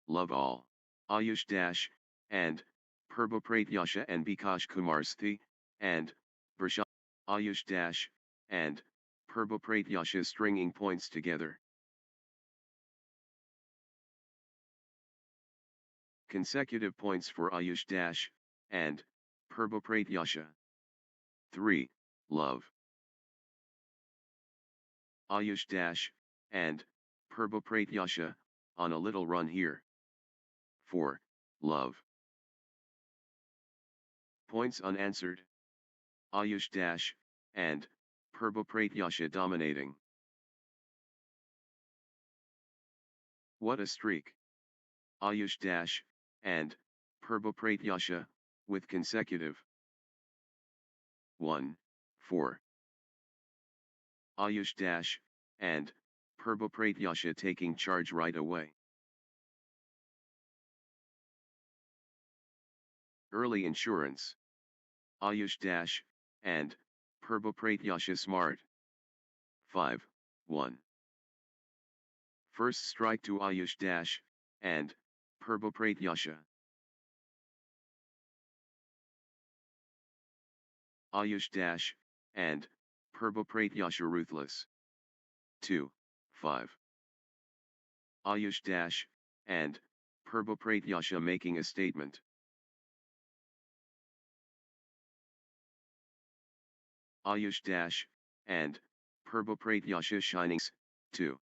love all, Ayush dash, and, Purbopratyasha and Bikash Kumarsthi, and, Varsha, Ayush dash, and, Purbopratyasha stringing points together. Consecutive points for Ayush dash, and, Purbopratyasha. 3. Love. Ayush dash, and, Purbopratyasha, on a little run here. 4. Love. Points unanswered. Ayush dash, and, Purbopratyasha dominating. What a streak. Ayush dash, and, Purbopratyasha, with consecutive. 1, 4. Ayush dash, and, Purbopratyasha taking charge right away. Early insurance. Ayush dash, and, Purbopratyasha smart. 5, 1. First strike to Ayush dash, and, Purbopratyasha. Ayush dash, and, Purbopratyasha ruthless. 2, 5. Ayush dash, and, Purbopratyasha making a statement. Ayush dash, and, Purbopratyasha shining. 2.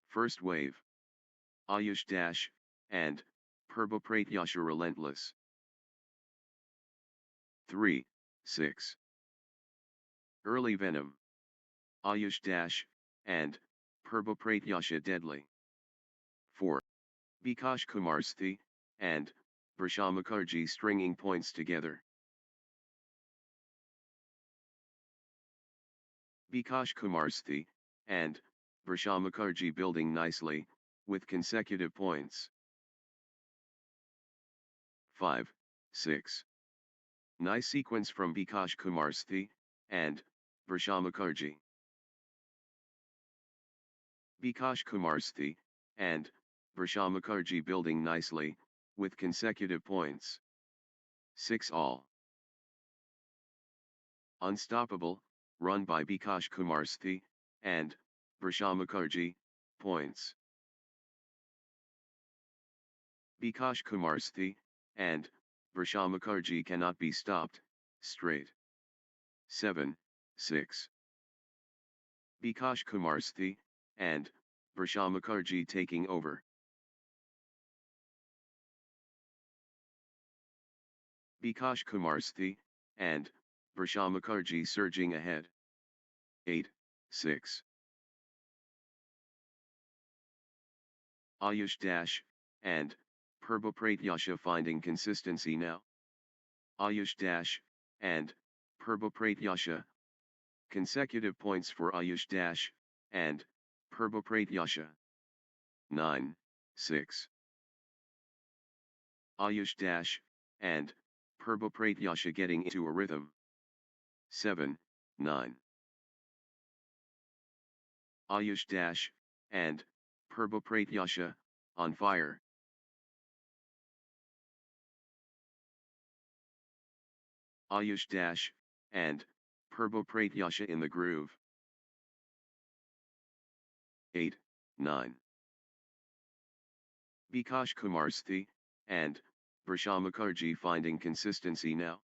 First wave. Ayush dash, and, Purbopratyasha relentless. 3, 6. Early venom. Ayush dash, and, Purbopratyasha deadly. 4. Bikash Kumarsthi, and, Varsha Mukherjee stringing points together. Bikash Kumarsthi, and, Varsha Mukherjee building nicely, with consecutive points. 5, 6. Nice sequence from Bikash Kumarsthi, and, Varsha Mukherjee. Bikash Kumarsthi, and, Varsha Mukherjee building nicely, with consecutive points. 6 all. Unstoppable, run by Bikash Kumarsthi, and, Varsha Mukherjee, points. Bikash Kumarsthi, and, Varsha Mukherjee cannot be stopped, straight. 7, 6. Bikash Kumarsthi, and, Varsha Mukherjee taking over. Bikash Kumarsthi, and, Varsha Mukherjee surging ahead. 8, 6. Ayush dash, and, Purbopratyasha finding consistency now. Ayush dash, and, Purbopratyasha. Consecutive points for Ayush dash, and, Purbopratyasha. 9, 6. Ayush dash, and, Purbopratyasha getting into a rhythm. 7, 9. Ayush dash, and, Purbopratyasha, on fire. Ayush dash, and, Purbopratyasha in the groove. 8, 9. Bikash Kumarsthi, and, Varsha Mukherjee finding consistency now.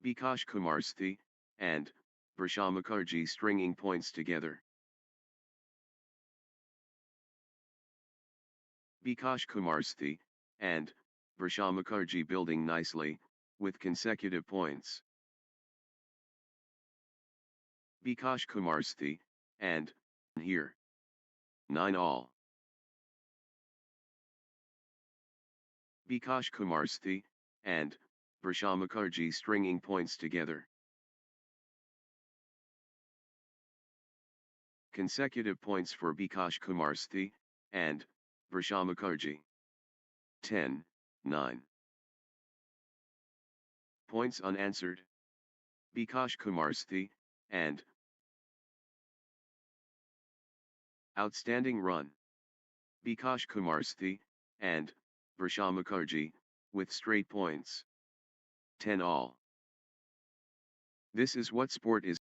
Bikash Kumarsthi, and, Varsha Mukherjee stringing points together. Bikash Kumarsthi, and, Varsha Mukherjee building nicely, with consecutive points. Bikash Kumarsthi, and, here. 9 all. Bikash Kumarsthi, and, Varsha Mukherjee stringing points together. Consecutive points for Bikash Kumarsthi, and, Varsha Mukherjee. 10, 9. Points unanswered. Bikash Kumarsthi, and, Outstanding run. Bikash Kumarsthi, and Varsha Mukherjee, with straight points. 10 all. This is what sport is.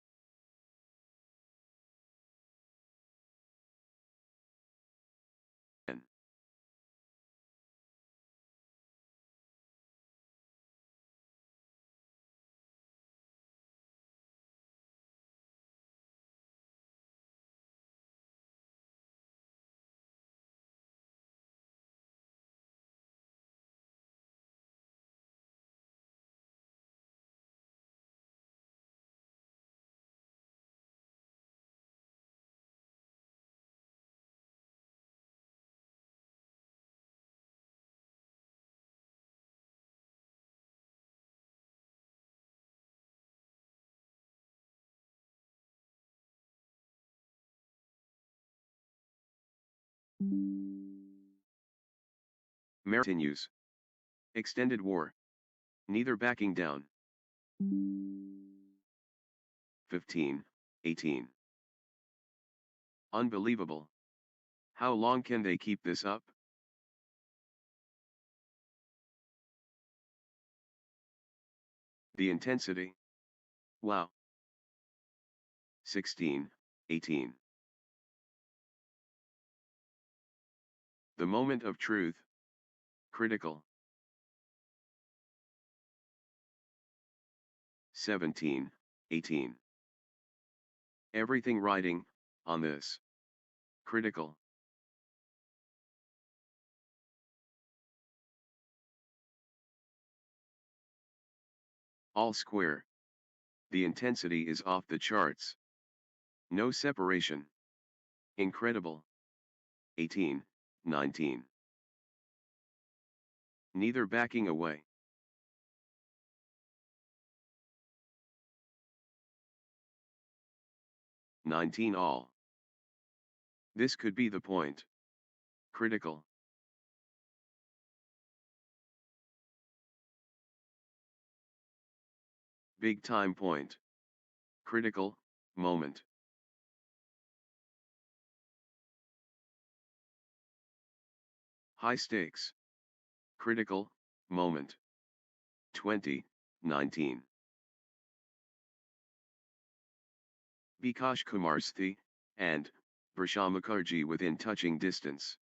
Continues. Extended war. Neither backing down. 15, 18. Unbelievable. How long can they keep this up? The intensity. Wow. 16, 18. The moment of truth. Critical. 17, 18. Everything riding on this. Critical. 'All square. The intensity is off the charts. No separation. Incredible. 18, 19. Neither backing away. 19 all. This could be the point. Critical. Big time point. Critical moment. High stakes. Critical moment. 20, 19. Bikash Kumarsthi, and Varsha Mukherjee within touching distance.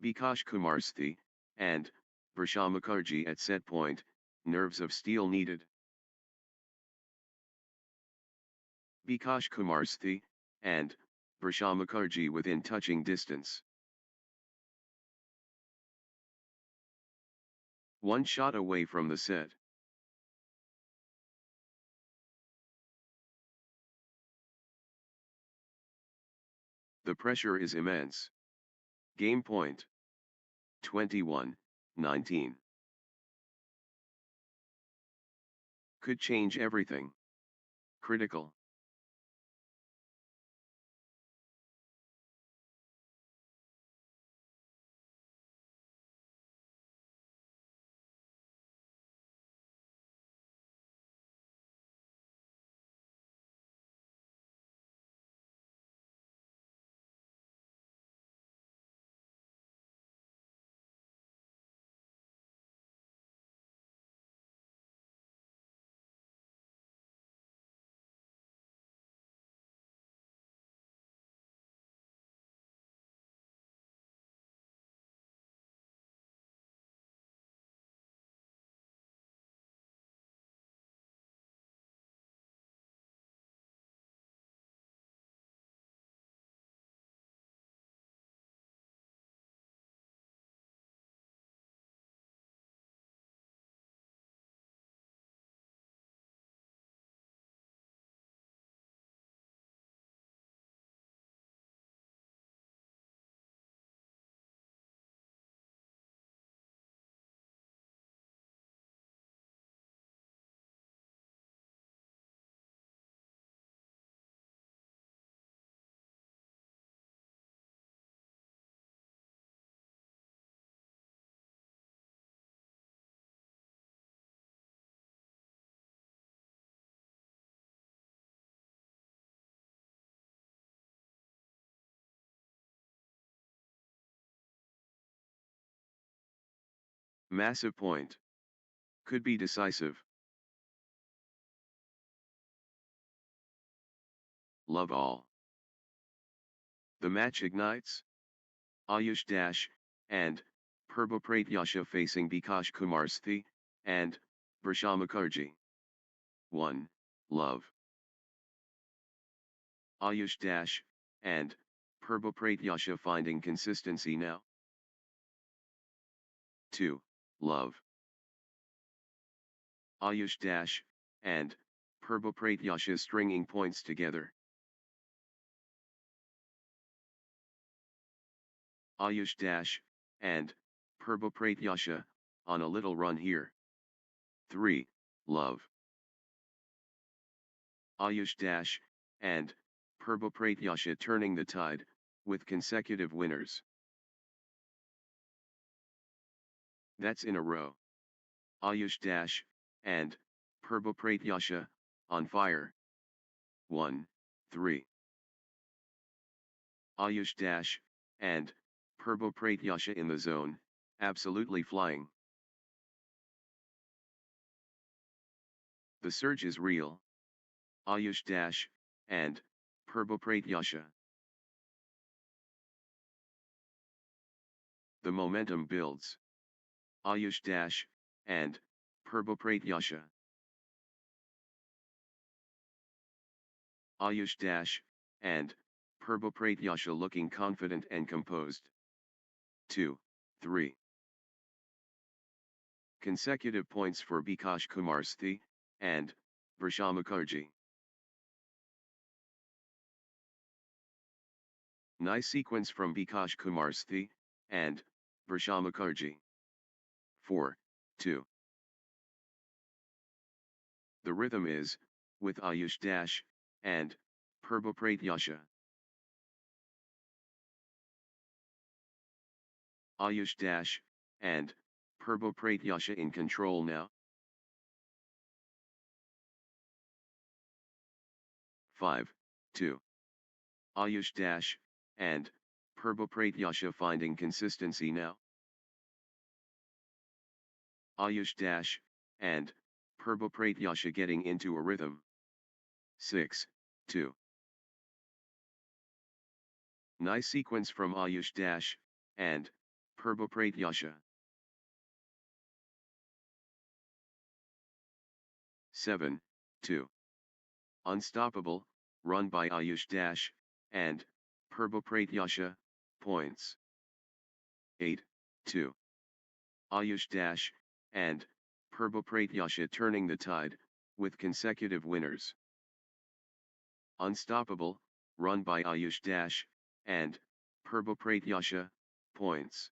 Bikash Kumarsthi, and Varsha Mukherjee at set point, nerves of steel needed. Bikash Kumarsthi, and Varsha Mukherjee within touching distance. One shot away from the set. The pressure is immense. Game point. 21, 19. Could change everything. Critical. Massive point. Could be decisive. Love all. The match ignites. Ayush Dash, and, Purboprat Yasha facing Bikash Kumarsthi, and, Varsha Mukherjee. 1. Love. Ayush Dash, and, Purboprat Yasha finding consistency now. 2. Love. Ayush Dash, and, Purboprat Yasha stringing points together. Ayush Dash, and, Purboprat Yasha, on a little run here. 3. Love. Ayush Dash, and, Purboprat Yasha turning the tide, with consecutive winners. That's in a row. Ayush Dash, and, Purboprat Yasha, on fire. 1, 3. Ayush Dash, and, Purboprat Yasha in the zone, absolutely flying. The surge is real. Ayush Dash, and, Purboprat Yasha. The momentum builds. Ayush Dash, and, Purboprat Yasha. Ayush Dash, and, Purboprat Yasha looking confident and composed. 2, 3. Consecutive points for Bikash Kumarsthi, and, Varsha Mukherjee. Nice sequence from Bikash Kumarsthi, and, Varsha Mukherjee. 4, 2. The rhythm is, with Ayush Dash, and, Purboprat Yasha. Ayush Dash, and, Purboprat Yasha in control now. 5, 2. Ayush Dash, and, Purboprat Yasha finding consistency now. Ayush Dash, and, Purboprat Yasha getting into a rhythm. 6, 2. Nice sequence from Ayush Dash, and, Purboprat Yasha. 7, 2. Unstoppable, run by Ayush Dash, and, Purboprat Yasha, points. 8, 2. Ayush Dash, and, Purboprat Yasha turning the tide, with consecutive winners. Unstoppable, run by Ayush Dash, and, Purboprat Yasha, points.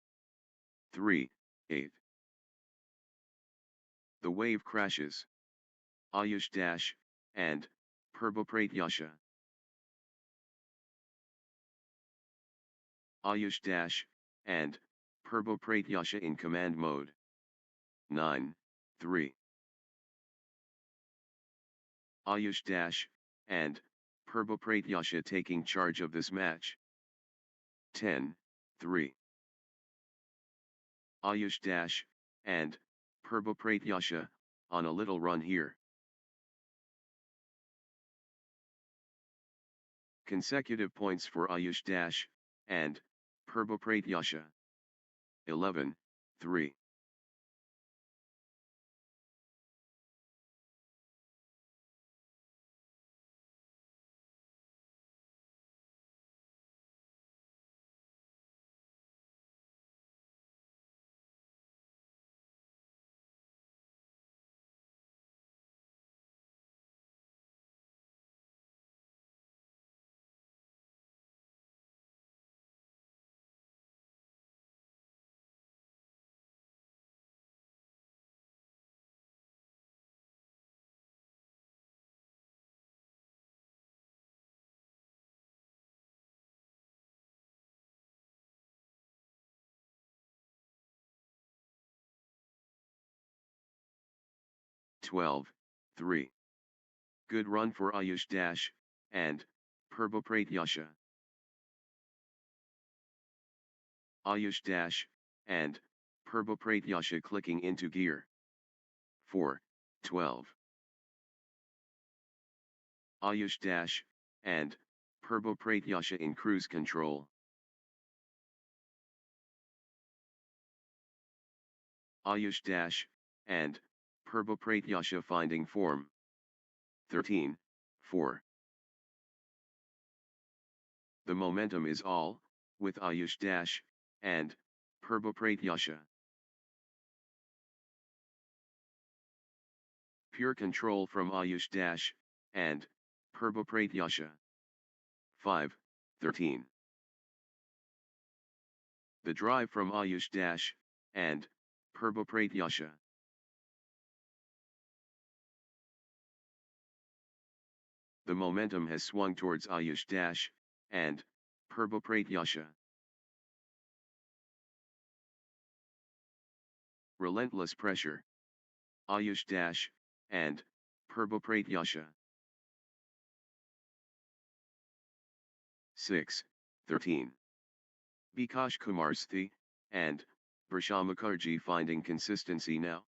3, 8. The wave crashes. Ayush Dash, and, Purboprat Yasha. Ayush Dash, and, Purboprat Yasha in command mode. 9, 3. Ayush Dash, and, Purboprat Yasha taking charge of this match. 10, 3. Ayush Dash, and, Purboprat Yasha, on a little run here. Consecutive points for Ayush Dash, and, Purboprat Yasha. 11, 3. Twelve, 3. Good run for Ayush Dash, and, Purboprat Yasha. Ayush Dash, and, Perbopratyasha clicking into gear. 4, 12. Ayush dash, and, Perbopratyasha in cruise control. Ayush dash, and, Perbopratyasha finding form. 13, 4. The momentum is all, with Ayush dash, and, Perbopratyasha. Pure control from Ayush dash, and, Perbopratyasha. 5, 13. The drive from Ayush dash, and, Perbopratyasha. The momentum has swung towards Ayush dash, and, Perbopratyasha. Relentless pressure. Ayush dash, and, Perbopratyasha. 6, 13. Bikash Kumarsthi, and, Varsha Mukherjee finding consistency now.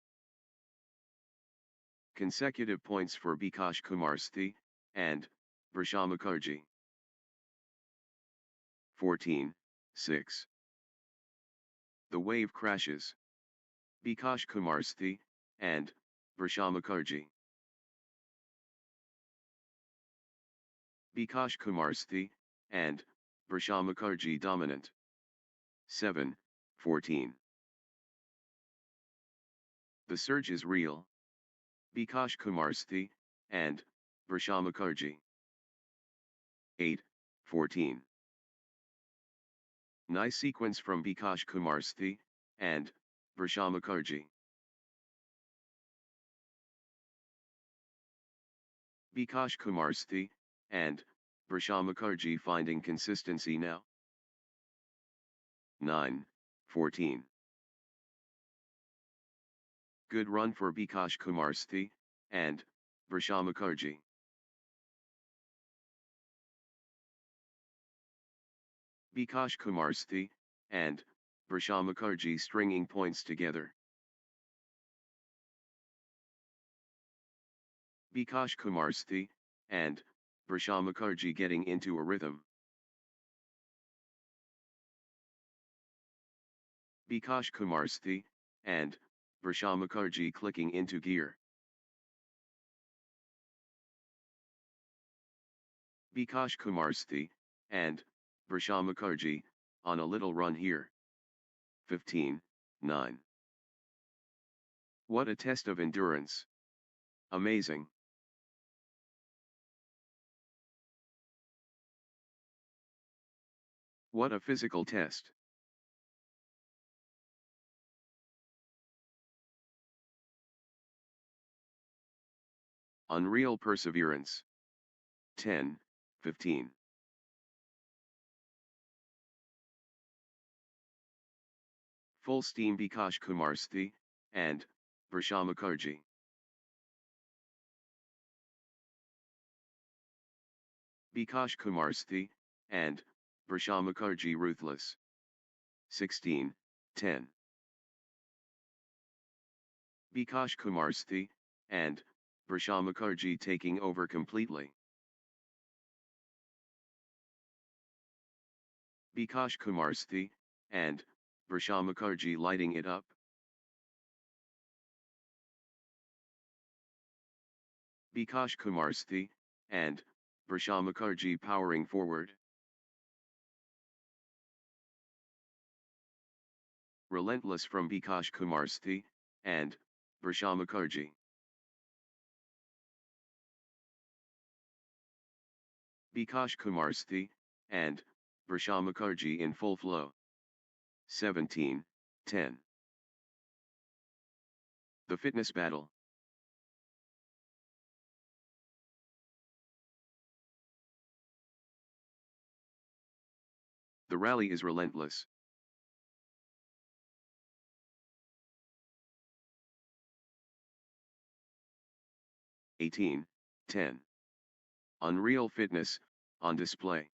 Consecutive points for Bikash Kumarsthi, and, Varsha Mukherjee. 14, 6. The wave crashes. Bikash Kumarsthi, and, Varsha Mukherjee. Bikash Kumarsthi, and, Varsha Mukherjee dominant. 7, 14. The surge is real. Bikash Kumarsthi, and, Varsha Mukherjee. 8, 14. Nice sequence from Bikash Kumarsthi, and, Varsha Mukherjee. Bikash Kumarsthi, and, Varsha Mukherjee finding consistency now. 9, 14. Good run for Bikash Kumarsthi, and, Varsha Mukherjee. Bikash Kumarsthi, and, Varsha Mukherjee stringing points together. Bikash Kumarsthi, and, Varsha Mukherjee getting into a rhythm. Bikash Kumarsthi, and, Varsha Mukherjee clicking into gear. Bikash Kumarsthi, and, Varsha Mukherjee, on a little run here. 15, 9. What a test of endurance. Amazing. What a physical test. Unreal perseverance. 10, 15. Full steam Bikash Kumarsthi, and, Varsha Mukherjee. Bikash Kumarsthi, and, Varsha Mukherjee ruthless. 16, 10. Bikash Kumarsthi, and, Varsha Mukherjee taking over completely. Bikash Kumarsthi, and, Varsha Mukherjee lighting it up. Bikash Kumarsthi, and, Varsha Mukherjee powering forward. Relentless from Bikash Kumarsthi, and, Varsha Mukherjee. Bikash Kumarsthi, and, Varsha Mukherjee in full flow. 17, 10. The fitness battle. The rally is relentless. (18, 10). Unreal fitness, on display.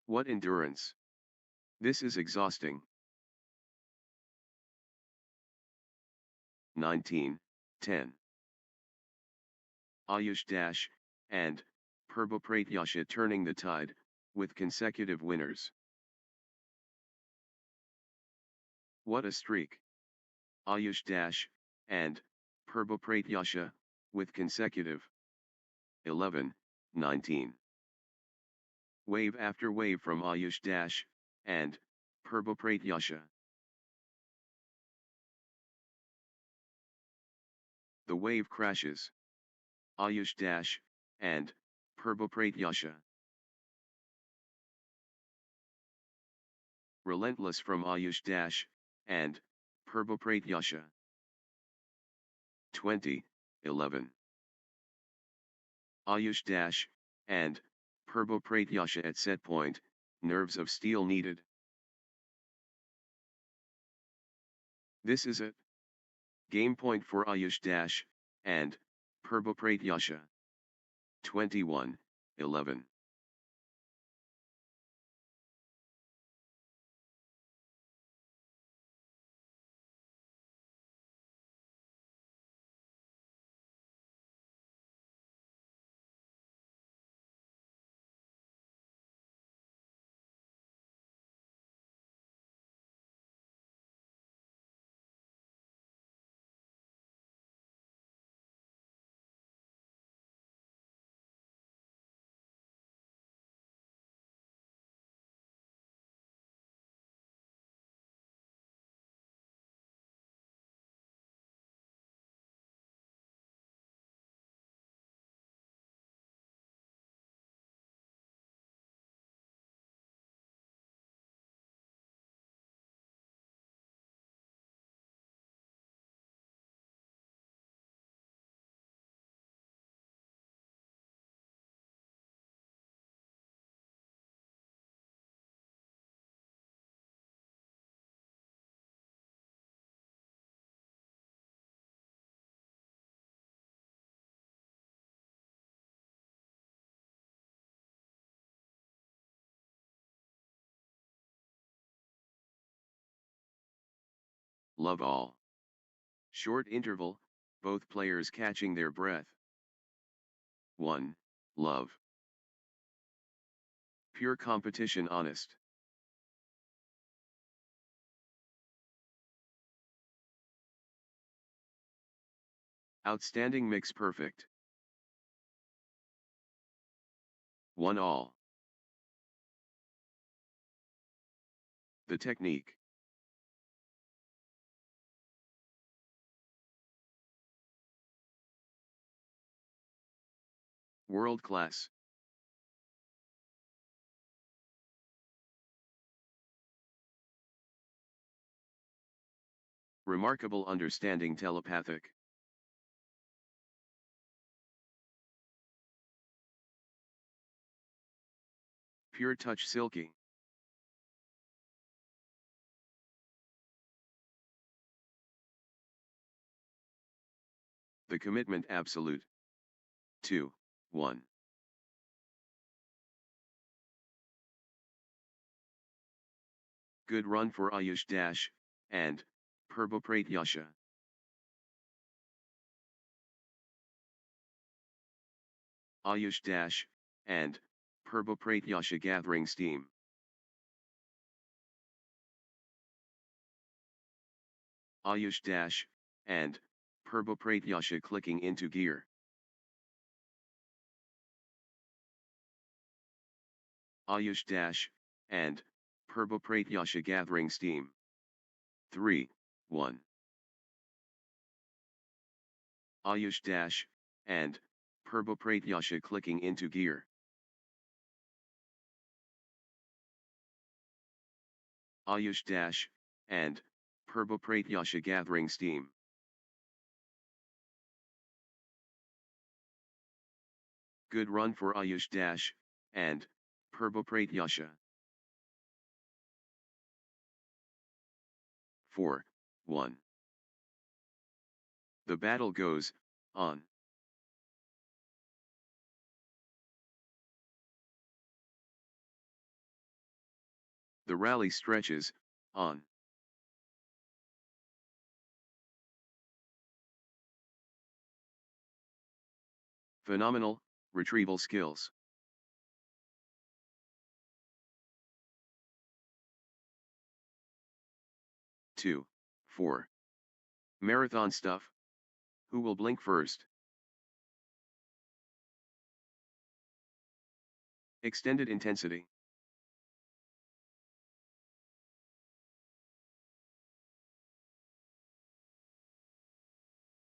What endurance! This is exhausting. 19, 10. Ayush Dash, and Purbopratyasha turning the tide, with consecutive winners. What a streak! Ayush Dash, and Purbopratyasha, with consecutive 11, 19. Wave after wave from Ayush Dash, and Purbopratyasha. The wave crashes. Ayush Dash, and Purbopratyasha. Relentless from Ayush Dash, and Purbopratyasha. 20, 11. Ayush Dash, and Purbopratyasha at set point, nerves of steel needed. This is it. Game point for Ayush Dash, and Purbopratyasha. 21, 11. Love all. Short interval, both players catching their breath. 1. Love. Pure competition honest. Outstanding mix perfect. 1 all. The technique. World class. Remarkable understanding telepathic. Pure touch silky. The commitment absolute. 2, 1. Good run for Ayush Dash, and Purbopratyasha. Ayush Dash, and Purbopratyasha gathering steam. Ayush Dash, and Purbopratyasha clicking into gear. Ayush Dash, and Purbopratyasha gathering steam. 3, 1. Ayush Dash, and Purbopratyasha clicking into gear. Ayush Dash, and Purbopratyasha gathering steam. Good run for Ayush Dash, and Purbopratyasha. 4, 1. The battle goes on. The rally stretches, on. Phenomenal, retrieval skills. 2, 4. Marathon stuff. Who will blink first? Extended intensity.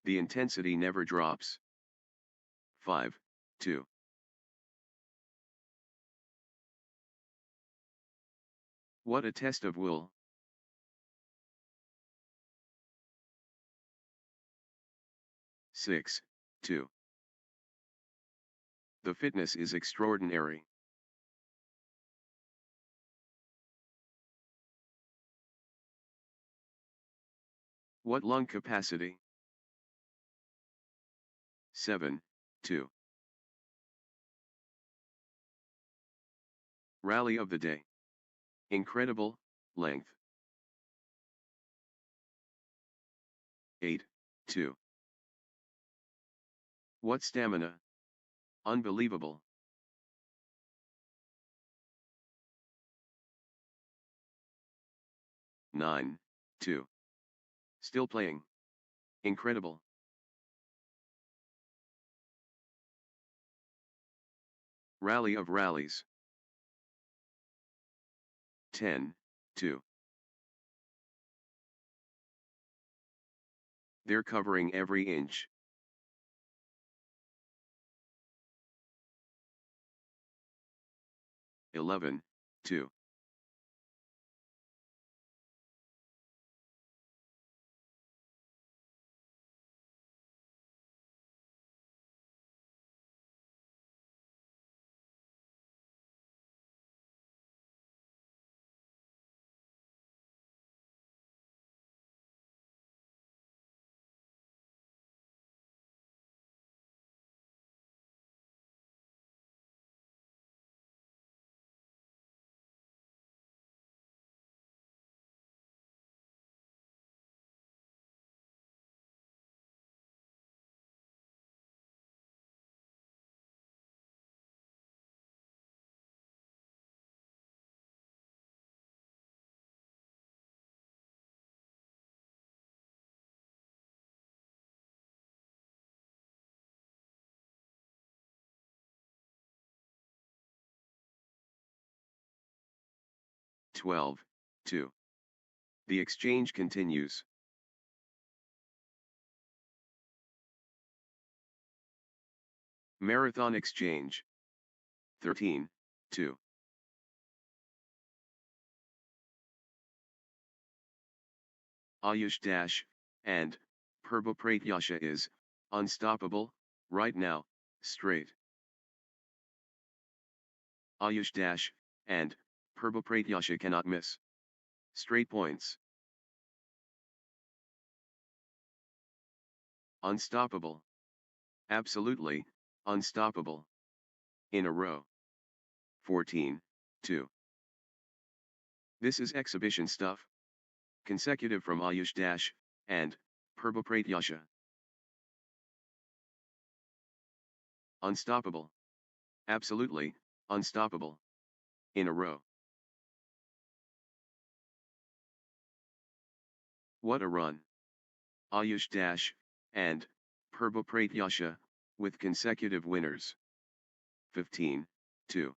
The intensity never drops. 5, 2. What a test of will. 6, 2. The fitness is extraordinary. What lung capacity? 7, 2. Rally of the day. Incredible, length. 8, 2. What stamina? Unbelievable. 9, 2. Still playing. Incredible. Rally of rallies. 10, 2. They're covering every inch. 11, 2. Twelve, 2. The exchange continues. Marathon exchange. 13, 2. Ayush Dash, and, Purba is, unstoppable, right now, straight. Ayush Dash, and, Purba cannot miss. Straight points. Unstoppable. Absolutely, unstoppable. In a row. 14, 2. This is exhibition stuff. Consecutive from Ayush Dash, and, Purba Unstoppable. Absolutely, unstoppable. In a row. What a run. Ayush Dash, and, Purba with consecutive winners. 15, 2.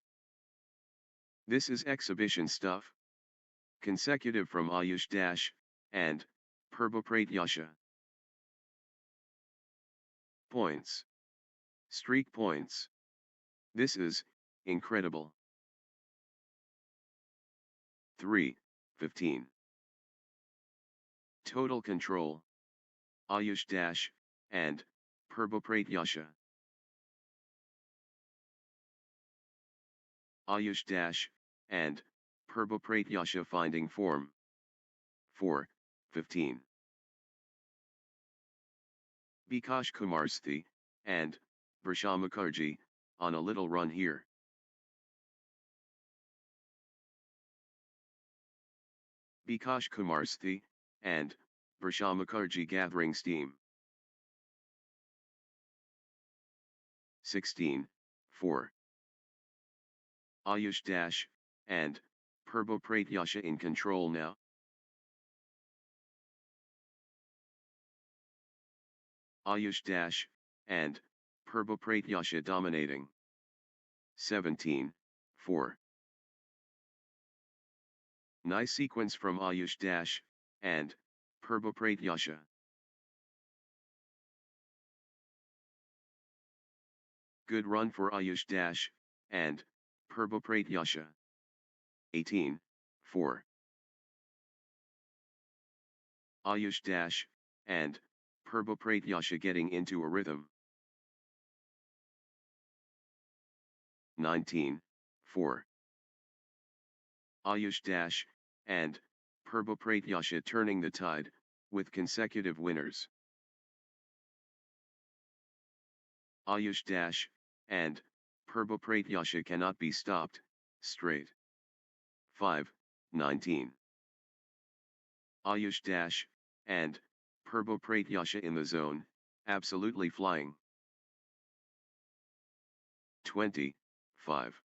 This is exhibition stuff. Consecutive from Ayush Dash, and, Purba Points. Streak points. This is, incredible. 3, 15. Total control. Ayush Dash, and, Purba Ayush Dash, and, Purba finding form. 4, 15. Bikash Kumarsthi, and, Varsha Mukherjee, on a little run here. Bikash Kumarsthi, and Varsha Mukherjee gathering steam. 16, 4. Ayush Dash, and Purbo Pratyasha in control now. Ayush Dash, and Purbo Pratyasha dominating. 17, 4. Nice sequence from Ayush Dash, and Purbo Pratyasha. Good run for Ayush Dash, and Purbo Pratyasha. 18, 4. Ayush Dash, and Purbo Pratyasha getting into a rhythm. 19, 4. Ayush Dash, and Purbo Pratyasha turning the tide, with consecutive winners. Ayush Dash, and Purbo Pratyasha cannot be stopped, straight. 5, 19. Ayush Dash, and Purbo Pratyasha in the zone, absolutely flying. 20, 5.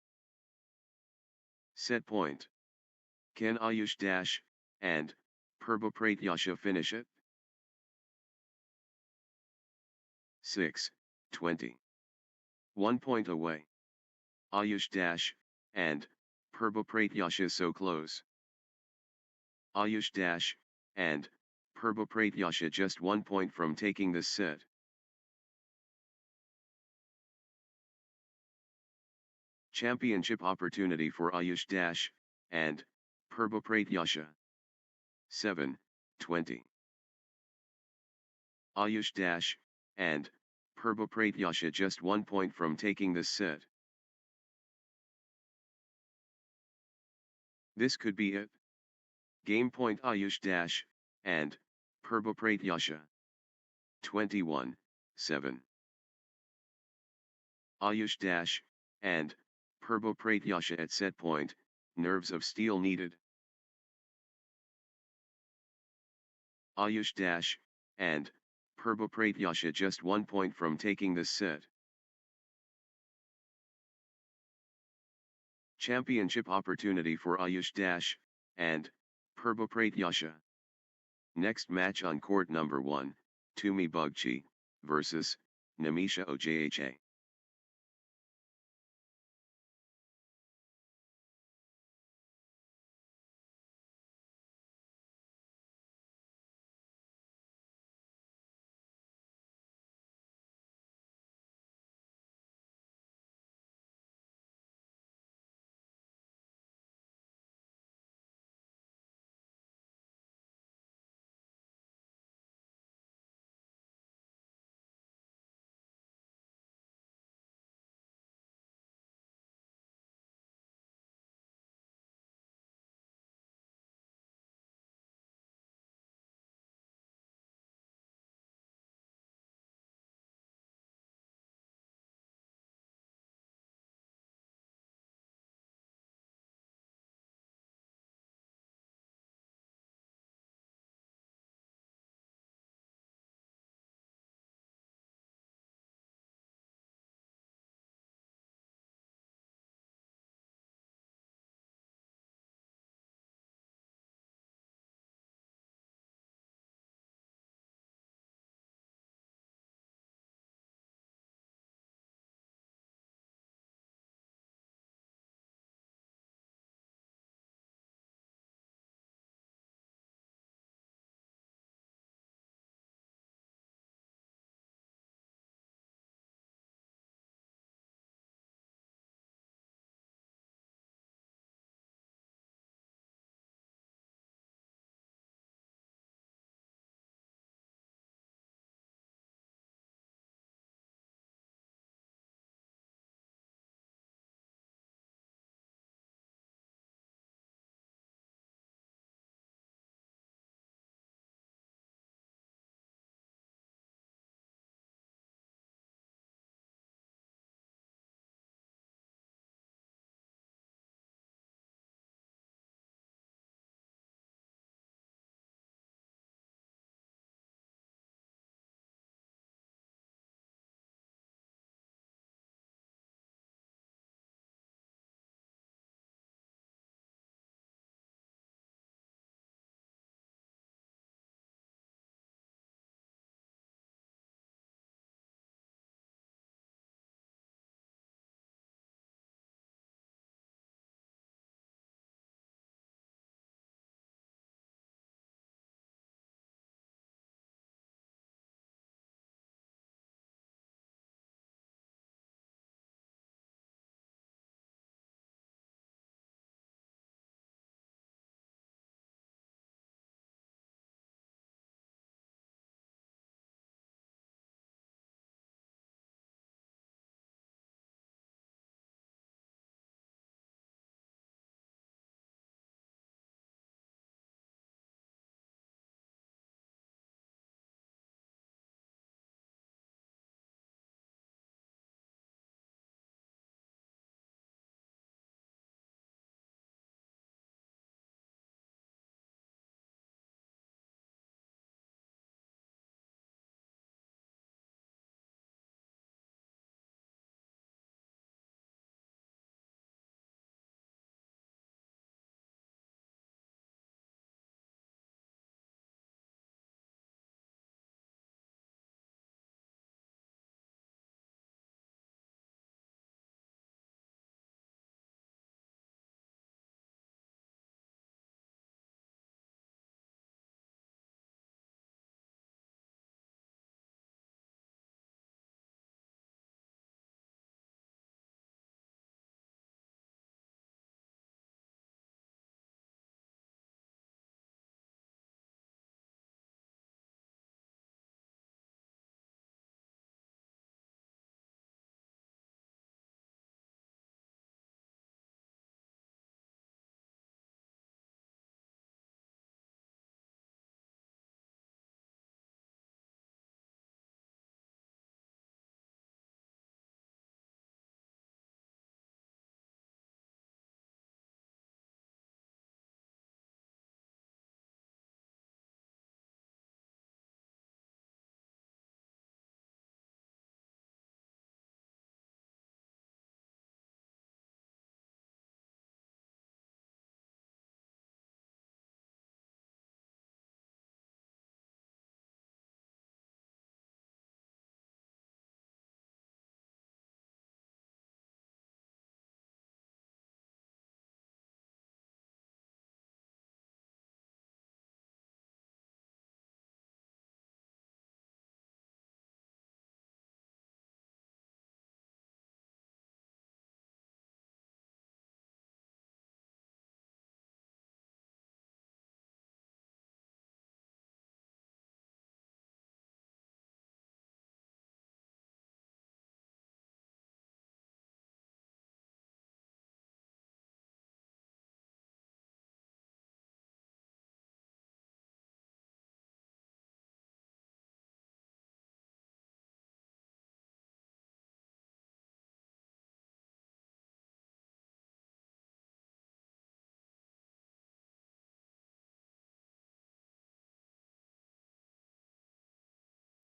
Set point. Can Ayush Dash, and Purbo Pratyasha finish it? 6, 20. 1 point away. Ayush Dash, and Purbo Pratyasha so close. Ayush Dash, and Purbo Pratyasha just 1 point from taking this set. Championship opportunity for Ayush Dash, and Purbo Pratyasha. 7, 20. Ayush Dash, and Purbo Pratyasha just 1 point from taking this set. This could be it. Game point Ayush Dash, and Purbo Pratyasha. 21, 7. Ayush Dash, and Purbo Pratyasha at set point, nerves of steel needed. Ayush Dash, and Purbo Pratyasha just 1 point from taking this set. Championship opportunity for Ayush Dash, and Purbo Pratyasha. Next match on court number 1, Tumi Bugchi, versus Namisha Ojha.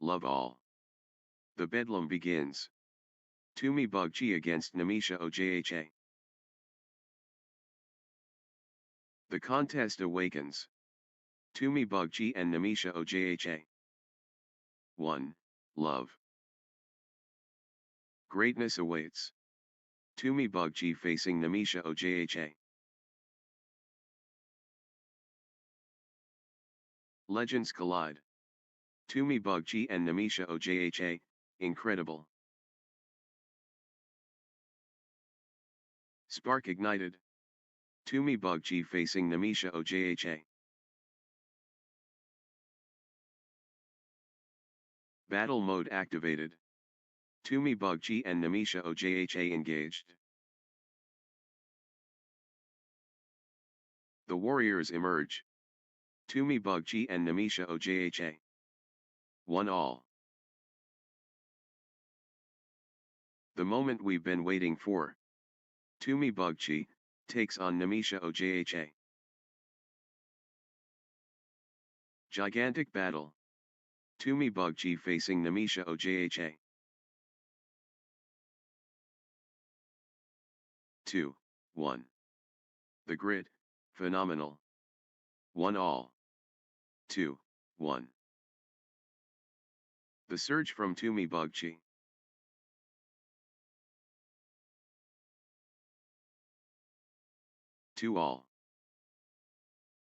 love all. The bedlam begins. Tumi Bugchi against Namisha Ojha. The contest awakens. Tumi Bugchi and Namisha Ojha. 1. Love. Greatness awaits. Tumi Bugchi facing Namisha Ojha. Legends collide. Tumi Bugchi and Namisha Ojha, incredible. Spark ignited. Tumi Bugchi facing Namisha Ojha. Battle mode activated. Tumi Bugchi and Namisha Ojha engaged. The warriors emerge. Tumi Bugchi and Namisha Ojha. 1 all. The moment we've been waiting for. Tumi Bugchi takes on Namisha Ojha. Gigantic battle. Tumi Bugchi facing Namisha Ojha. 2, 1. The grid, phenomenal. 1 all. 2, 1. The surge from Tumi Bugchi. Two all.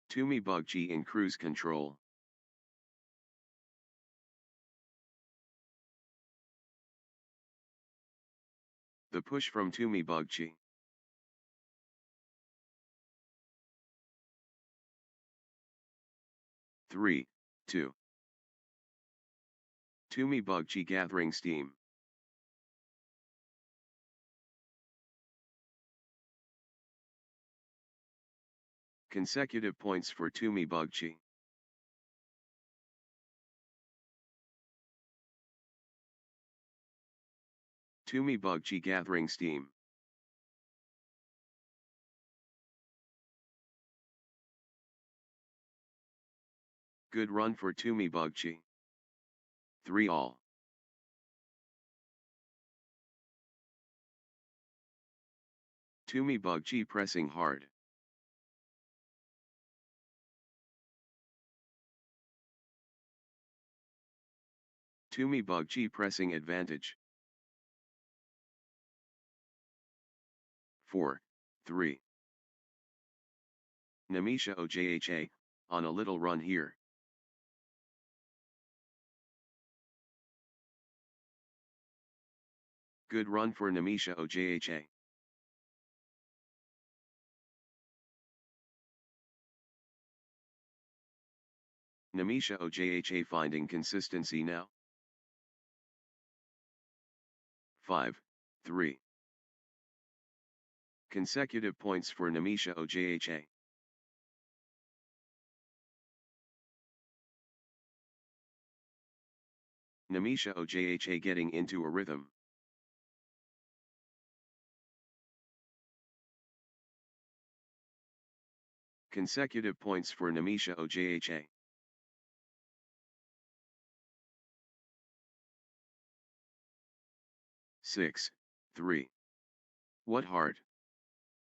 Tumi Bugchi in cruise control. The push from Tumi Bugchi. Three, 2. Tumi Bugchi gathering steam. Consecutive points for Tumi Bugchi. Tumi Bugchi gathering steam. Good run for Tumi Bugchi. 3 all. Tumi Bugchi pressing hard. Tumi Bugchi pressing advantage. 4, 3. Namisha Ojha, on a little run here. Good run for Namisha Ojha. Namisha Ojha finding consistency now. 5, 3. Consecutive points for Namisha Ojha. Namisha Ojha getting into a rhythm. Consecutive points for Namisha Ojha. Six, 3. What heart?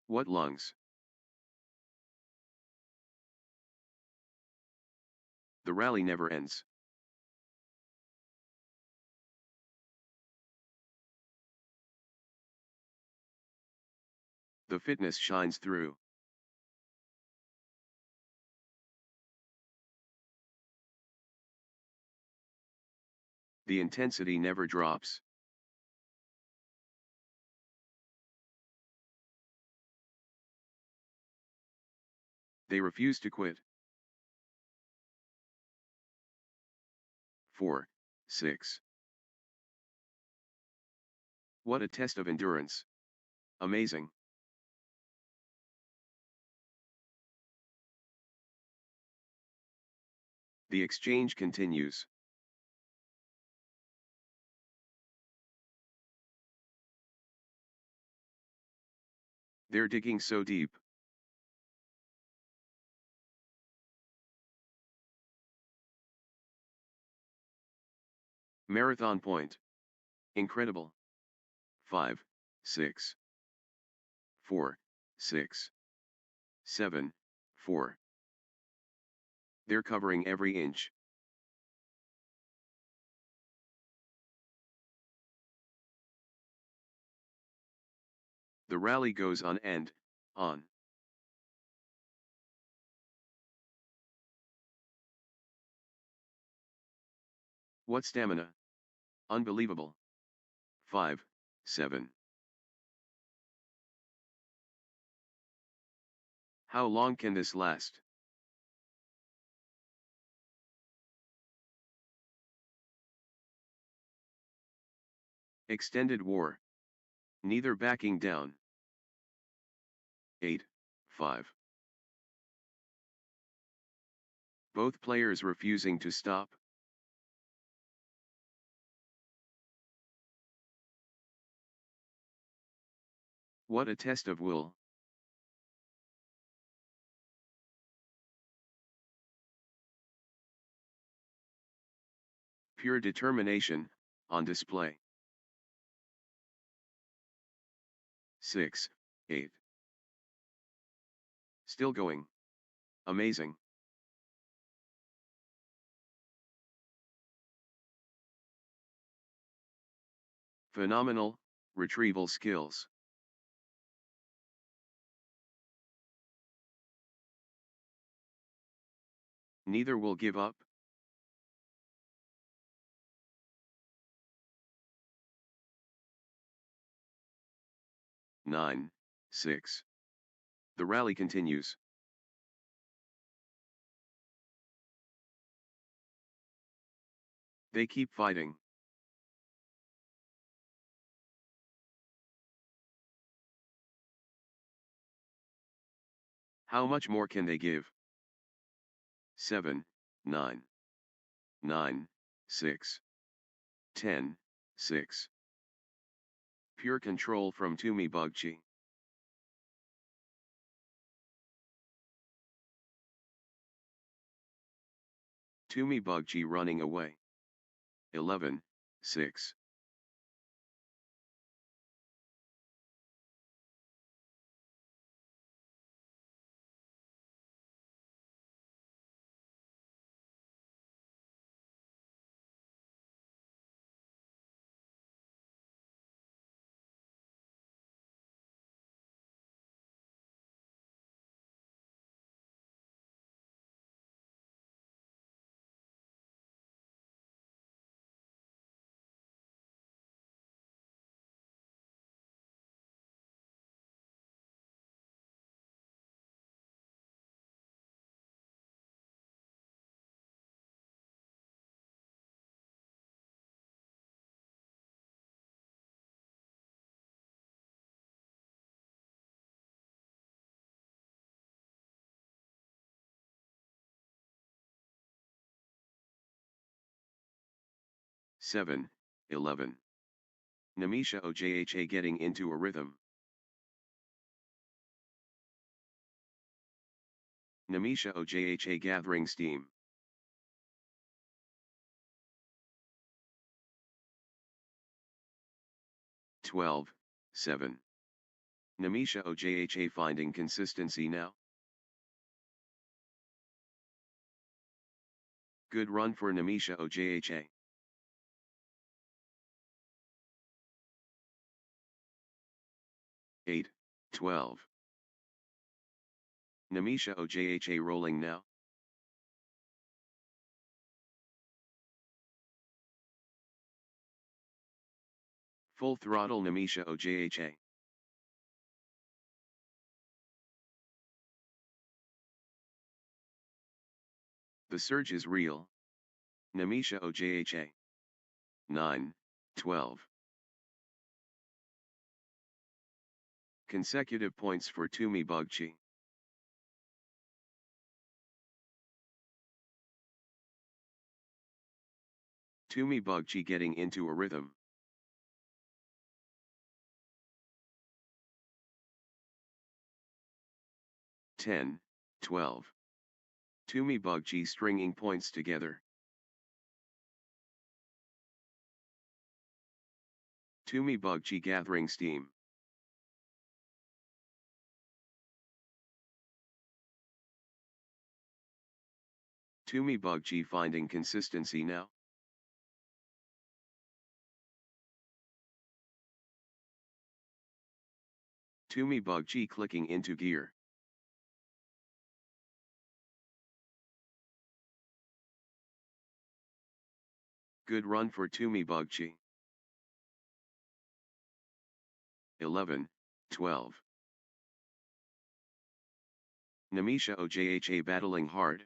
What lungs? The rally never ends. The fitness shines through. The intensity never drops. They refuse to quit. 4, 6. What a test of endurance. Amazing. The exchange continues. They're digging so deep. Marathon point. Incredible. 5, 6, 4, 6, 7, 4. They're covering every inch. The rally goes on and on. What stamina! Unbelievable. 5, 7. How long can this last? Extended war. Neither backing down. 8, 5. Both players refusing to stop. What a test of will. Pure determination, on display. 6, 8. Still going. Amazing. Phenomenal, retrieval skills. Neither will give up. Nine, 6. The rally continues. They keep fighting. How much more can they give? 7, 9. 9, 6. 10, 6. Pure control from Tumi Bugchi. Tumi Bugchi running away. 11, 6. Seven, 11. Namisha Ojha getting into a rhythm. Namisha Ojha gathering steam. 12, 7. Namisha Ojha finding consistency now. Good run for Namisha Ojha. 8, 12. Namisha Ojha rolling now. Full throttle Namisha Ojha. The surge is real. Namisha Ojha. 9, 12. Consecutive points for Tumi Bugchi. Tumi Bugchi getting into a rhythm. 10, 12. Tumi Bugchi stringing points together. Tumi Bugchi gathering steam. Tumi Bugchi finding consistency now. Tumi Bugchi clicking into gear. Good run for Tumi Bugchi. 11, 12. Namisha Ojha battling hard.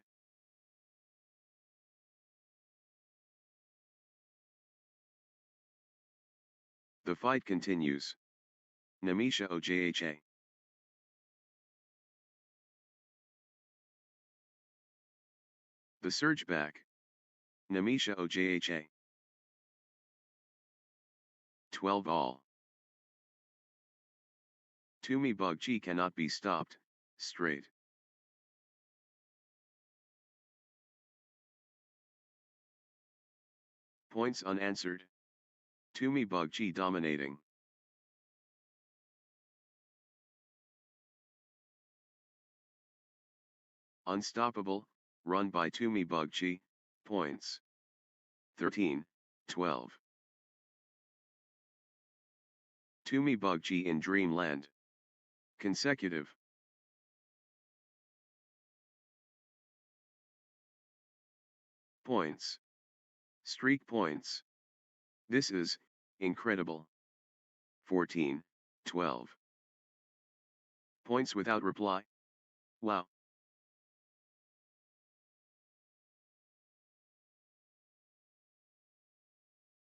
The fight continues. Namisha Ojha. The surge back. Namisha Ojha. 12 all. Tumi Bugchi cannot be stopped, straight. Points unanswered. Tumi Bugchi dominating. Unstoppable, run by Tumi Bugchi, points. 13, 12. Tumi Bugchi in Dreamland. Consecutive. Points. Streak points. This is incredible. 14, 12. Points without reply. Wow.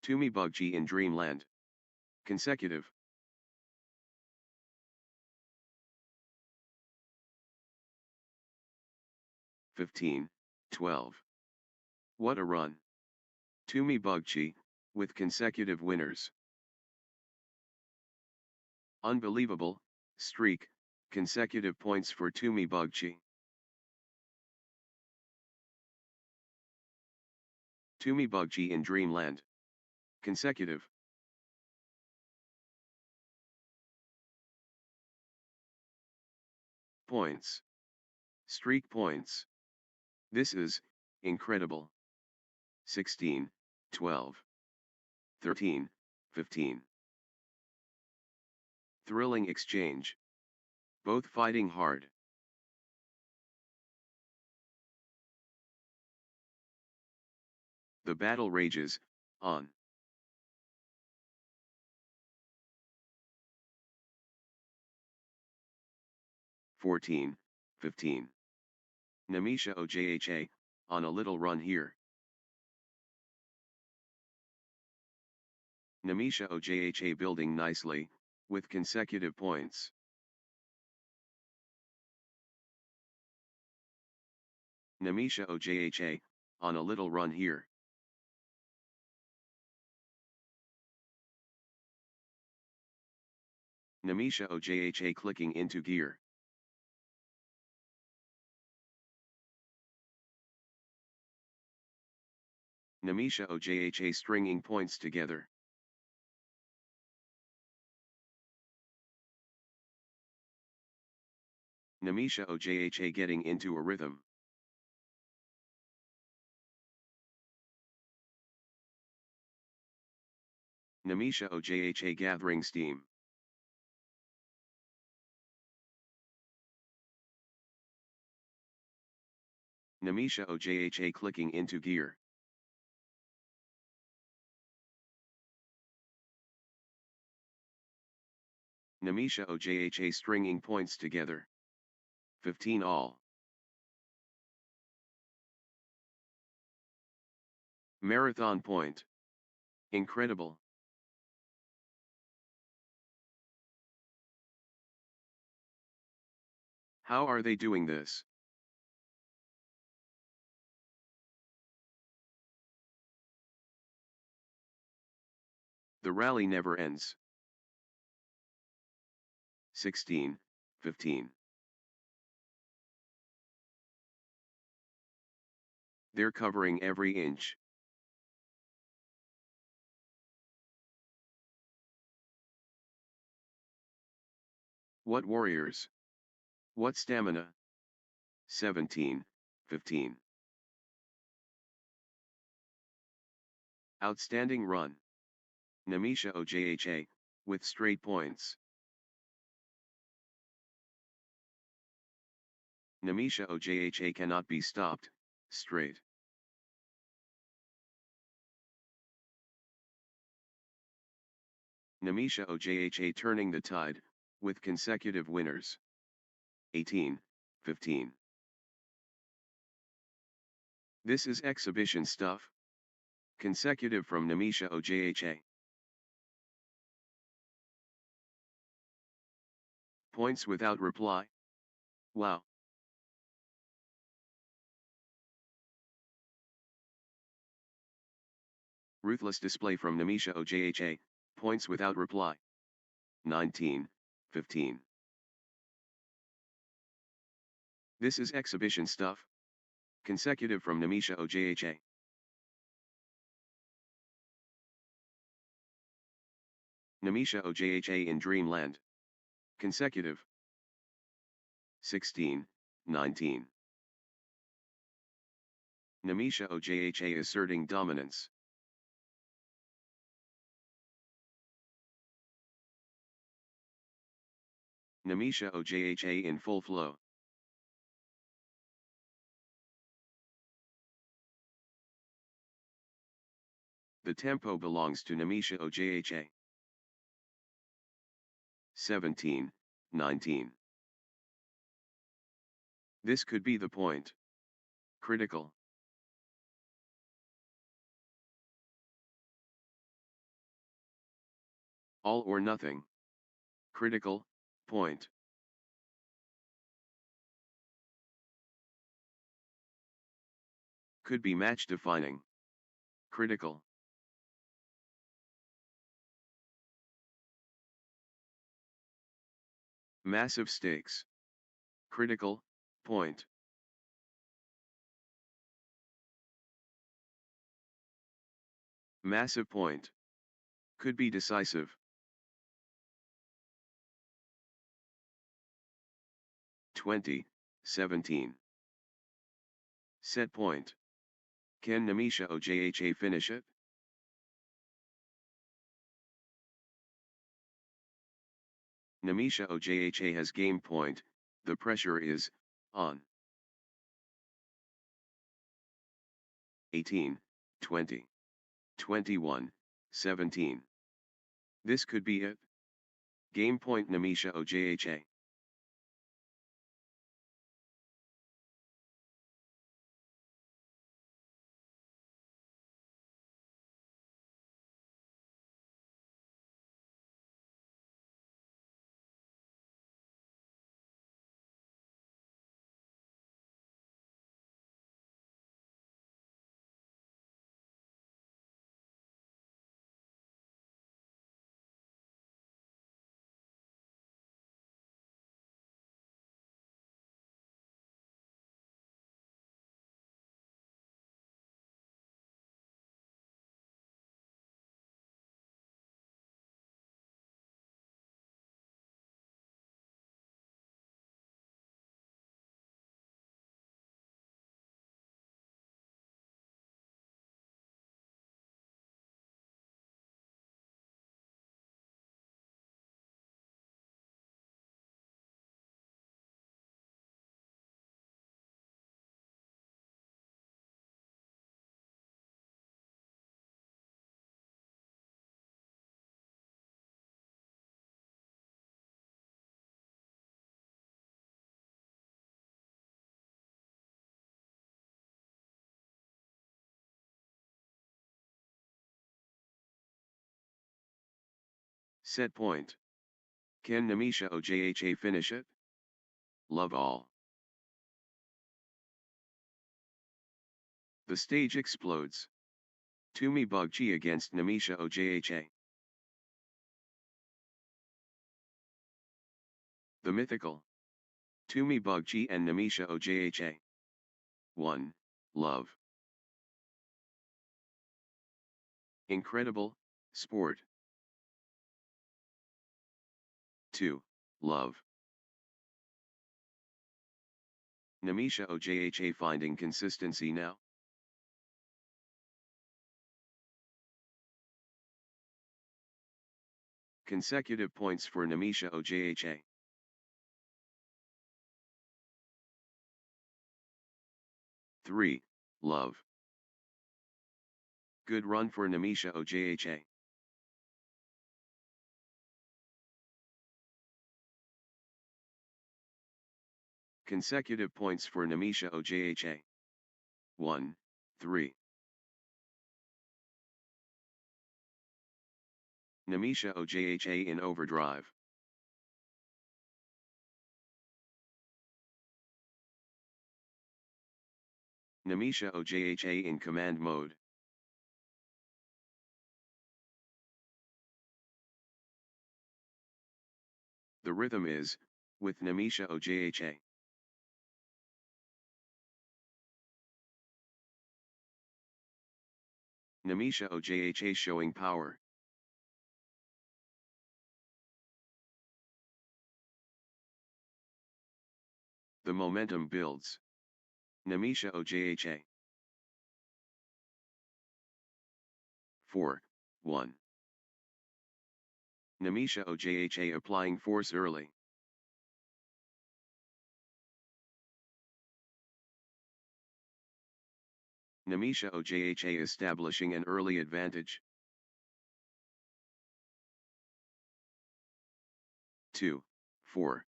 Tumi Bugchi in Dreamland. Consecutive. (15, 12). What a run. Tumi Bugchi, with consecutive winners. Unbelievable, streak, consecutive points for Tumi Bugchi. Tumi Bugchi in Dreamland. Consecutive. Points. Streak points. This is incredible. 16, 12. 13, 15. Thrilling exchange. Both fighting hard. The battle rages on. 14, 15. Namisha Ojha, on a little run here. Namisha Ojha building nicely, with consecutive points. Namisha Ojha, on a little run here. Namisha Ojha clicking into gear. Namisha Ojha stringing points together. Namisha Ojha getting into a rhythm. Namisha Ojha gathering steam. Namisha Ojha clicking into gear. Namisha Ojha stringing points together. 15 all. Marathon point. Incredible. How are they doing this? The rally never ends. 16, 15. They're covering every inch. What warriors? What stamina? 17, 15. Outstanding run. Namisha Ojha, with straight points. Namisha Ojha cannot be stopped, straight. Namisha Ojha turning the tide, with consecutive winners. 18, 15. This is exhibition stuff. Consecutive from Namisha Ojha. Points without reply. Wow. Ruthless display from Namisha Ojha, points without reply. 19, 15. This is exhibition stuff. Consecutive from Namisha Ojha. Namisha Ojha in Dreamland. Consecutive. 16, 19. Namisha Ojha asserting dominance. Namisha Ojha in full flow. The tempo belongs to Namisha Ojha. 17, 19. This could be the point. Critical. All or nothing. Critical, point. Could be match defining. Critical. Massive stakes. Critical, point. Massive point. Could be decisive. 20, 17. Set point. Can Namisha Ojha finish it? Namisha Ojha has game point, the pressure is on. 18, 20, 21, 17. This could be it. Game point Namisha Ojha. Set point. Can Namisha Ojha finish it? Love all. The stage explodes. Tumi Bugchi against Namisha Ojha. The mythical. Tumi Bugchi and Namisha Ojha. 1. Love. Incredible, sport. 2. Love. Namisha Ojha finding consistency now. Consecutive points for Namisha Ojha. 3. Love. Good run for Namisha Ojha. Consecutive points for Namisha Ojha. 1, 3. Namisha Ojha in overdrive. Namisha Ojha in command mode. The rhythm is, with Namisha Ojha. Namisha Ojha showing power. The momentum builds. Namisha Ojha. 4, 1. Namisha Ojha applying force early. Namisha Ojha establishing an early advantage. 2, 4.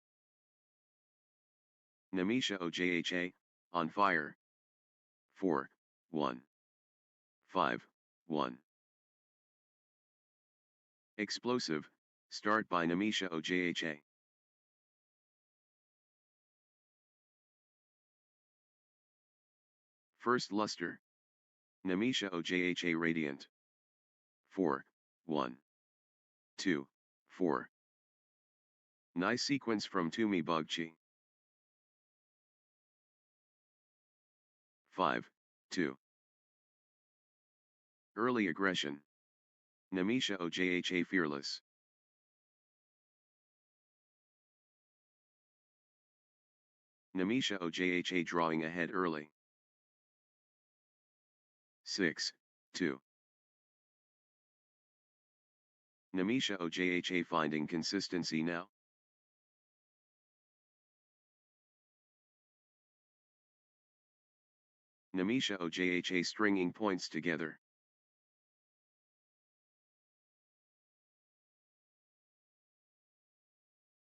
Namisha Ojha, on fire. 4, 1. 5, 1. Explosive, start by Namisha Ojha. First luster. Namisha Ojha radiant. 4, 1. 2, 4. Nice sequence from Tumi Bugchi. 5, 2. Early aggression. Namisha Ojha fearless. Namisha Ojha drawing ahead early. 6, 2. Namisha Ojha finding consistency now. Namisha Ojha stringing points together.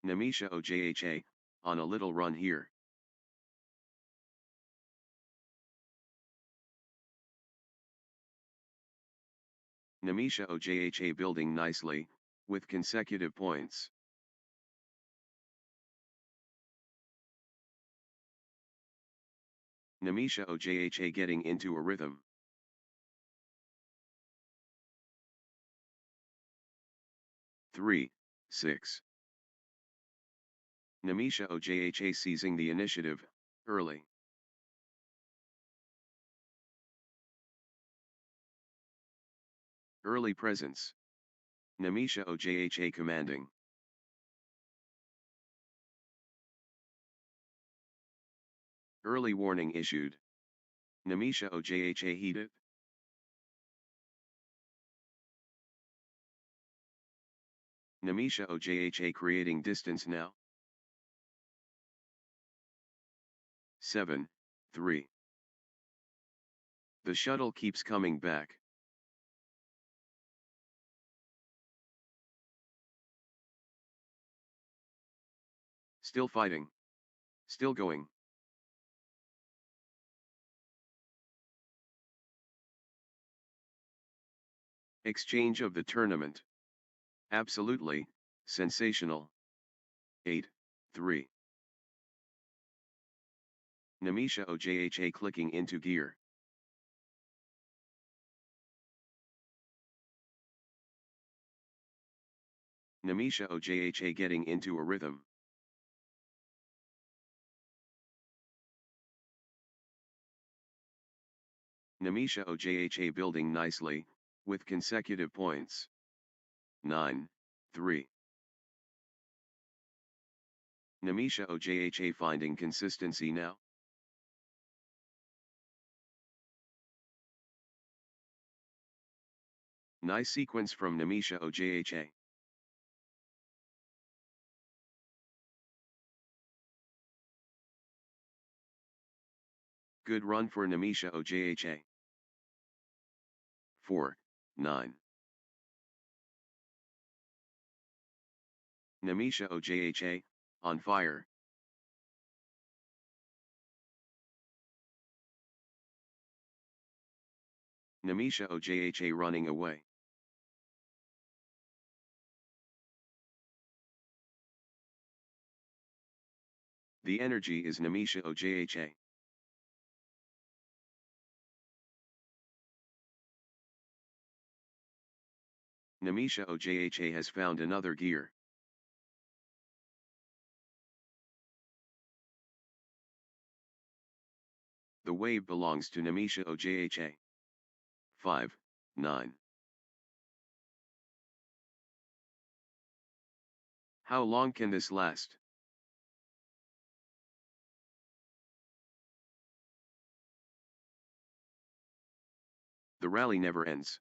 Namisha Ojha, on a little run here. Namisha Ojha building nicely, with consecutive points. Namisha Ojha getting into a rhythm. Three, 6. Namisha Ojha seizing the initiative, early. Early presence. Namisha Ojha commanding. Early warning issued. Namisha Ojha heated. Namisha Ojha creating distance now. 7, 3. The shuttle keeps coming back. Still fighting. Still going. Exchange of the tournament. Absolutely, sensational. 8, 3. Namisha Ojha clicking into gear. Namisha Ojha getting into a rhythm. Namisha Ojha building nicely, with consecutive points. 9, 3. Namisha Ojha finding consistency now. Nice sequence from Namisha Ojha. Good run for Namisha Ojha. 4, 9. Namisha Ojha, on fire. Namisha Ojha running away. The energy is Namisha Ojha. Namisha Ojha has found another gear. The wave belongs to Namisha Ojha. 5, 9. How long can this last? The rally never ends.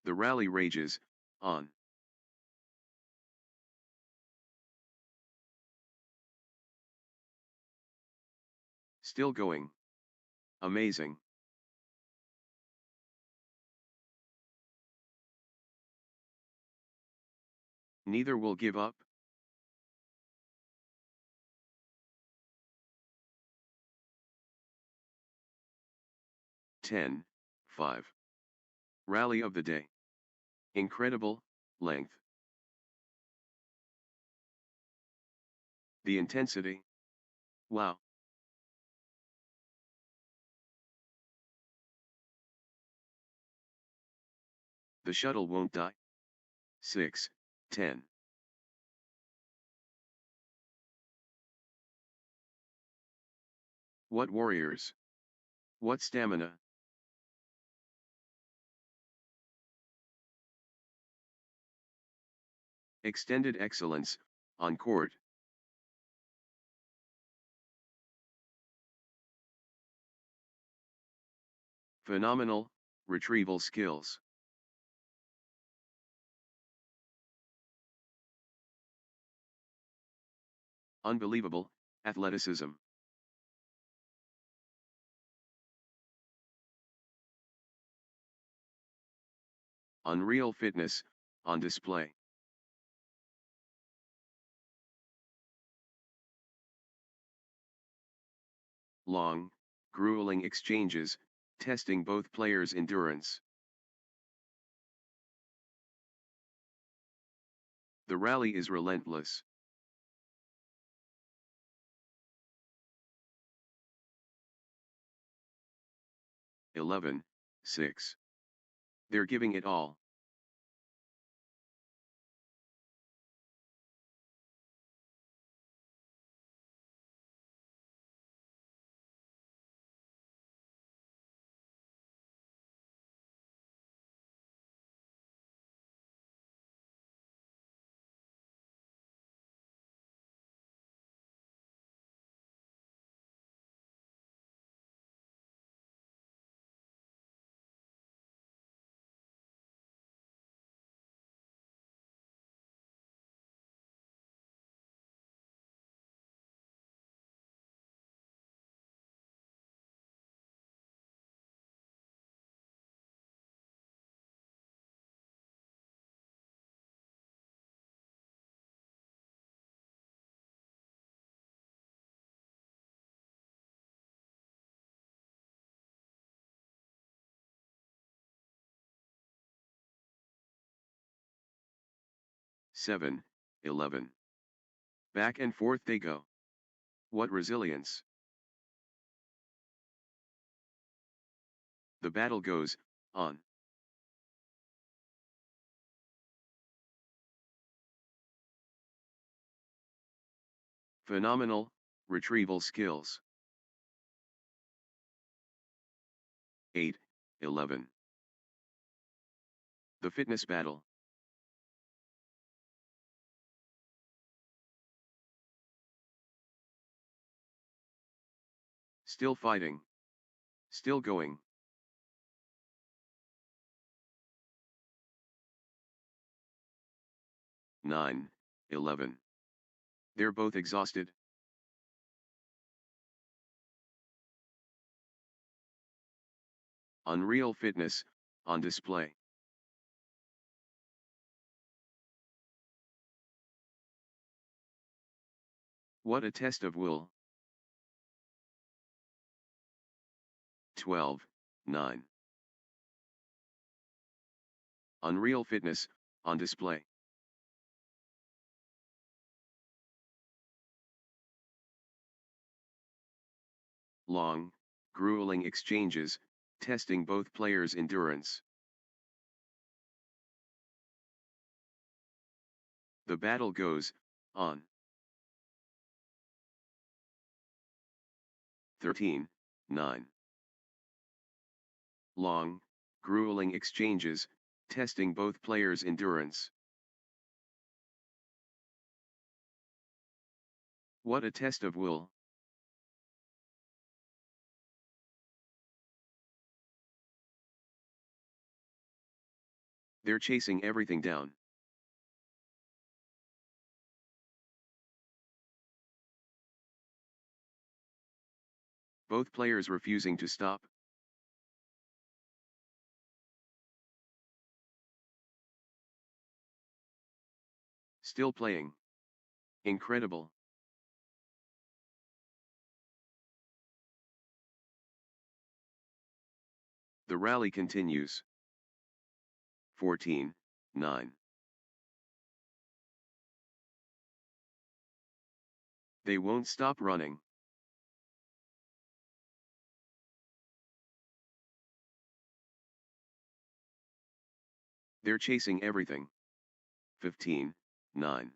The rally rages, on. Still going. Amazing. Neither will give up. Ten, 5. Rally of the day. Incredible, length. The intensity. Wow. The shuttle won't die. 6, 10. What warriors? What stamina? Extended excellence, on court. Phenomenal, retrieval skills. Unbelievable, athleticism. Unreal fitness, on display. Long, grueling exchanges, testing both players' endurance. The rally is relentless. Eleven, 6. They're giving it all. Seven, 11. Back and forth they go. What resilience. The battle goes on. Phenomenal, retrieval skills. 8, 11. The fitness battle. Still fighting. Still going. 9, 11. They're both exhausted. Unreal fitness, on display. What a test of will. 12, 9. Unreal fitness, on display. Long, grueling exchanges, testing both players' endurance. The battle goes on. 13, 9. Long, grueling exchanges, testing both players' endurance. What a test of will. They're chasing everything down. Both players refusing to stop. Still playing. Incredible. The rally continues. 14, 9. They won't stop running. They're chasing everything. 15, 9.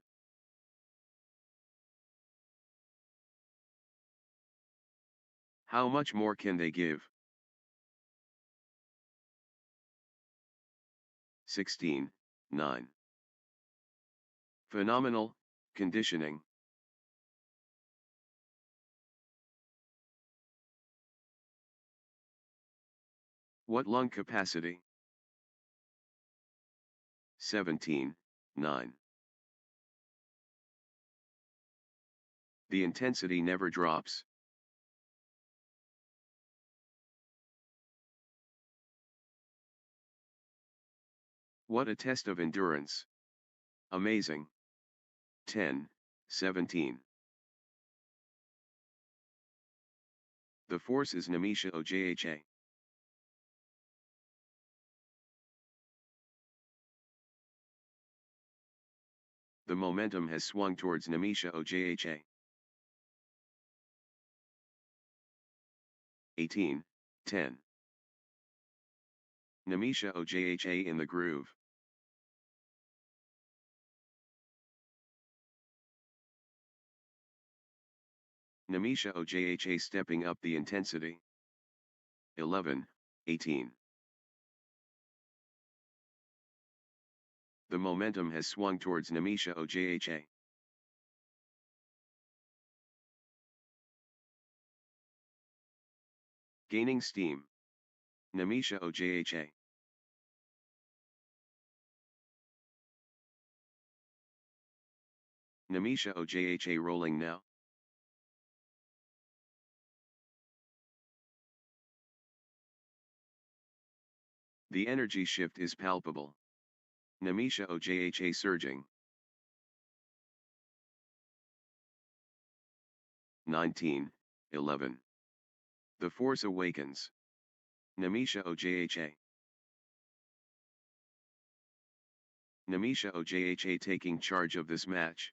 How much more can they give? 16, 9. Phenomenal, conditioning. What lung capacity? 17, 9. The intensity never drops. What a test of endurance. Amazing. 10, 17. The force is Namisha Ojha. The momentum has swung towards Namisha Ojha. 18, 10. Namisha Ojha in the groove. Namisha Ojha stepping up the intensity. 11, 18. The momentum has swung towards Namisha Ojha. Gaining steam. Namisha Ojha. Namisha Ojha rolling now. The energy shift is palpable. Namisha Ojha surging. 19, 11. The force awakens. Namisha Ojha. Namisha Ojha taking charge of this match.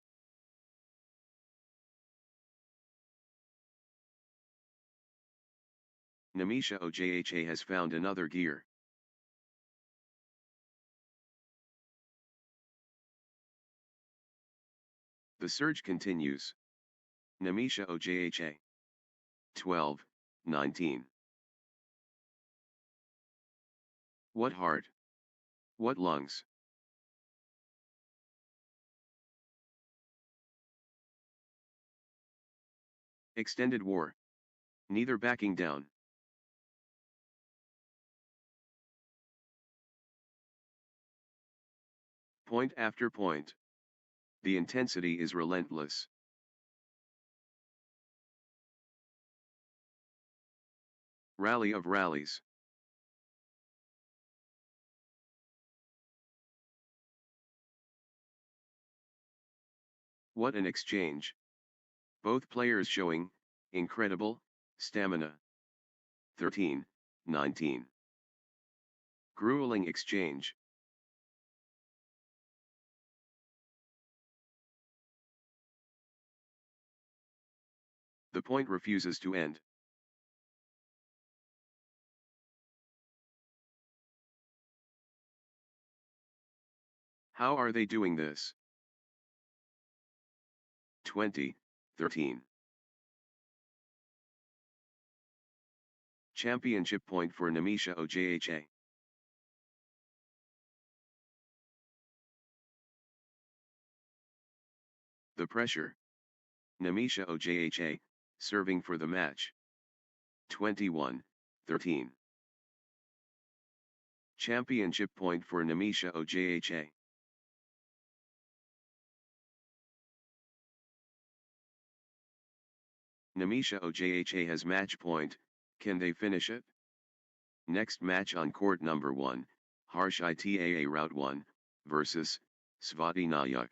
Namisha Ojha has found another gear. The surge continues. Namisha Ojha. 12, 19. What heart? What lungs? Extended war. neither backing down. Point after point. The intensity is relentless. Rally of rallies. What an exchange. Both players showing incredible stamina. 13-19. Grueling exchange. The point refuses to end. How are they doing this? 20-13. Championship point for Namisha Ojha. The pressure. Namisha Ojha, serving for the match. 21-13. Championship point for Namisha Ojha. Namisha Ojha has match point, can they finish it? Next match on court number 1, Harsh Itaa Route 1, versus Svati Nayak.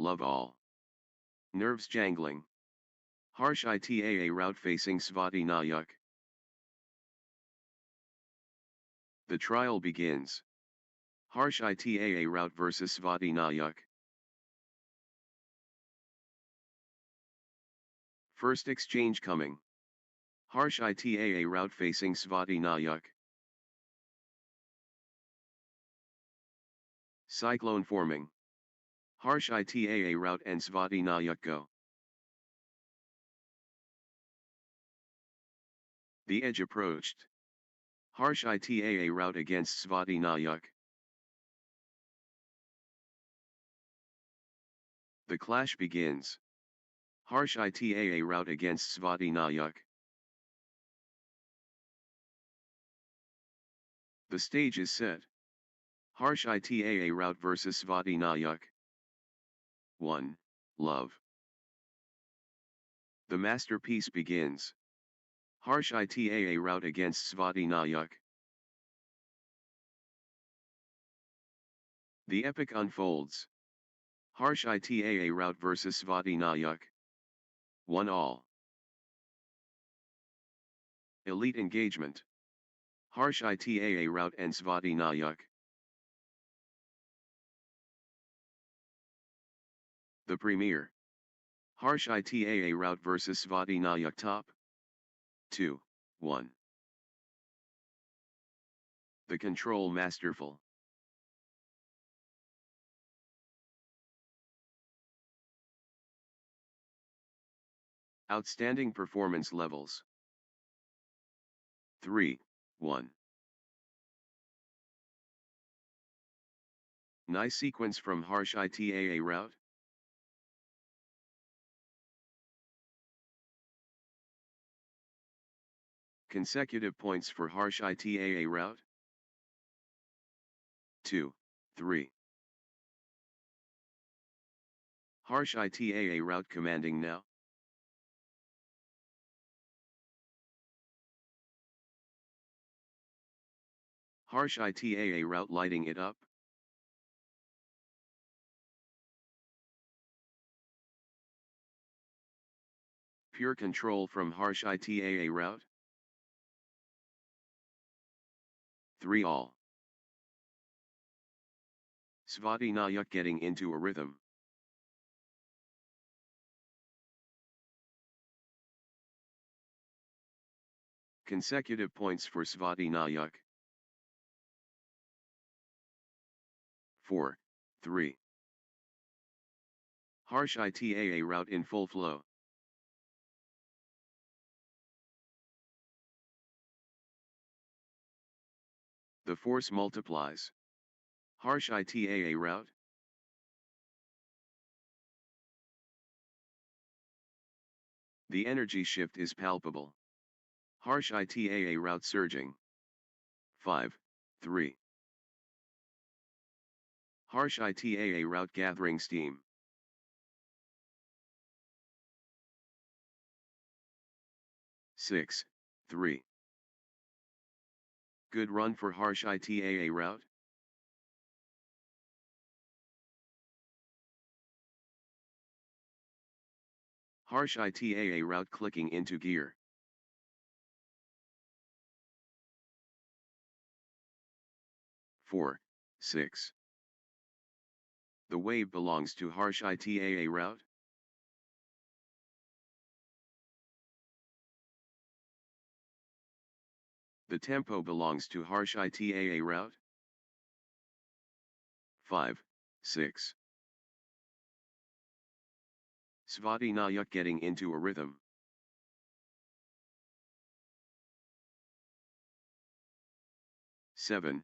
love all. Nerves jangling. Harsh ITAA route facing Svati Nayak. The trial begins. Harsh ITAA route versus Svati Nayak. First exchange coming. Harsh ITAA route facing Svati Nayak. Cyclone forming. Harsh ITAA route and Svati Nayak go. The edge approached. Harsh ITAA route against Svati Nayak. The clash begins. Harsh ITAA route against Svati Nayak. The stage is set. Harsh ITAA route versus Svati Nayak. 1. Love. The masterpiece begins. Harsh ITAA route against Svati Nayak. The epic unfolds. Harsh ITAA route versus Svati Nayak. 1 all. Elite engagement. Harsh ITAA route and Svati Nayak. The premiere. Harsh ITAA route versus Svati Nayak top. 2. 1. The control masterful. Outstanding performance levels. 3. 1. Nice sequence from Harsh ITAA route. Consecutive points for Harsh ITAA route. 2. 3. Harsh ITAA route commanding now. Harsh ITAA route lighting it up. Pure control from Harsh ITAA route. 3 all. Svati Nayak getting into a rhythm. Consecutive points for Svati Nayak. 4. 3. Harsh ITAA route in full flow. The force multiplies. Harsh ITAA route. The energy shift is palpable. Harsh ITAA route surging. 5. 3. Harsh ITAA route gathering steam. 6. 3. Good run for Harsh ITAA route. Harsh ITAA route clicking into gear. 4. 6. The wave belongs to Harsh ITAA route. The tempo belongs to Harsh ITAA route. 5. 6. Svati Nayak getting into a rhythm. 7.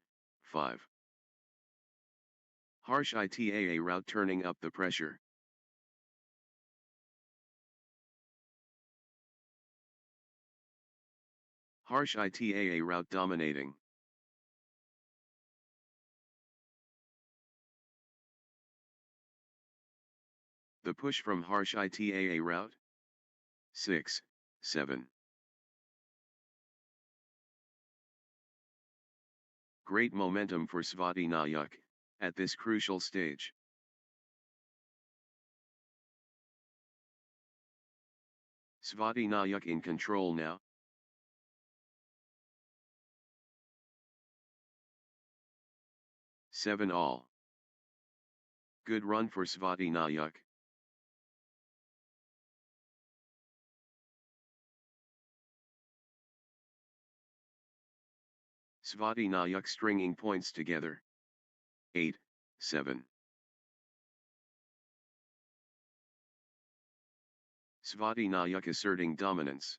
5. Harsh ITAA route turning up the pressure. Harsh ITAA route dominating. The push from Harsh ITAA route. 6. 7. Great momentum for Svati Nayak at this crucial stage. Svati Nayak in control now. Seven all. Good run for Svati Nayak. Svati Nayak stringing points together. 8, 7. Svati Nayak asserting dominance.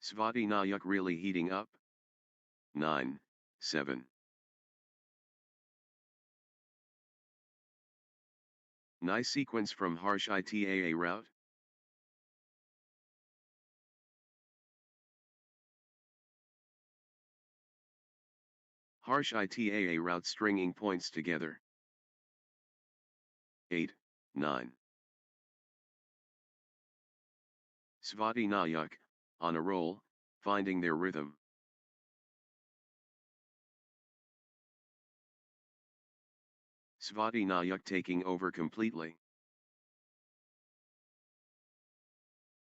Svati Nayak really heating up. 9, 7. Nice sequence from Harsh Itaa route. Harsh Itaa route stringing points together. 8, 9. Svati Nayak, on a roll, finding their rhythm. Svati Nayak taking over completely.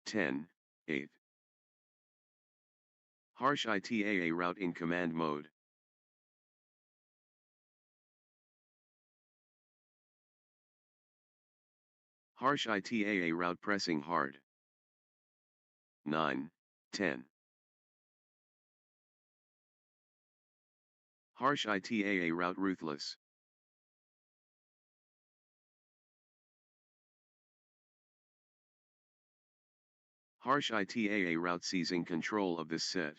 10, 8. Harsh Itaa route in command mode. Harsh Itaa route pressing hard. 9, 10. Harsh Itaa route ruthless. Harsh Itaa route seizing control of this set.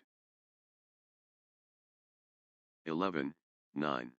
11, 9.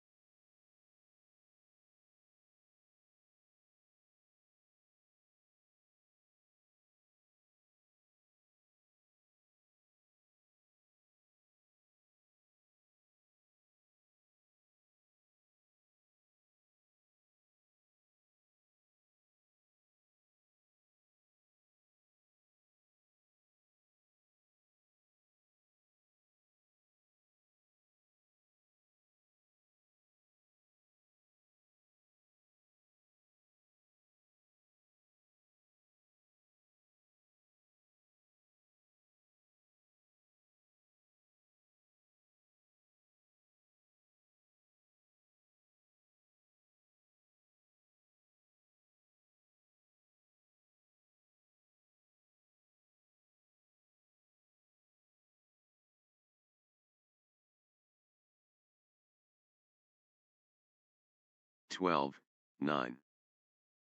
Twelve, 9.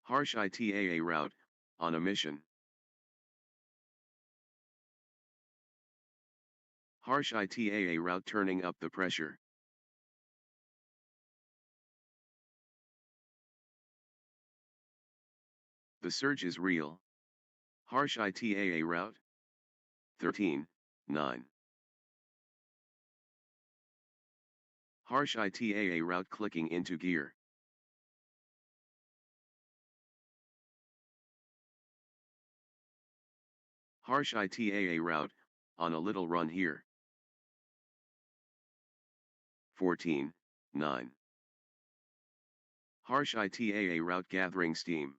Harsh Itaa route, on a mission. Harsh Itaa route turning up the pressure. The surge is real. Harsh Itaa route. 13, 9. Harsh Itaa route clicking into gear. Harsh Itaa route, on a little run here. 14, 9. Harsh Itaa route gathering steam.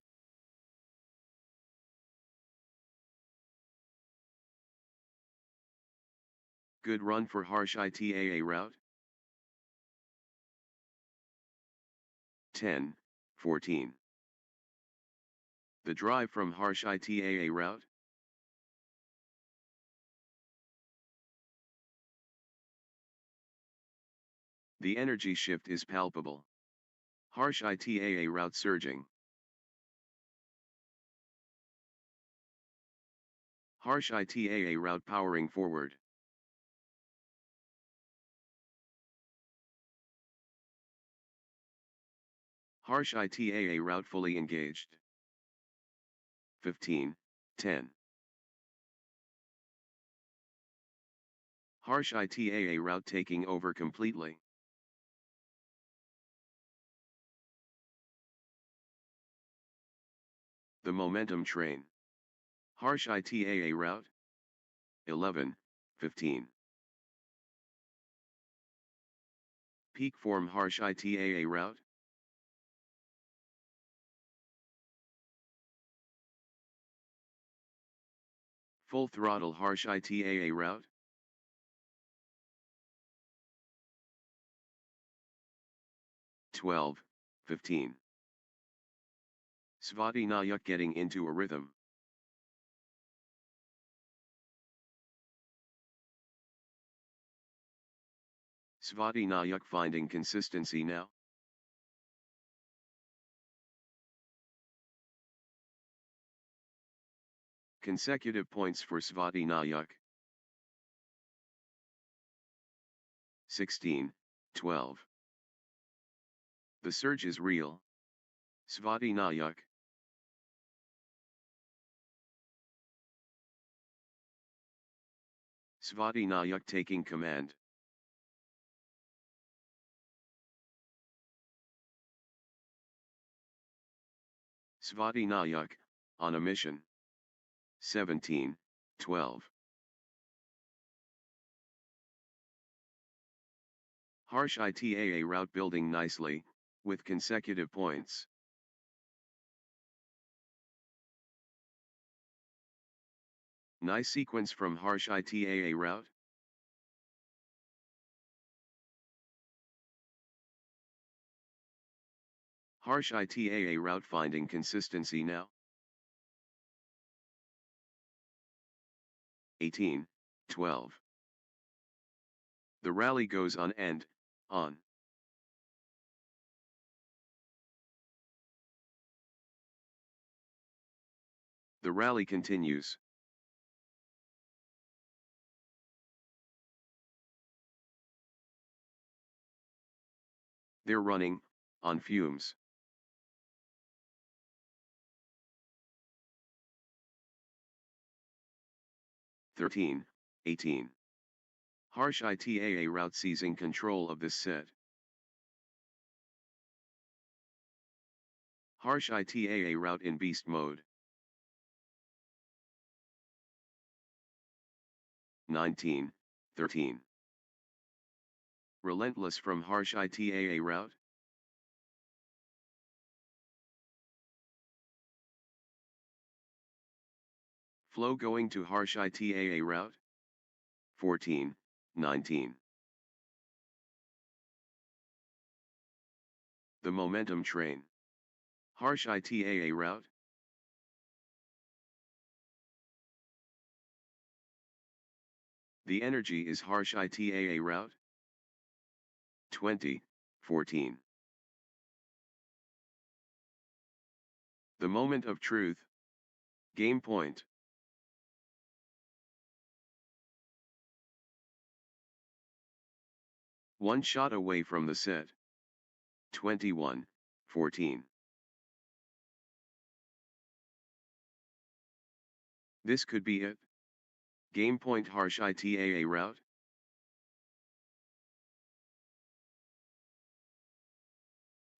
Good run for Harsh Itaa route. 10, 14. The drive from Harsh Itaa route. The energy shift is palpable. Harsh Itaa route surging. Harsh Itaa route powering forward. Harsh Itaa route fully engaged. 15, 10. Harsh Itaa route taking over completely. The momentum train. Harsh Itaa route. 11, 15. Peak form Harsh Itaa route. Full throttle harsh ITAA route. (12, 15). Svati Nayak getting into a rhythm. Svati Nayak finding consistency now. Consecutive points for Svati Nayak. 16, 12. The surge is real. Svati Nayak. Svati Nayak taking command. Svati Nayak, on a mission. 17, 12. Harsh ITAA route building nicely, with consecutive points. Nice sequence from harsh ITAA route. Harsh ITAA route finding consistency now. 18, 12. The rally goes on and on. The rally continues. They're running, on fumes. (13, 18). Harsh ITAA route seizing control of this set. Harsh ITAA route in beast mode. 19, 13. Relentless from harsh ITAA route. Flow going to harsh ITAA route. 14, 19. The momentum train. Harsh ITAA route. The energy is harsh ITAA route. 20, 14. The moment of truth. Game point. One shot away from the set. 21, 14. This could be it. Game point harsh ITAA route.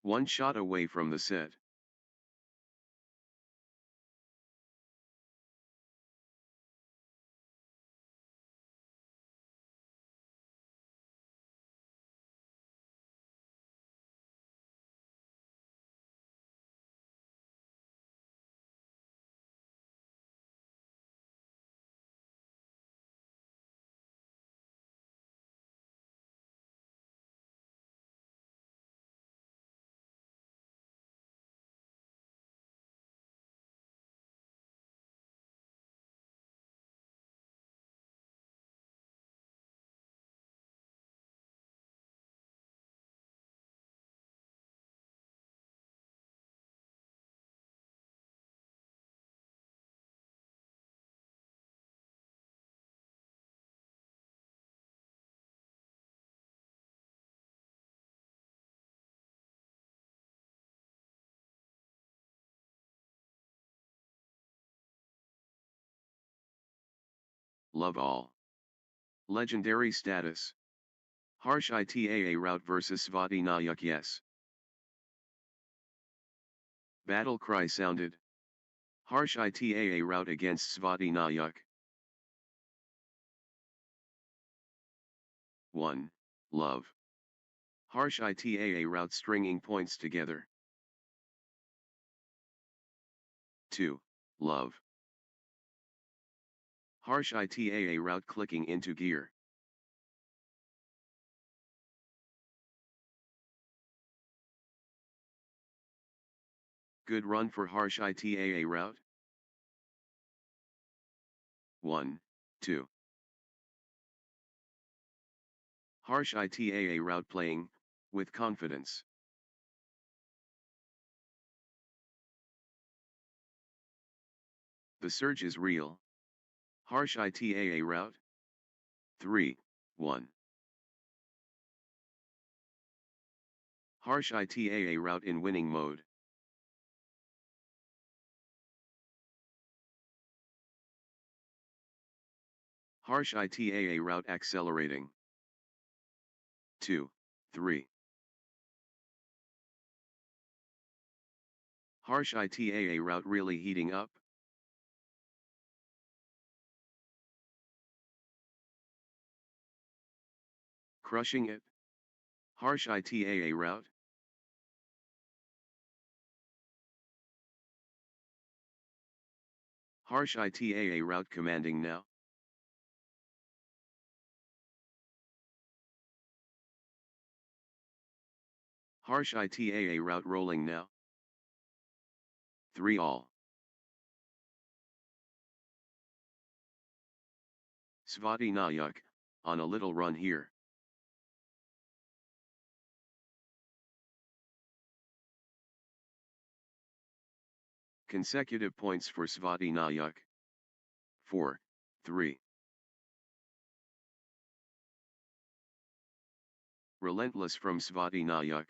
One shot away from the set. Love all. Legendary status. Harsh ITAA route versus Svati Nayak. Yes. Battle cry sounded. Harsh ITAA route against Svati Nayak. 1. Love. Harsh ITAA route stringing points together. 2. Love. Harsh ITAA route clicking into gear. Good run for harsh ITAA route. 1, 2. Harsh ITAA route playing, with confidence. The surge is real. Harsh ITAA route. 3, 1. Harsh ITAA route in winning mode. Harsh ITAA route accelerating. 2, 3. Harsh ITAA route really heating up. Crushing it. Harsh ITAA route. Harsh ITAA route commanding now. Harsh ITAA route rolling now. 3 all. Svati Nayak, on a little run here. Consecutive points for Svati Nayak. 4, 3. Relentless from Svati Nayak.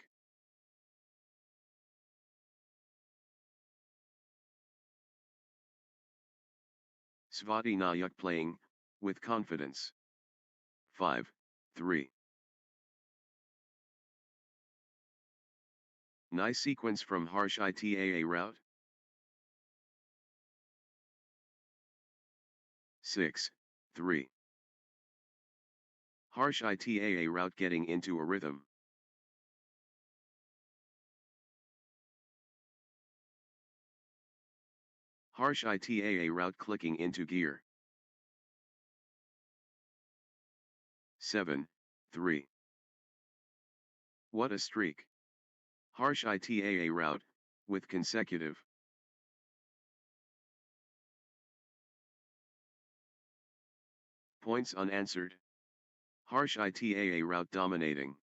Svati Nayak playing, with confidence. 5, 3. Nice sequence from harsh ITAA route. 6, 3. Harsh ITAA route getting into a rhythm. Harsh ITAA route clicking into gear. 7, 3. What a streak. Harsh ITAA route, with consecutive. Points unanswered. Harsh ITAA route dominating.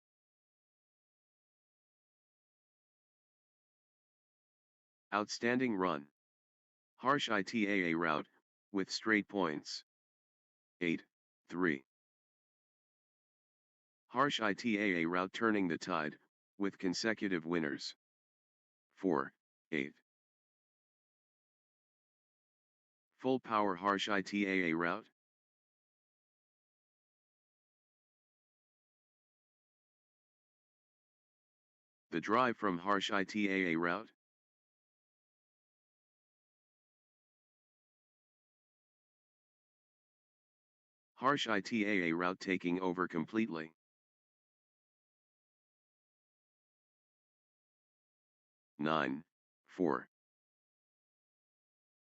Outstanding run. Harsh ITAA route, with straight points. 8, 3. Harsh ITAA route turning the tide, with consecutive winners. 4, 8. Full power harsh ITAA route. The drive from harsh ITAA route. Harsh ITAA route taking over completely. Nine, 4.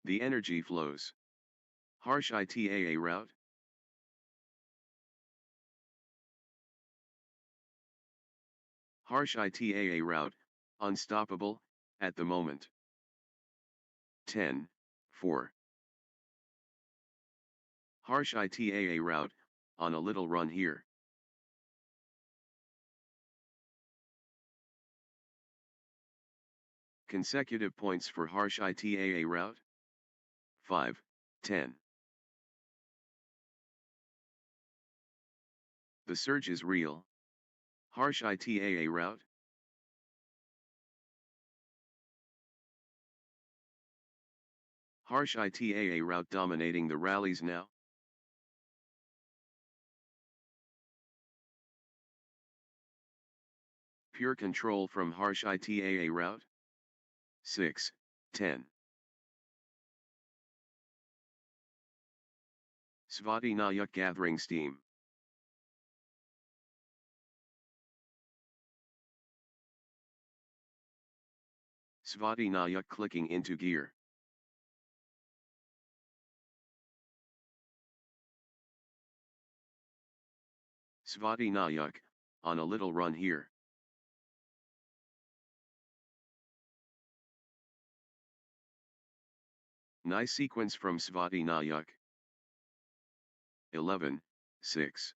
The energy flows. Harsh ITAA route. Harsh ITAA route, unstoppable, at the moment. 10, 4. Harsh ITAA route, on a little run here. Consecutive points for harsh ITAA route. 5, 10. The surge is real. Harsh ITAA route. Harsh ITAA route dominating the rallies now. Pure control from harsh ITAA route. 6, 10. Svati Nayak gathering steam. Svati Nayak clicking into gear. Svati Nayak, on a little run here. Nice sequence from Svati Nayak. 11, 6.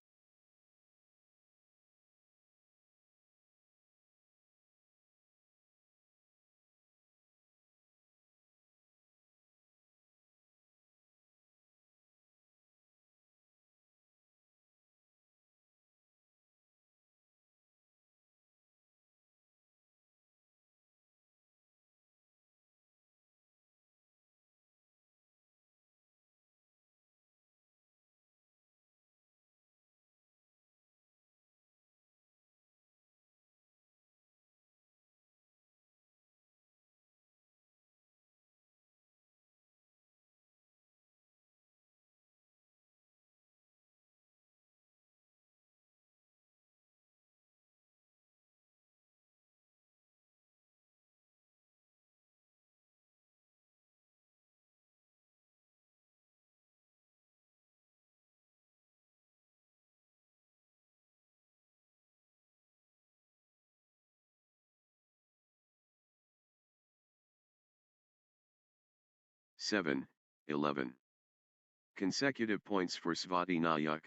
Seven, 11. Consecutive points for Svati Nayak.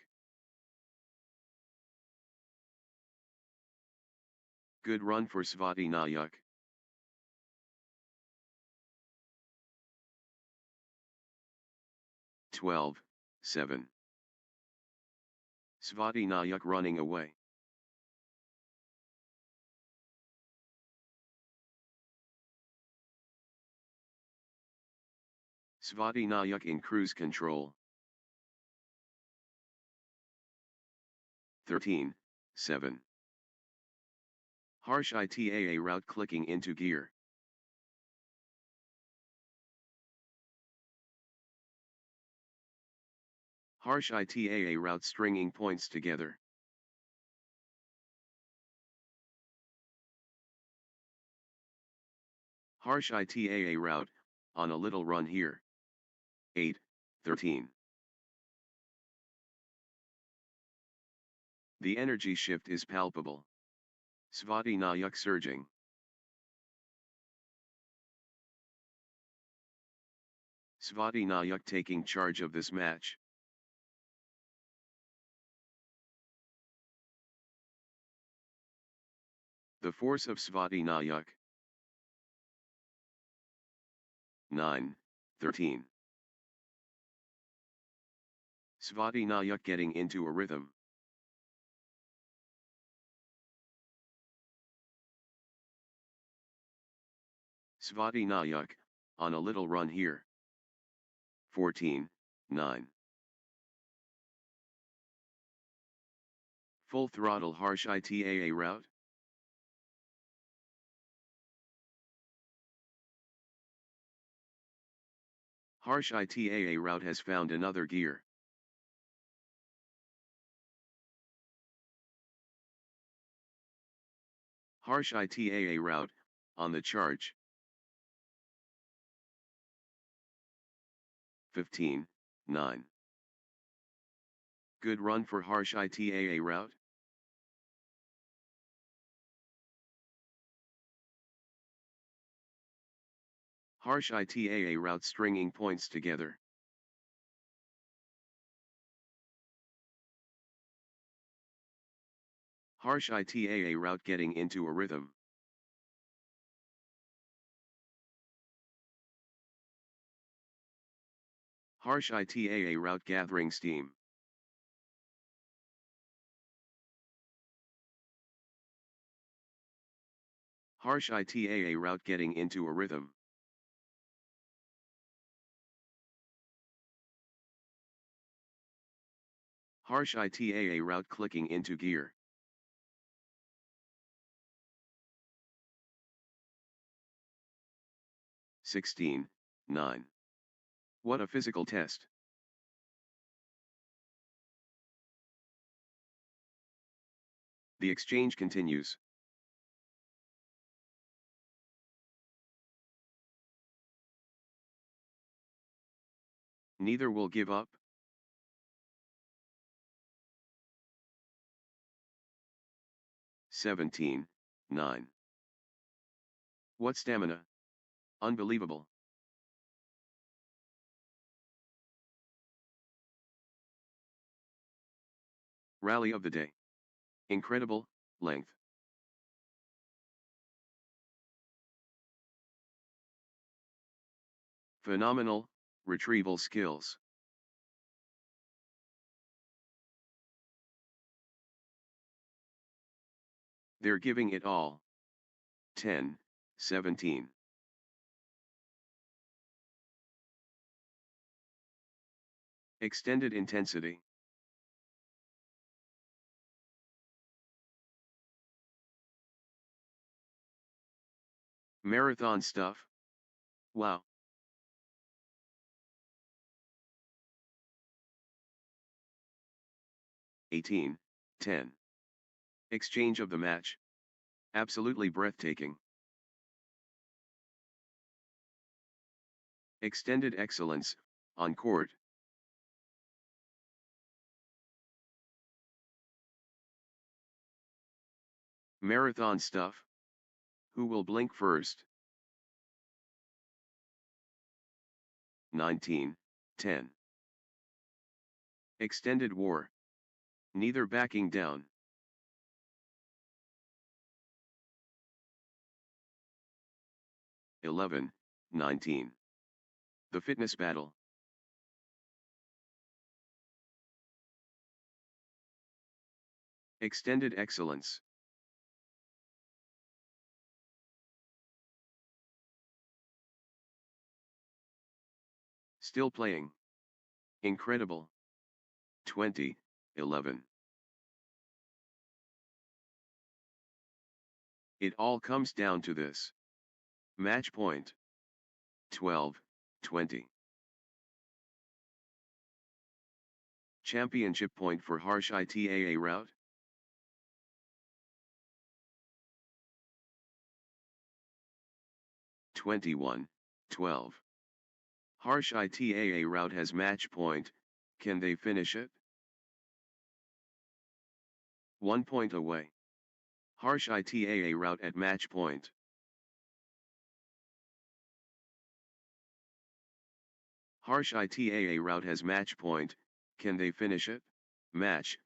Good run for Svati Nayak. 12, 7. Svati Nayak running away. Svati Nayak in cruise control. 13, 7. Harsh ITAA route clicking into gear. Harsh ITAA route stringing points together. Harsh ITAA route, on a little run here. 8, 13. The energy shift is palpable. Svati Nayak surging. Svati Nayak taking charge of this match. The force of Svati Nayak. 9, 13. Svati Nayak getting into a rhythm. Svati Nayak, on a little run here. 14, 9. Full throttle harsh ITAA route. Harsh ITAA route has found another gear. Harsh ITAA route, on the charge. 15, 9. Good run for harsh ITAA route. Harsh ITAA route stringing points together. Harsh ITAA route getting into a rhythm. Harsh ITAA route gathering steam. Harsh ITAA route getting into a rhythm. Harsh ITAA route clicking into gear. (16, 9). What a physical test. The exchange continues. Neither will give up. 17, 9. What stamina! Unbelievable. Rally of the day. Incredible, length. Phenomenal, retrieval skills. They're giving it all. 10, 17. Extended intensity. Marathon stuff. Wow. (18, 10). Exchange of the match. Absolutely breathtaking. Extended excellence, on court. Marathon stuff. Who will blink first? 19, 10. Extended war. Neither backing down. (11, 19). The fitness battle. Extended excellence. Still playing. Incredible. 20, 11. It all comes down to this. Match point. 12, 20. Championship point for harsh ITAA route. (21, 12). Harsh ITAA route has match point, can they finish it? 1 point away. Harsh ITAA route at match point. Harsh ITAA route has match point, can they finish it? Match.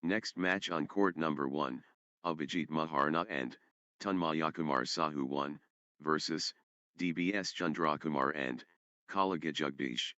Next match on court number 1, Abhijit Maharana and Tanmayakumar Sahu won, versus DBS Chandrakumar and Kalaga Jagdish.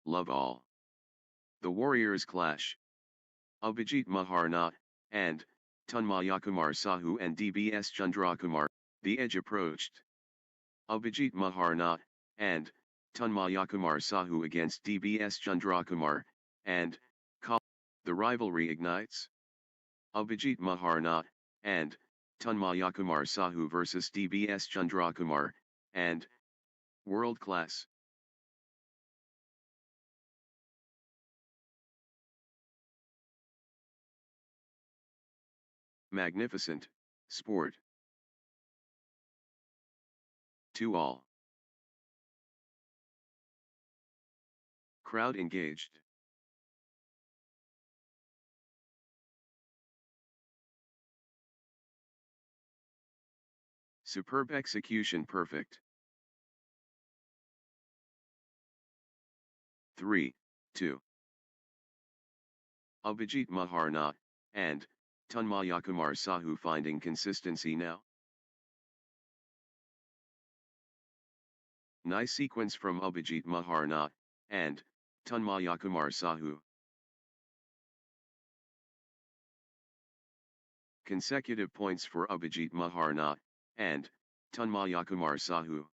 love all. The warriors clash. Abhijit Maharna, and Tanmayakumar Sahu and DBS Chandrakumar, the edge approached. Abhijit Maharna, and Tanmayakumar Sahu against DBS Chandrakumar, and the rivalry ignites. Abhijit Maharna, and Tanmayakumar Sahu versus DBS Chandrakumar, and world class. Magnificent sport. To all. Crowd engaged. Superb execution perfect. 3, 2. Abhijit Maharna, and Tanmayakumar Sahu finding consistency now. Nice sequence from Abhijit Maharna, and Tanmayakumar Sahu. Consecutive points for Abhijit Maharna, and Tanmayakumar Sahu.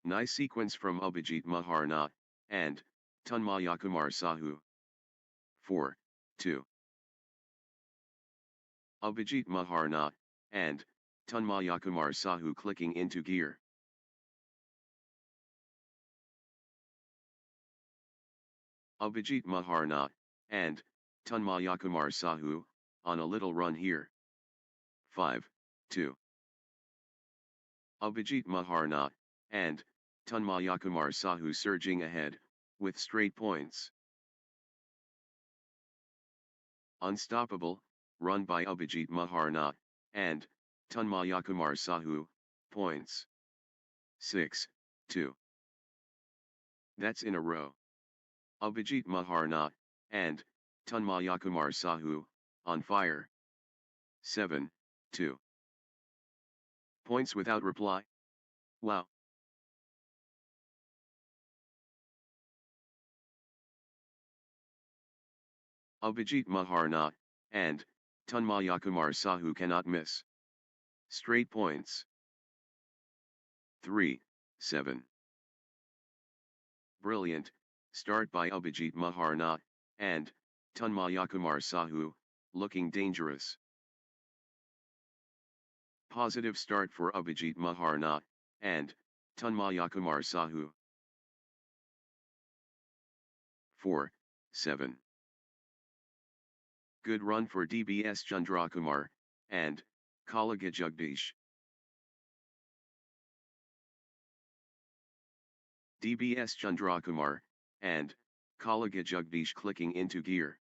Nice sequence from Abhijit Maharna, and Tanmayakumar Sahu. 4, 2. Abhijit Maharna, and Tanmayakumar Sahu clicking into gear. Abhijit Maharna, and Tanmayakumar Sahu, on a little run here. 5, 2. Abhijit Maharna, and Tanmayakumar Sahu surging ahead, with straight points. Unstoppable, run by Abhijit Maharna, and Tanmayakumar Sahu, points. 6, 2. That's in a row. Abhijit Maharna, and Tanmayakumar Sahu, on fire. 7, 2. Points without reply. Wow. Abhijit Maharna, and Tanmayakumar Sahu cannot miss. Straight points. 3, 7. Brilliant start by Abhijit Maharna, and Tanmayakumar Sahu, looking dangerous. Positive start for Abhijit Maharna, and Tanmayakumar Sahu. 4, 7. Good run for DBS Chandrakumar, and Kalaga Jagdish. DBS Chandrakumar, and Kalaga Jagdish clicking into gear.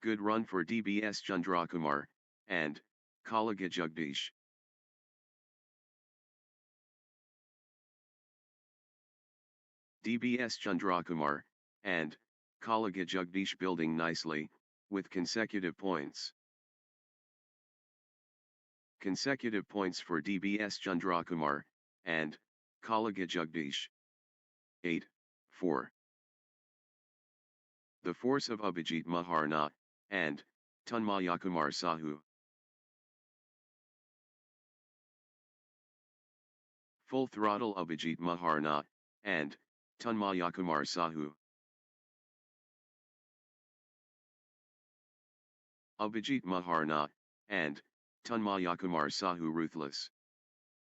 Good run for DBS Chandrakumar, and Kalaga Jagdish. DBS Chandrakumar, and Kalaga Jagdish building nicely, with consecutive points. Consecutive points for DBS Chandrakumar, and Kalaga Jagdish. 8, 4. The force of Abhijit Maharna, and Tanmayakumar Sahu. Full throttle Abhijit Maharna, and Tanmayakumar Sahu. Abhijit Maharna, and Tanmayakumar Sahu ruthless.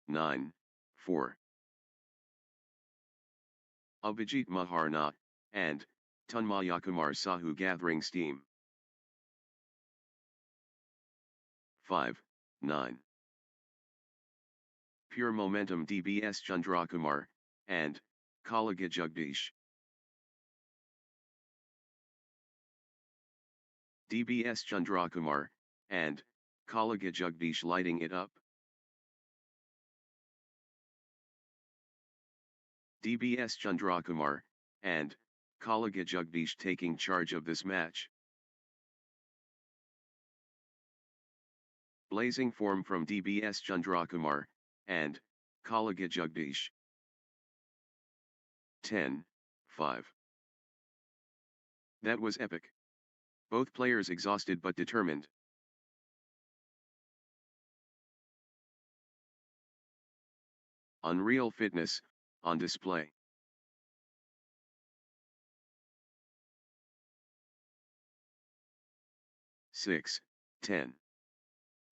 9, 4. Abhijit Maharna, and Tanmayakumar Sahu gathering steam. 5, 9. Pure momentum DBS Chandrakumar, and Kalaga Jagdish. DBS Chandrakumar, and Kalaga Jagdish lighting it up. DBS Chandrakumar, and Kalaga Jagdish taking charge of this match. Blazing form from DBS Chandrakumar, and Kalaga Jagdish. 10-5. That was epic. Both players exhausted but determined. Unreal fitness, on display. Six, 10.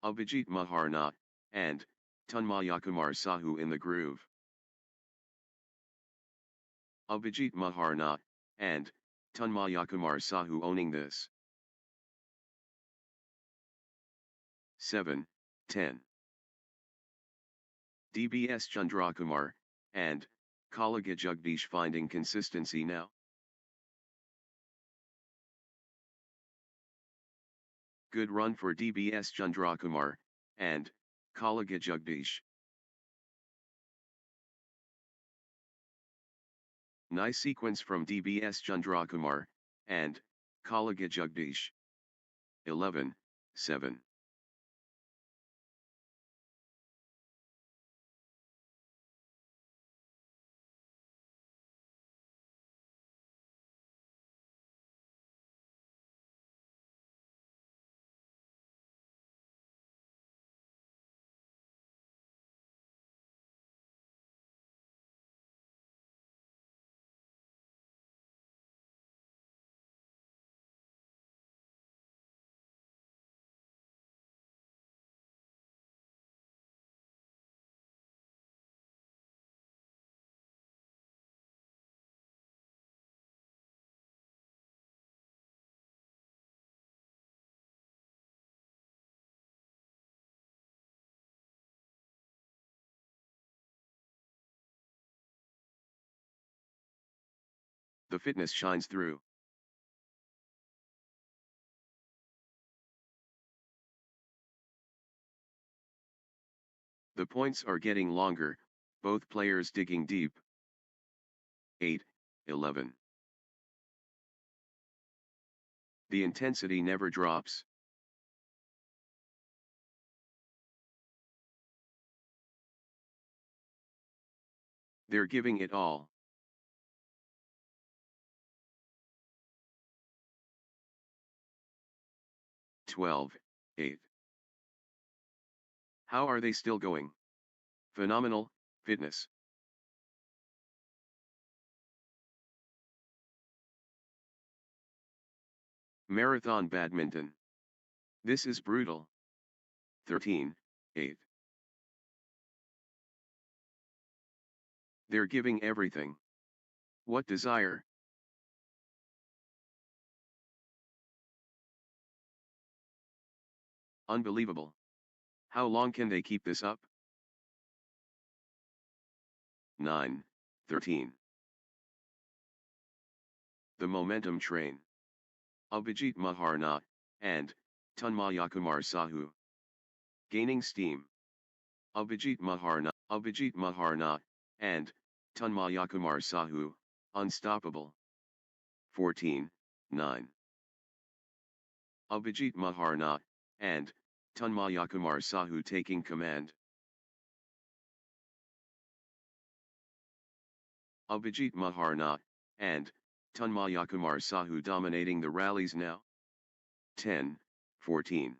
Abhijit Maharna, and Tanmayakumar Sahu in the groove. Abhijit Maharna, and Tanmayakumar Sahu owning this. 7, 10. DBS Chandrakumar, and Kalaga Jagdish finding consistency now. Good run for DBS Chandrakumar, and Kalaga Jagdish. Nice sequence from DBS Chandrakumar, and Kalaga Jagdish. 11, 7. The fitness shines through. The points are getting longer, both players digging deep. 8, 11. The intensity never drops. They're giving it all. Twelve, 8. How are they still going? Phenomenal, fitness. Marathon badminton. This is brutal. 13, 8. They're giving everything. What desire? Unbelievable. How long can they keep this up? 9, 13. The momentum train. Abhijit Maharna, and Tanmayakumar Sahu. Gaining steam. Abhijit Maharna, and Tanmayakumar Sahu, unstoppable. 14, 9. Abhijit Maharna, and Tanmayakumar Sahu taking command. Abhijit Maharna, and Tanmayakumar Sahu dominating the rallies now. 10, 14.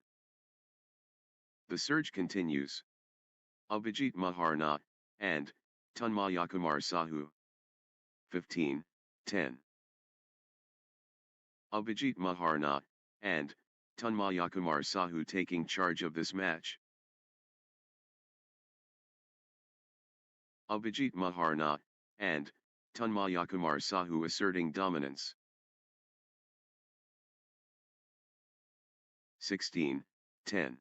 The surge continues. Abhijit Maharna, and Tanmayakumar Sahu. 15, 10. Abhijit Maharna, and Tanmayakumar Sahu taking charge of this match. Abhijit Maharna, and Tanmayakumar Sahu asserting dominance. 16, 10.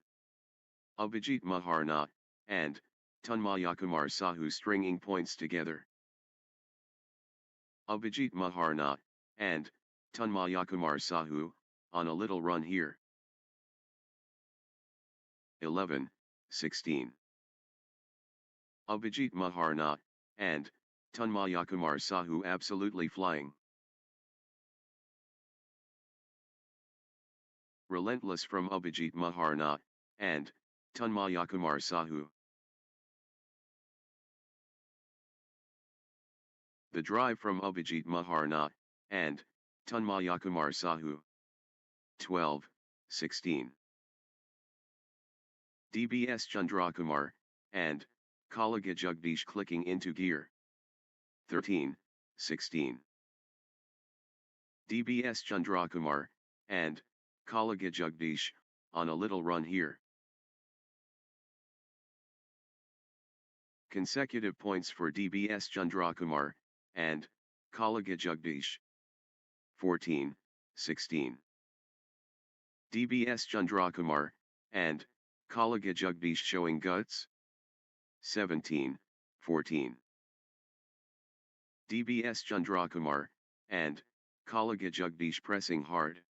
Abhijit Maharna, and Tanmayakumar Sahu stringing points together. Abhijit Maharna, and Tanmayakumar Sahu, on a little run here. 11, 16. Abhijit Maharna, and Tanmayakumar Sahu absolutely flying. Relentless from Abhijit Maharna, and Tanmayakumar Sahu. The Drive from Abhijit Maharna, and Tanmayakumar Sahu. 12, 16. DBS Chandrakumar, and Kalaga Jagdish clicking into gear. 13, 16. DBS Chandrakumar, and Kalaga Jagdish, on a little run here. Consecutive points for DBS Chandrakumar, and Kalaga Jagdish. 14, 16. DBS Chandrakumar, and Kalaga Jagdish showing guts. 17, 14. DBS Chandrakumar, and Kalaga Jagdish pressing hard.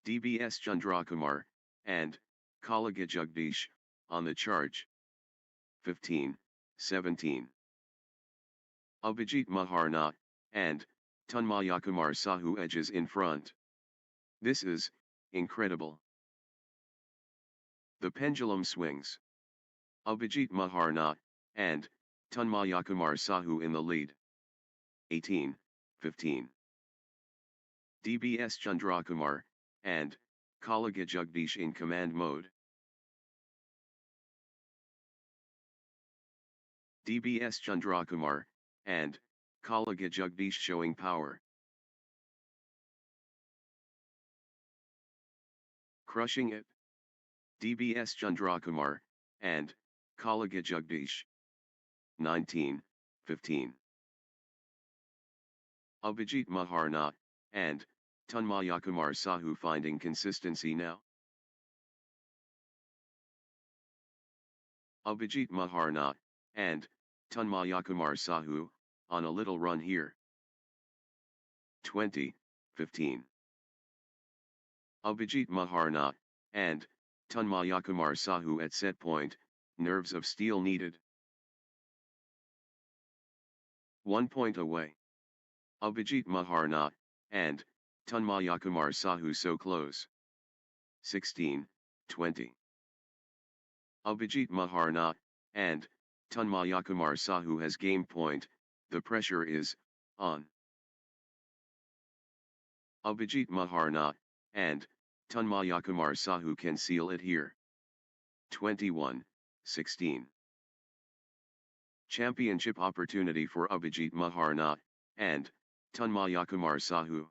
DBS Chandrakumar, and Kalaga Jagdish, on the charge. 15, 17. Abhijit Maharna, and Tanmayakumar Sahu edges in front. This is incredible. The pendulum swings. Abhijit Maharna, and Tanmayakumar Sahu in the lead. 18, 15. DBS Chandrakumar, and Kalaga Jagdish in command mode. DBS Chandrakumar, and Kalaga Jagdish showing power. Crushing it. DBS Chandrakumar, and Kalaga Jagdish. 19, 15. Abhijit Maharna, and Tanmayakumar Sahu finding consistency now. Abhijit Maharna, and Tanmayakumar Sahu, on a little run here. 20, 15. Abhijit Maharna, and Tanmayakumar Sahu at set point, nerves of steel needed. 1 point away. Abhijit Maharna, and Tanmayakumar Sahu so close. 16, 20. Abhijit Maharna, and Tanmayakumar Sahu has game point, the pressure is on. Abhijit Maharna, and Tanmayakumar Sahu can seal it here. 21, 16. Championship opportunity for Abhijit Maharna, and Tanmayakumar Sahu.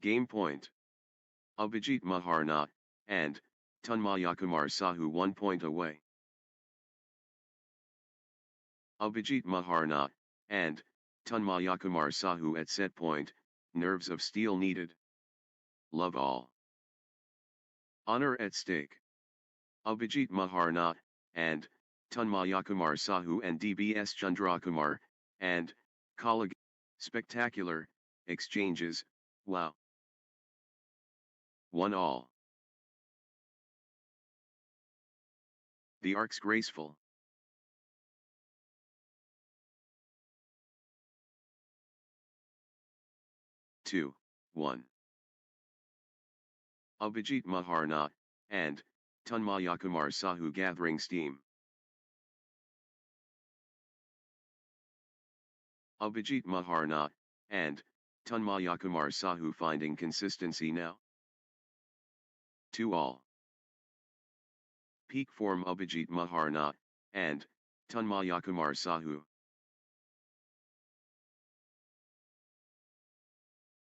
Game point. Abhijit Maharna, and Tanmayakumar Sahu 1 point away. Abhijit Maharna, and Tanmayakumar Sahu at set point, nerves of steel needed. Love all. Honor at stake. Abhijit Maharna, and Tanmayakumar Sahu and DBS Chandrakumar, and Kalaga. Spectacular exchanges, wow. 1 all. The arcs graceful. 2, 1. Abhijit Maharna, and, Tanmayakumar Sahu gathering steam. Abhijit Maharna, and, Tanmayakumar Sahu finding consistency now. 2 all. Peak form Abhijit Maharna, and, Tanmayakumar Sahu.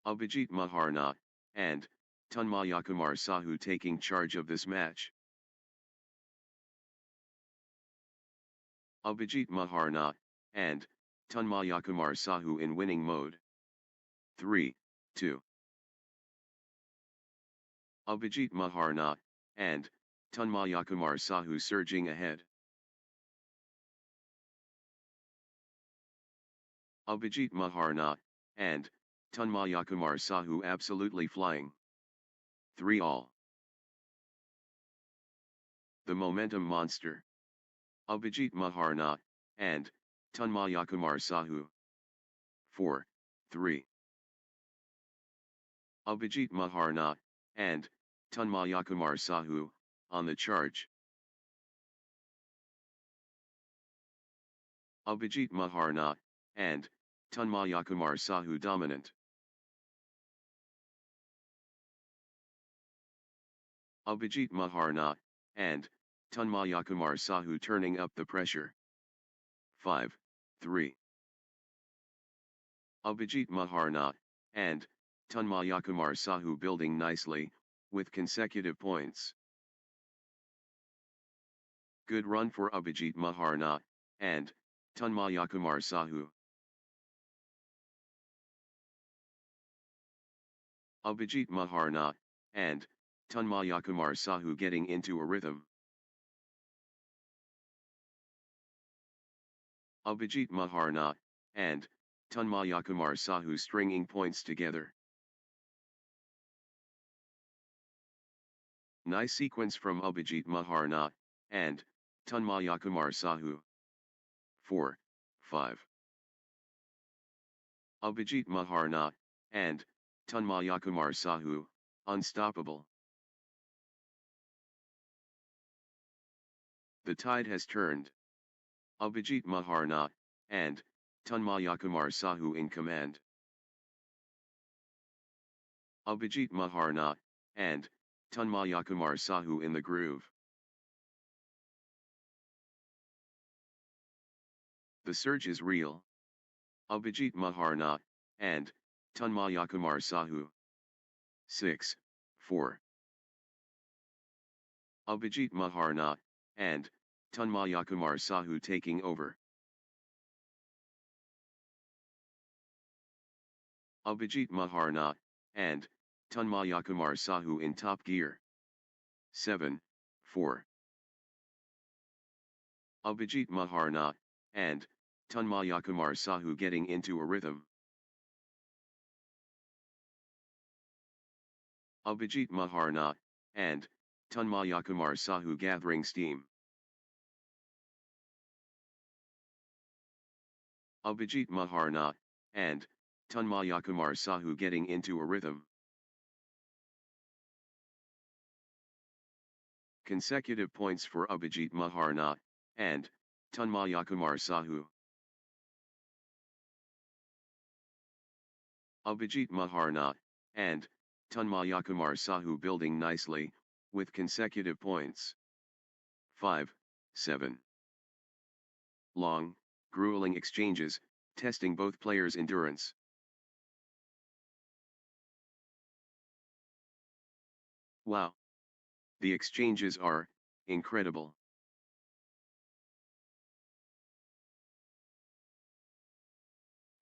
Abhijit Maharna, and, Tanmayakumar Sahu taking charge of this match. Abhijit Maharna, and, Tanmayakumar Sahu in winning mode. 3, 2. Abhijit Maharna, and, Tanmayakumar Sahu surging ahead. Abhijit Maharna, and, Tanmayakumar Sahu absolutely flying. 3 all. The momentum monster. Abhijit Maharna, and, Tanmayakumar Sahu. 4, 3. Abhijit Maharna, and, Tanmayakumar Sahu, on the charge. Abhijit Maharna, and, Tanmayakumar Sahu dominant. Abhijit Maharna, and, Tanmayakumar Sahu turning up the pressure. 5, 3. Abhijit Maharna, and, Tanmayakumar Sahu building nicely, with consecutive points. Good run for Abhijit Maharna, and, Tanmayakumar Sahu. Abhijit Maharna, and, Tanmayakumar Sahu getting into a rhythm. Abhijit Maharna, and, Tanmayakumar Sahu stringing points together. Nice sequence from Abhijit Maharna, and, Tanmayakumar Sahu. 4, 5. Abhijit Maharna, and, Tanmayakumar Sahu, unstoppable. The tide has turned. Abhijit Maharna, and, Tanmayakumar Sahu in command. Abhijit Maharna, and, Tanmayakumar Sahu in the groove. The surge is real. Abhijit Maharna, and, Tanmayakumar Sahu. 6, 4. Abhijit Maharna, and, Tanmayakumar Sahu taking over. Abhijit Maharna, and, Tanmayakumar Sahu in top gear. 7, 4. Abhijit Maharna, and, Tanmayakumar Sahu getting into a rhythm. Abhijit Maharna, and, Tanmayakumar Sahu gathering steam. Abhijit Maharna, and, Tanmayakumar Sahu getting into a rhythm. Consecutive points for Abhijit Maharna, and, Tanmayakumar Sahu. Abhijit Maharna, and, Tanmayakumar Sahu building nicely, with consecutive points. 5, 7. Long, grueling exchanges, testing both players' endurance. Wow! The exchanges are incredible.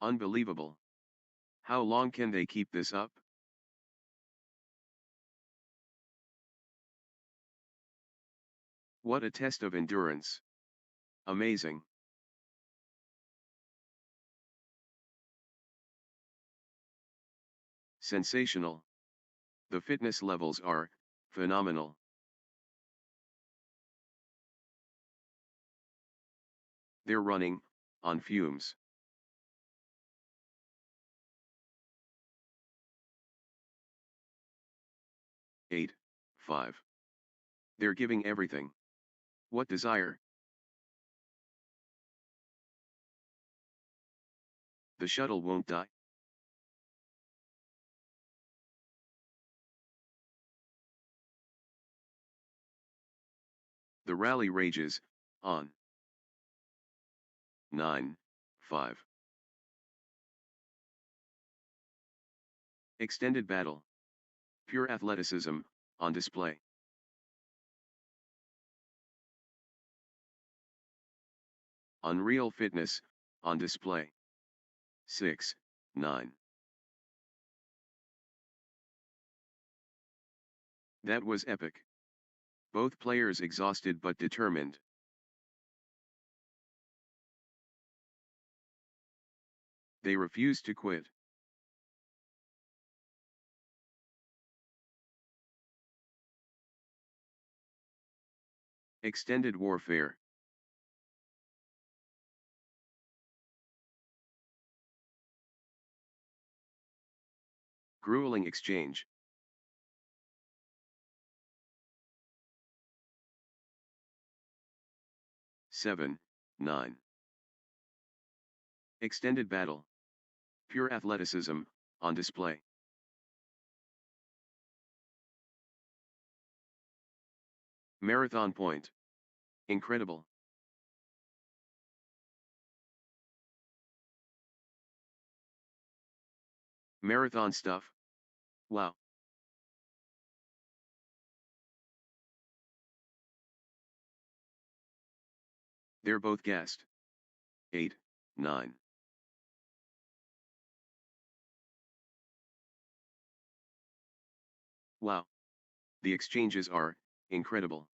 Unbelievable. How long can they keep this up? What a test of endurance. Amazing. Sensational. The fitness levels are phenomenal. They're running, on fumes. Eight, 5. They're giving everything. What desire? The shuttle won't die. The rally rages, on. 9, 5. Extended battle. Pure athleticism, on display. Unreal fitness, on display. 6, 9. That was epic. Both players exhausted but determined. They refused to quit. Extended warfare. Grueling exchange. Seven, 9. Extended battle. Pure athleticism, on display. Marathon point. Incredible. Marathon stuff. Wow. They're both gassed. 8, 9. Wow. The exchanges are incredible.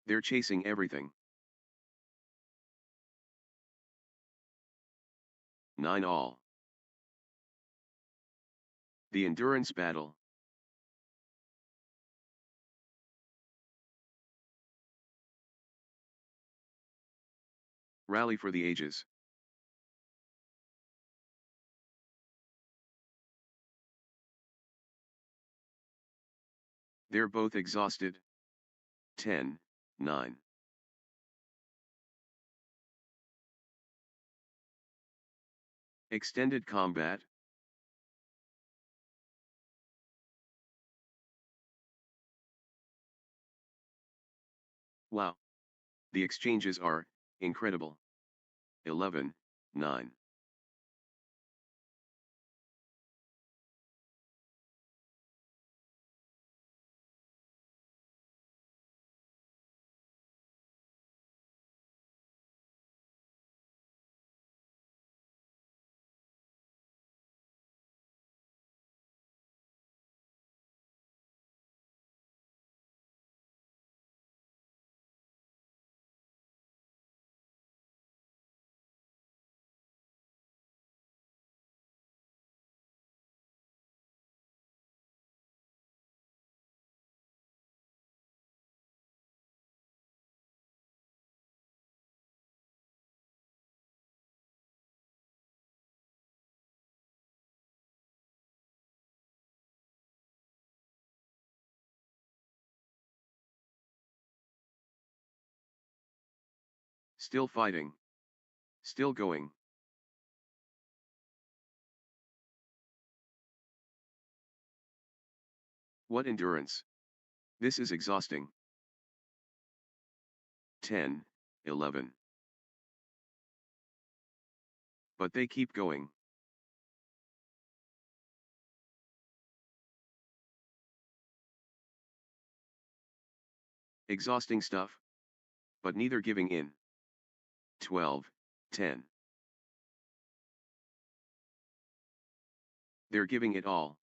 They're chasing everything. 9 all. The endurance battle. Rally for the ages. They're both exhausted. 10, 9. Extended combat. Wow. The exchanges are incredible. 11, 9. Still fighting. Still going. What endurance. This is exhausting. 10, 11. But they keep going. Exhausting stuff. But neither giving in. 12, 10. They're giving it all.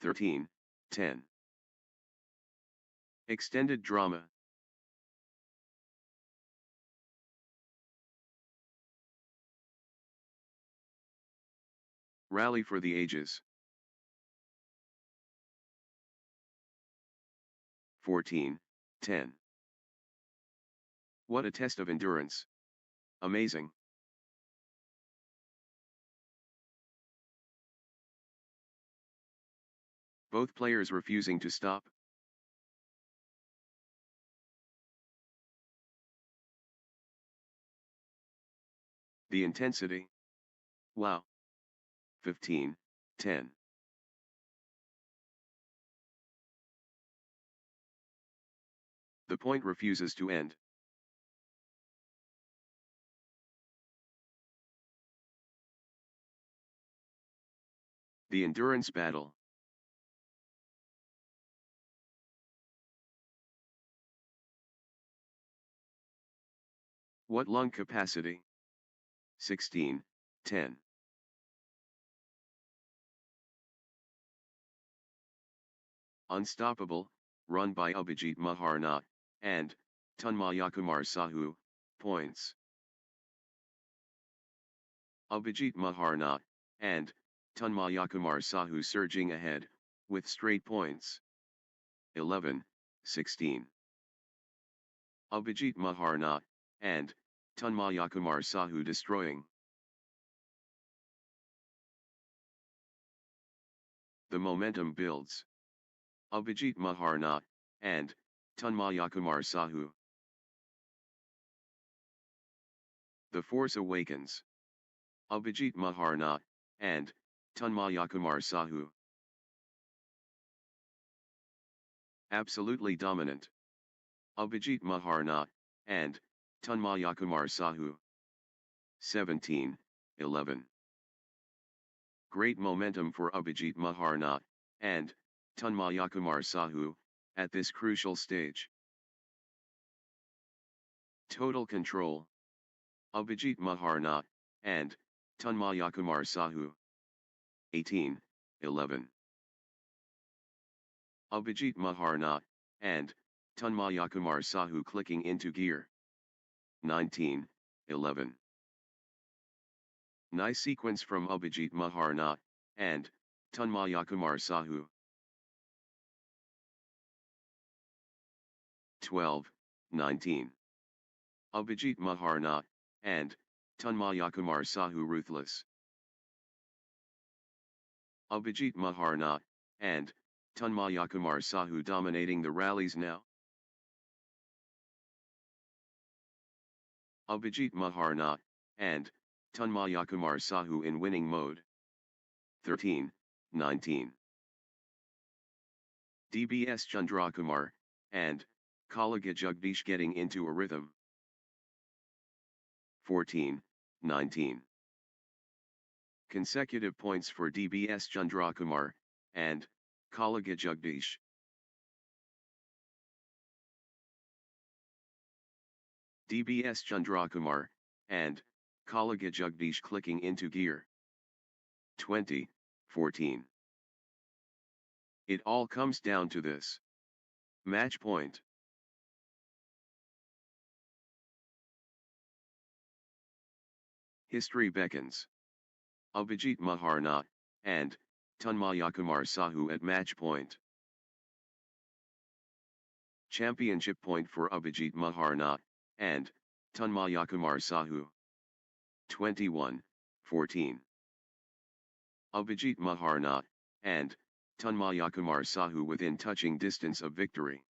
13, 10. Extended drama. Rally for the ages. 14:10. What a test of endurance. Amazing. Both players refusing to stop. The intensity. Wow. 15:10. The point refuses to end. The endurance battle. What lung capacity? 16:10. Unstoppable, run by Abhijit Maharna, and Tanmayakumar Sahu, points. Abhijit Maharna, and Tanmayakumar Sahu surging ahead, with straight points. 11:16. Abhijit Maharna, and Tanmayakumar Sahu destroying. The momentum builds. Abhijit Maharna, and Tanmayakumar Sahu. The force awakens. Abhijit Maharna, and Tanmayakumar Sahu. Absolutely dominant. Abhijit Maharna, and Tanmayakumar Sahu. 17:11. Great momentum for Abhijit Maharna, and Tanmayakumar Sahu, at this crucial stage. Total control. Abhijit Maharna, and Tanmayakumar Sahu. 18:11. Abhijit Maharna, and Tanmayakumar Sahu clicking into gear. 19:11. Nice sequence from Abhijit Maharna, and Tanmayakumar Sahu. 12:19. Abhijit Maharna, and Tanmayakumar Sahu ruthless. Abhijit Maharna, and Tanmayakumar Sahu dominating the rallies now. Abhijit Maharna, and Tanmayakumar Sahu in winning mode. 13:19. DBS Chandrakumar, and Kalaga Jagdish getting into a rhythm. 14:19. Consecutive points for DBS Chandrakumar, and Kalaga Jagdish. DBS Chandrakumar, and Kalaga Jagdish clicking into gear. 20:14. It all comes down to this. Match point. History beckons. Abhijit Maharna, and Tanmayakumar Sahu at match point. Championship point for Abhijit Maharna, and Tanmayakumar Sahu. 21:14. Abhijit Maharna, and Tanmayakumar Sahu within touching distance of victory.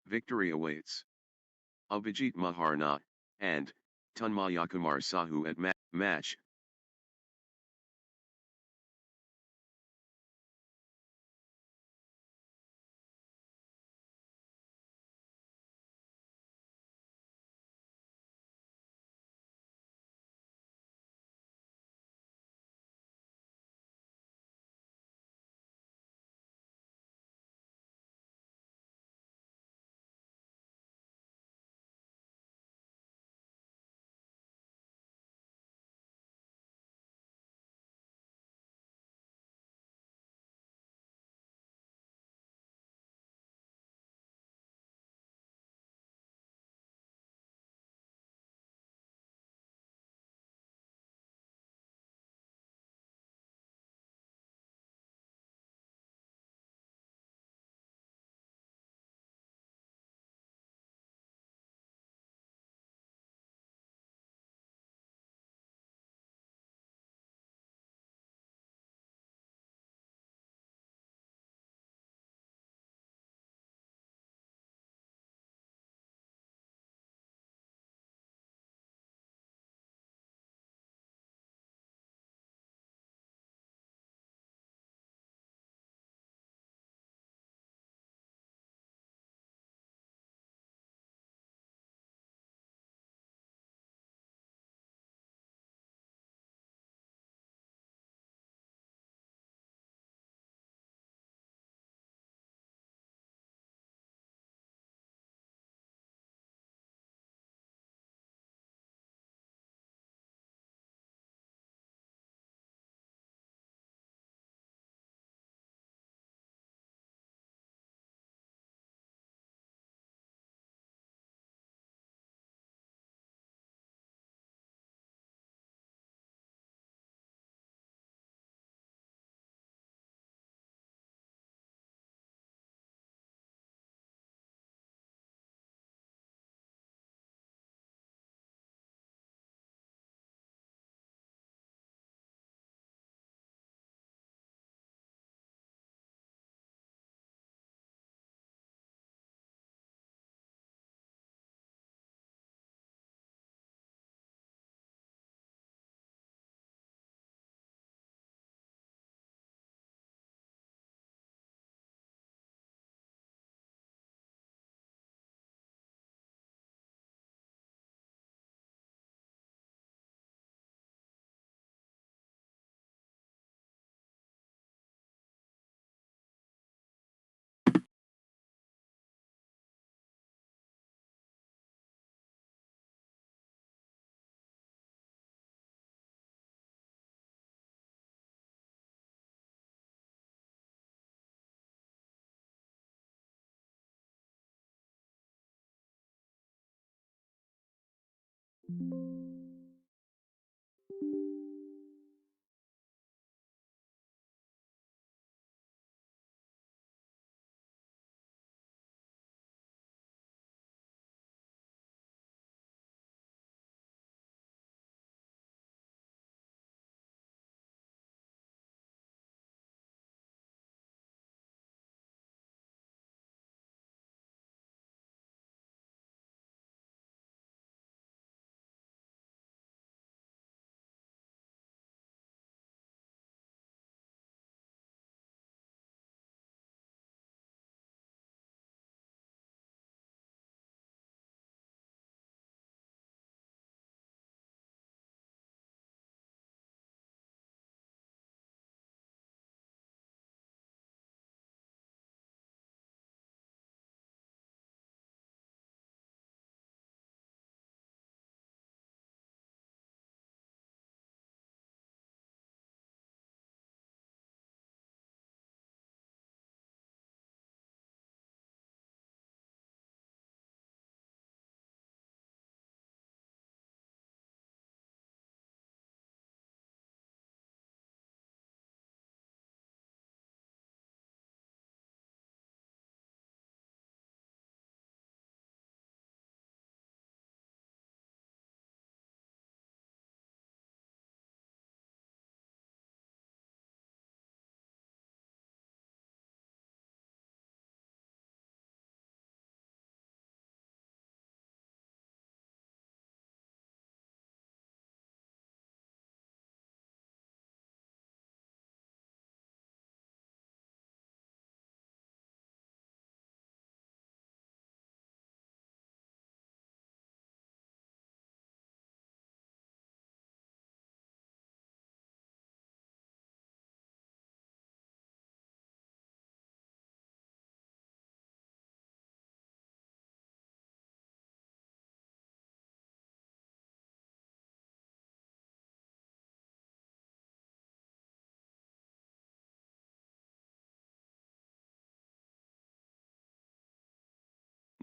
Victory awaits. Abhijit Maharna, and Tanmayakumar Sahu at match.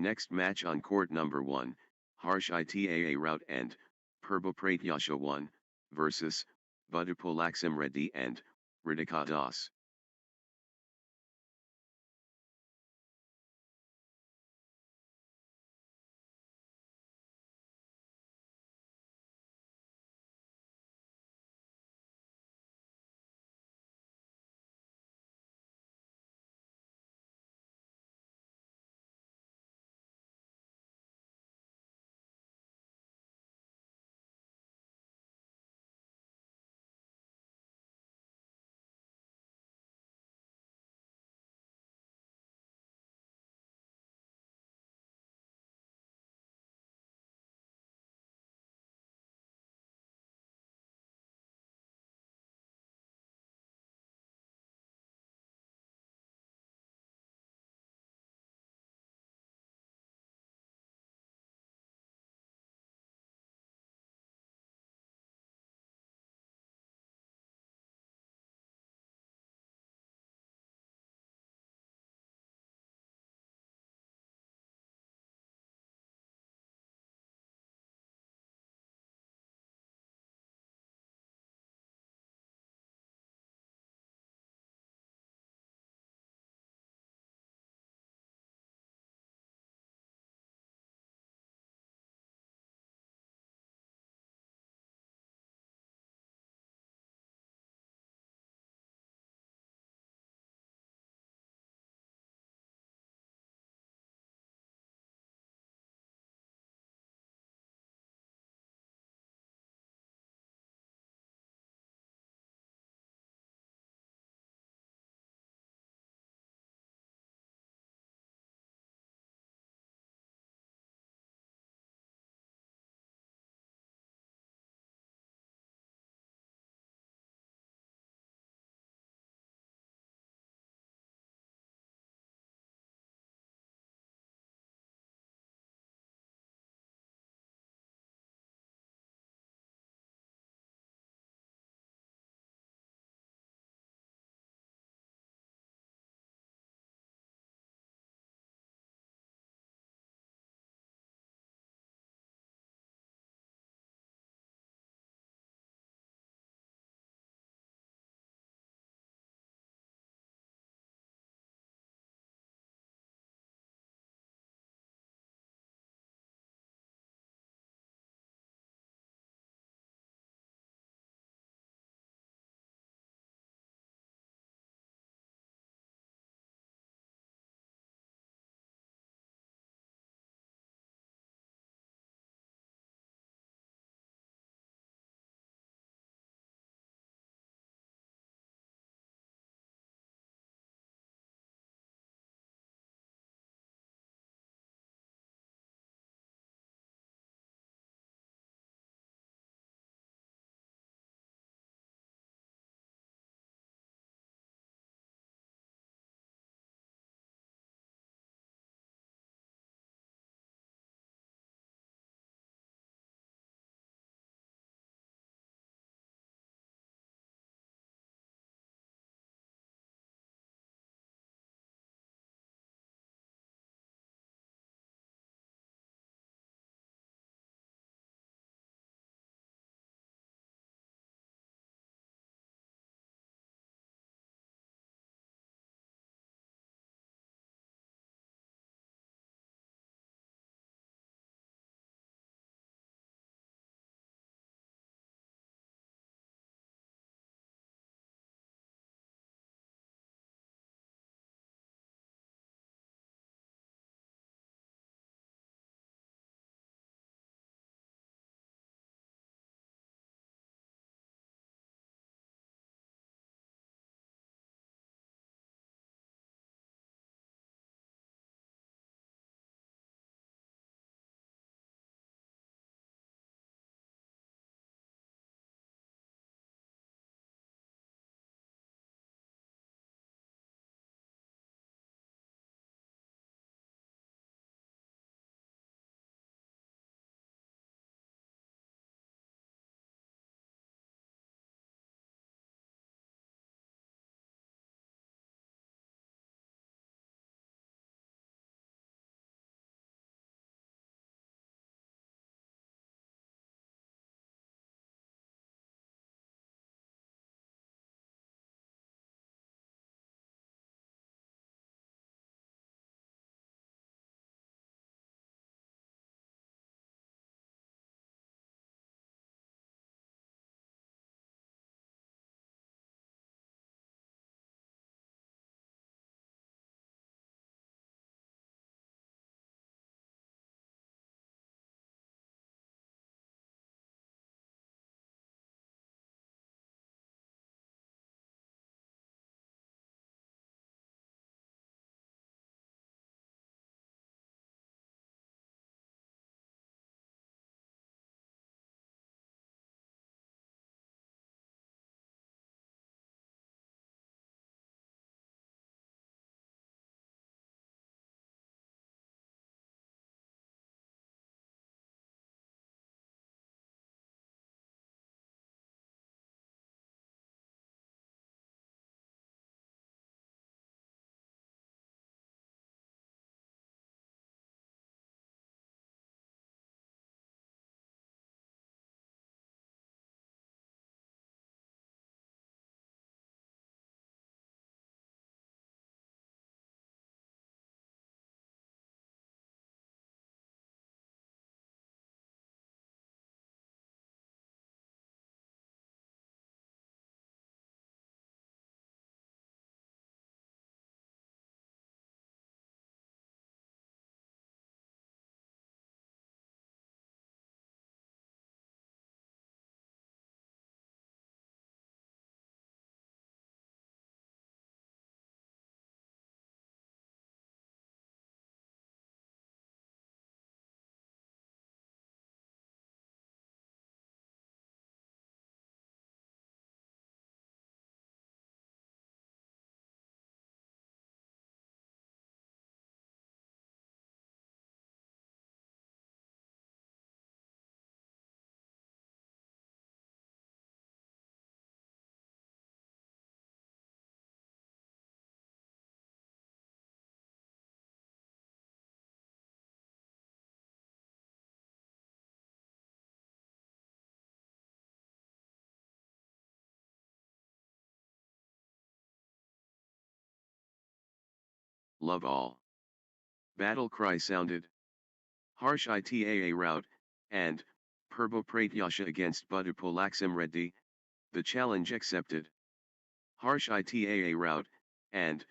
Next match on court number 1, Harsh Itaa Rout and Pratyasha 1, versus Budapalaxim Reddy and Radhika Das. love all. Battle cry sounded. Harsh Itaa rout, and, Purbo Pratyasha against Budupalaxam Reddy, the challenge accepted. Harsh Itaa rout, and,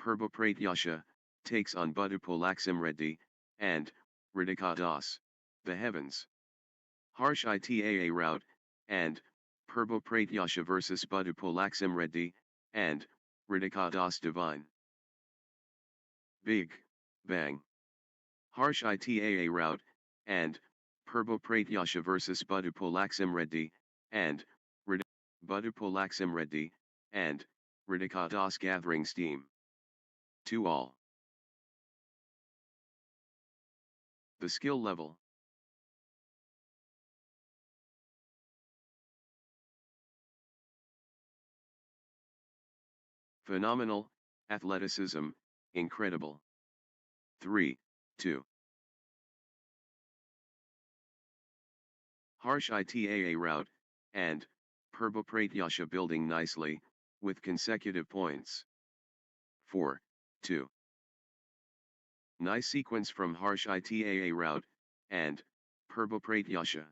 Purbo Pratyasha, takes on Budupalaxam Reddy, and, Radhika Das, the heavens. Harsh Itaa rout, and, Purbo Pratyasha vs Budupalaxam Reddy, and, Radhika Das divine. Big Bang. Harsh Itaa rout, and, Purbo Pratyasha vs Budupalaxam Reddy, and, Budupalaxam Reddy, and, Radhika Das gathering steam. To all. The skill level. Phenomenal, athleticism, incredible. 3, 2. Harsh Itaa rout, and, Purbo Pratyasha building nicely, with consecutive points. 4, 2. Nice sequence from Harsh Itaa rout, and, Purbo Pratyasha.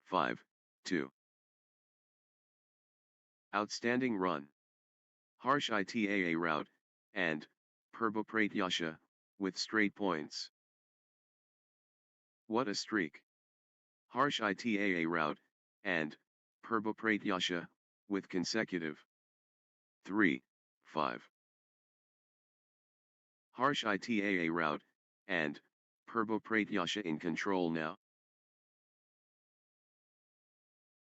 5, 2. Outstanding run. Harsh Itaa rout, and, Purbo Pratyasha, with straight points. What a streak. Harsh Itaa rout, and, Purbo Pratyasha, with consecutive. 3, 5. Harsh Itaa rout, and, Purbo Pratyasha in control now.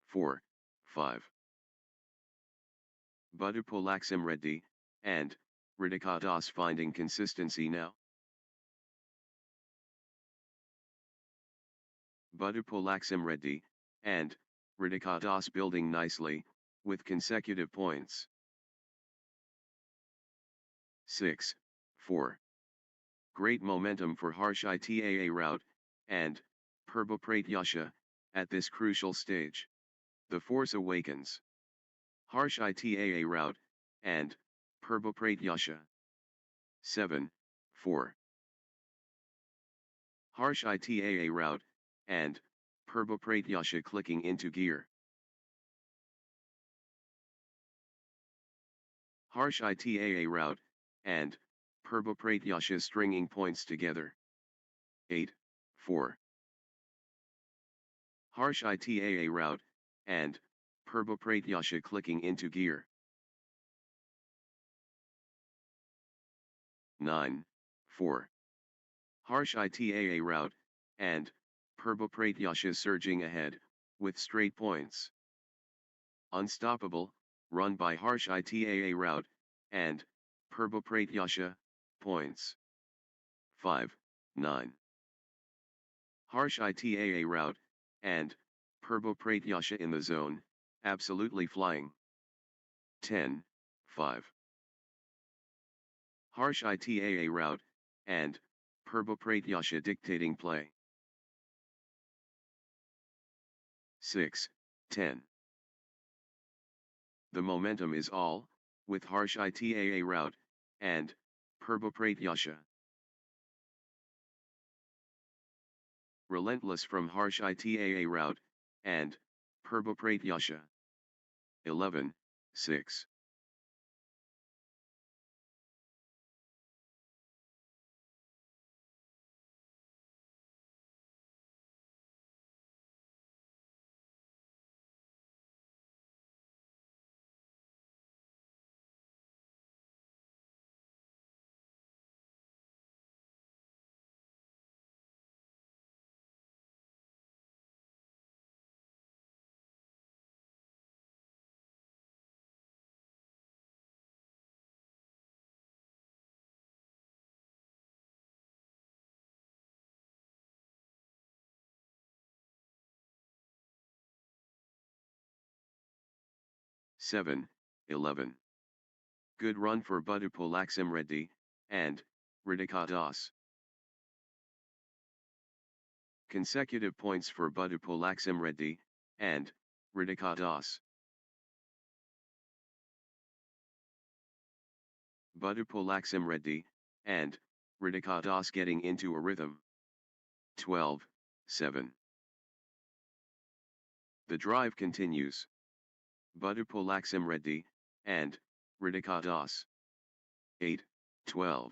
4, 5. Budupalaxam Reddy, and, Radhika Das finding consistency now. Budupalaxam Reddy, and, Radhika Das building nicely, with consecutive points. 6, 4. Great momentum for Harsh Itaa rout, and, Purbo Pratyasha, at this crucial stage. The force awakens. Harsh Itaa rout, and, Purbo Pratyasha. 7, 4. Harsh Itaa rout, and, Purbo Pratyasha clicking into gear. Harsh Itaa rout, and, Purbo Pratyasha stringing points together. 8, 4. Harsh Itaa rout, and, Purbo Pratyasha clicking into gear. 9, 4. Harsh Itaa rout, and, Purbo Pratyasha surging ahead, with straight points. Unstoppable, run by Harsh Itaa rout, and, Purbo Pratyasha, points. 5, 9. Harsh Itaa rout, and, Purbo Pratyasha in the zone, absolutely flying. 10, 5. Harsh Itaa rout, and, Purbo Pratyasha dictating play. 6, 10. The momentum is all, with Harsh Itaa rout, and, Purbo Pratyasha. Relentless from Harsh Itaa rout, and, Purbo Pratyasha. 11, 6. Seven, 11. Good run for Budupalaxam Reddy, and, Radhika Das. Consecutive points for Budupalaxam Reddy, and, Radhika Das. Budupalaxam Reddy, and Ridikadas getting into a rhythm. 12-7. The drive continues. Budupolaxim Reddy, and Ridikadas. 8-12.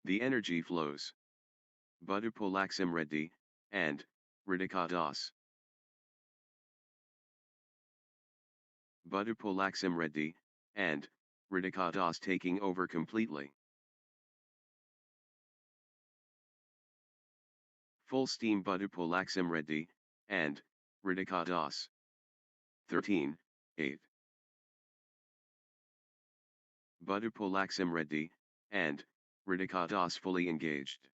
The energy flows. Budupolaxim Reddy, and Ridikadas. Budupolaxim Reddy, and Ridikadas taking over completely. Full steam Budupolaxim Reddy, and Ridikadas. 13-8. Budupolaxim Reddy, and Ridikadas fully engaged.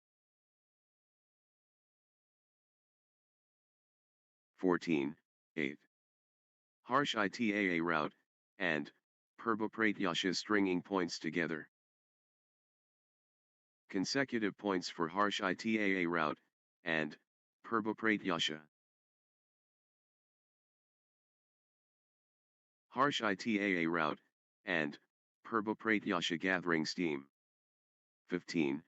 14-8. Harsh Itaa route, and Perbopratyasha stringing points together. Consecutive points for Harsh Itaa route, and Perbopratyasha. Harsh Itaa route, and Perbopratyasha gathering steam. 15-8.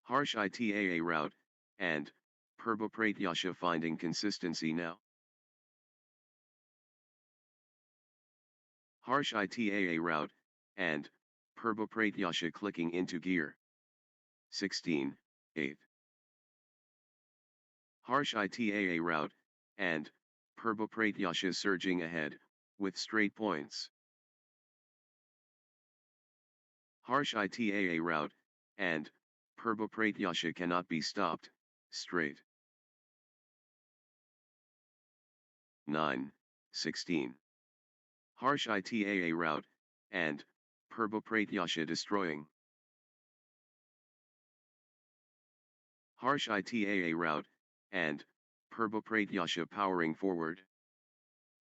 Harsh Itaa route, and Perbopratyasha finding consistency now. Harsh Itaa route, and Perbopratyasha clicking into gear. 16-8. Harsh Itaa route, and Perbopratyasha surging ahead, with straight points. Harsh Itaa route, and Perbopratyasha cannot be stopped, straight. 9-16. Harsh Itaa route, and Perbopratyasha destroying. Harsh Itaa route, and Perbopratyasha powering forward.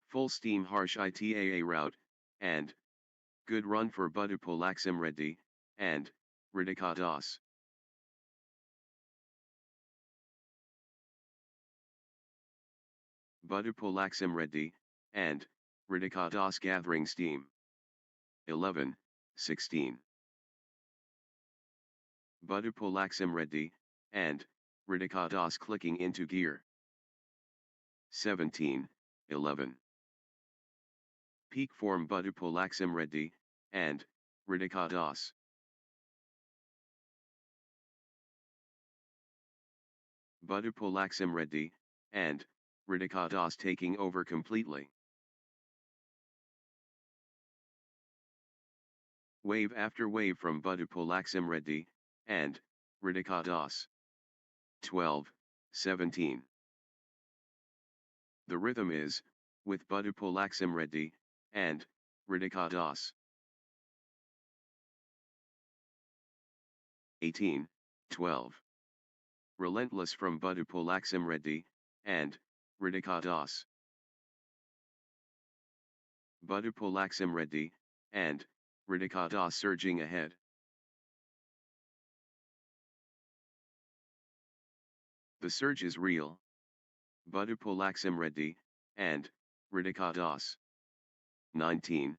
Full steam Harsh Itaa route, and good run for Budupolaxim Reddy, and Ridikadas. Budupolaxim Reddy, and Ridikadas gathering steam. 11-16. Budupolaxim Reddy, and Ridikadas clicking into gear. 17-11. Peak form Budupolaxim Reddy, and Ridikadas. Budupolaxim Reddy, and Ridikadas taking over completely. Wave after wave from Budupolaxim Reddy, and Ridikadas. 12-17. The rhythm is, with Budupolaxim Reddy, and Ridikadas. 18-12. Relentless from Budupolaxim Reddy, and Ridikadas. Budupolaxim Reddy, and Ridikadas surging ahead. The surge is real. Budupolaxim Reddy, and Ridikadas. 19-12.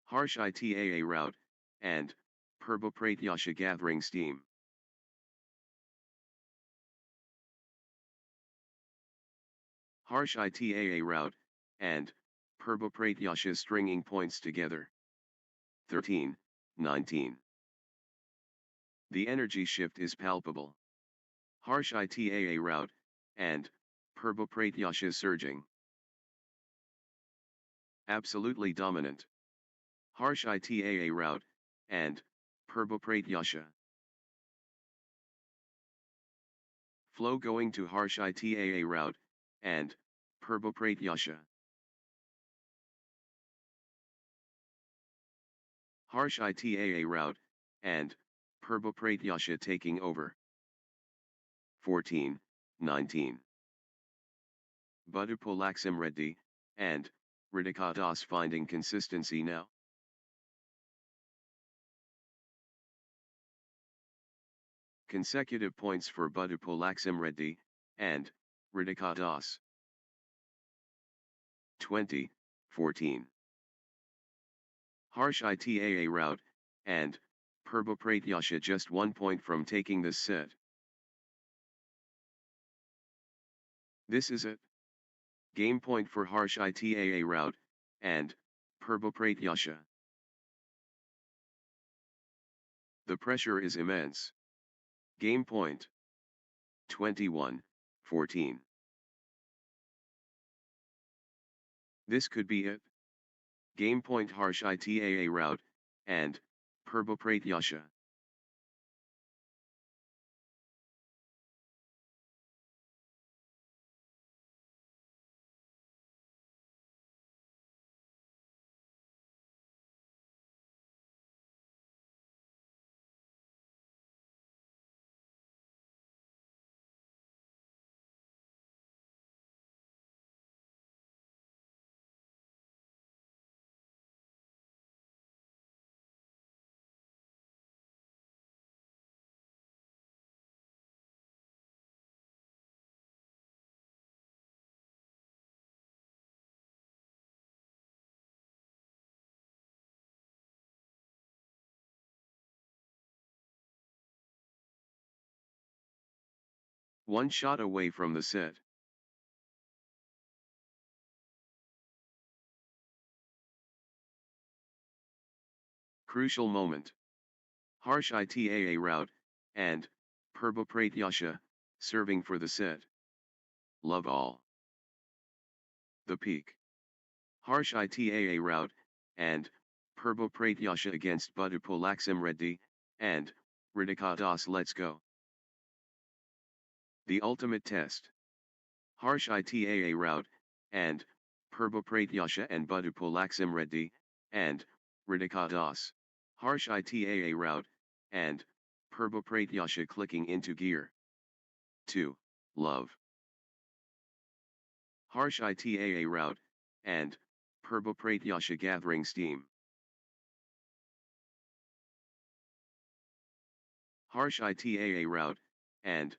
Harsh Itaa route, and Perbopratyasha gathering steam. Harsh Itaa route, and Perbopratyasha stringing points together. 13-19. The energy shift is palpable. Harsh Itaa route, and Perbopratyasha surging. Absolutely dominant. Harsh Itaa route, and Perbopratyasha. Flow going to Harsh Itaa route, and Perbopratyasha. Harsh Itaa route, and Perbopratyasha taking over. 14-19. Budupolaxim Reddy, and Ridikadas finding consistency now. Consecutive points for Budupolaxim Reddy, and Ridikadas. 20-14. Harsh Itaa route, and Purba just 1 point from taking this set. This is it. Game point for Harsh Itaa route, and Purba. The pressure is immense. Game point. 21-14. This could be it. Game point Harsh Itaa route, and Purba. One shot away from the set. Crucial moment. Harsh Itaa route, and Purba serving for the set. Love all. The peak. Harsh Itaa route, and Purba against Budupalaxim Reddy, and Ridikadas let's go. The ultimate test. Harsh Itaa route, and Purba and Budupalaxim Reddy, and Ridikadas. Harsh Itaa route, and Purba clicking into gear. 2. Love. Harsh Itaa route, and Purba gathering steam. Harsh Itaa route, and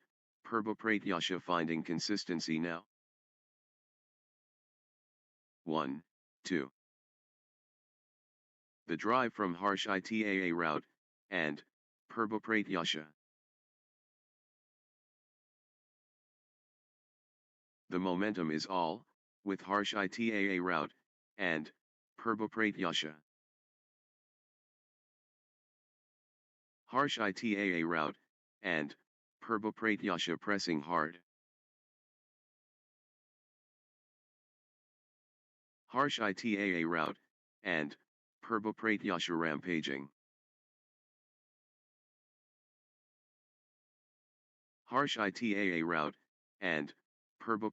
Purba finding consistency now. 1, 2. The drive from Harsh Itaa route, and Purba. The momentum is all, with Harsh Itaa route, and Purba. Harsh Itaa route, and Purba pressing hard. Harsh Itaa route, and Purba rampaging. Harsh Itaa route, and Purba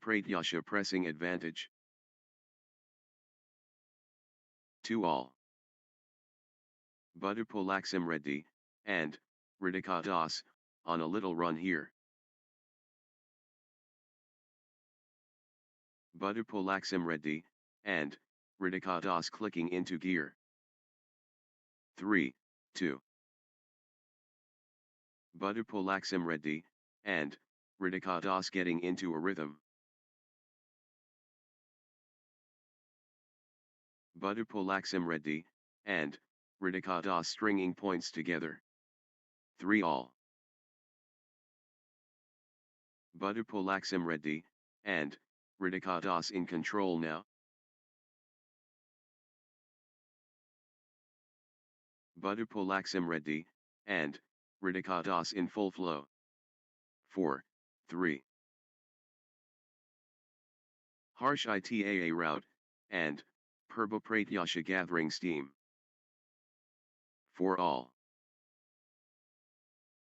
pressing advantage. 2 all. Budupalaxim Reddy, and Ridikadas, on a little run here. Budupalaxim Reddy, and Ridikadas clicking into gear. 3, 2. Budupalaxim Reddy, and Ridikadas getting into a rhythm. Budupalaxim Reddy, and Ridikadas stringing points together. 3 all. Budupalaxim Reddy, and Ridikadas in control now. Budupalaxim Reddy, and Ridikadas in full flow. 4, 3. Harsh Itaa route, and Purba gathering steam. 4 all.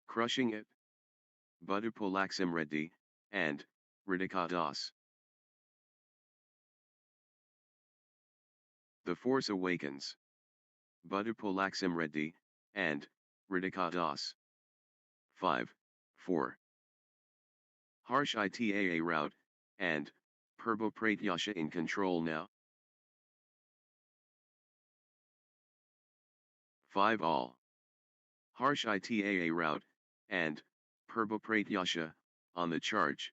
Crushing it. Budupalaxim Reddy, and Ridikadas. The force awakens. Budupalaxim Reddy, and Ridikadas. 5, 4. Harsh Itaa route, and Purba in control now. 5 all. Harsh Itaa route, and Purba on the charge.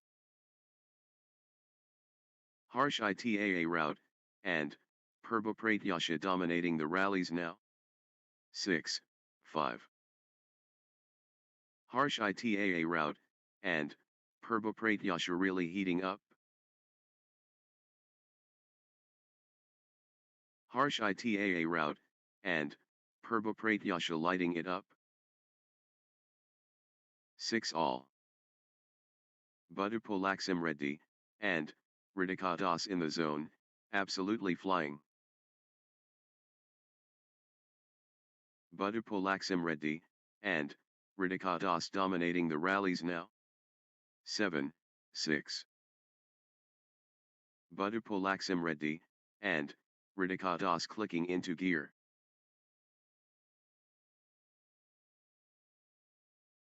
Harsh Itaa route, and Purba dominating the rallies now. 6, 5. Harsh ITAA route, and, Perbopratyasha really heating up. Harsh ITAA route, and, Perbopratyasha lighting it up. 6 all. Budupolaxim Reddy, and, Radikadas in the zone, absolutely flying. Budupolaxim Reddy, and, Radikadas dominating the rallies now. 7, 6. Budupolaxim Reddy, and, Radikadas clicking into gear.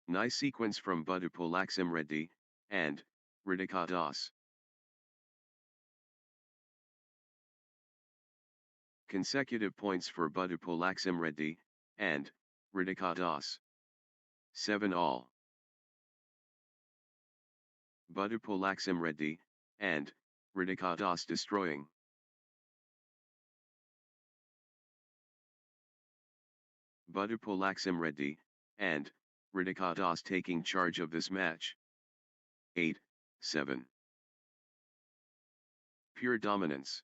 Nice sequence from Budupolaxim Reddy, and, Radikadas. Consecutive points for Budupolaxim Reddy, and, Radikadas. 7 all. Budupolaxim Reddy, and, Radikadas destroying. Budupolaxim Reddy, and, Radikadas taking charge of this match. 8, 7. Pure dominance.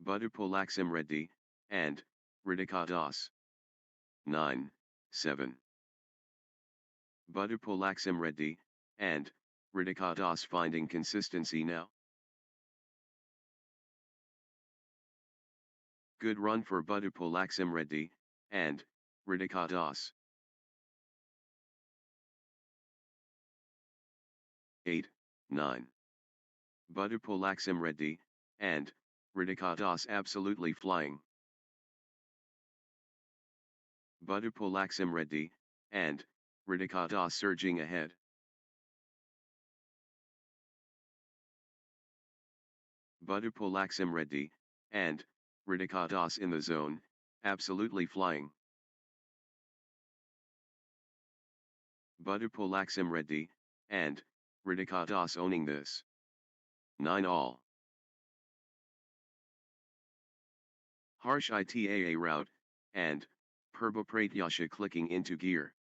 Budupolaxim Reddy, and, Radikadas. 9, 7. Budupolaxim Reddy, and, Radikadas finding consistency now. Good run for Budupolaxim Reddy, and, Radikadas. 8, 9. Budupolaxim Reddy, and, Radikadas absolutely flying. Budupolaxim Reddy, and, Radikadas surging ahead. Budupolaxim Reddy, and, Radikadas in the zone, absolutely flying. Budupolaxim Reddy, and, Radikadas owning this. 9 all. Harsh ITAA route, and, Perbopratyasha clicking into gear.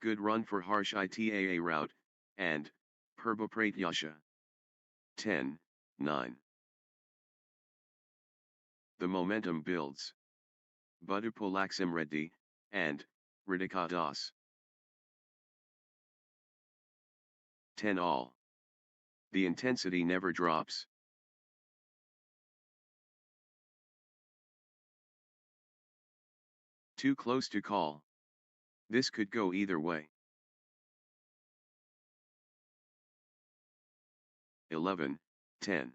Good run for Harsh ITAA route, and, Perbopratyasha. 10, 9. The momentum builds. Budupolaxim Reddy, and, Radikadas. 10 all. The intensity never drops. Too close to call. This could go either way. 11, 10.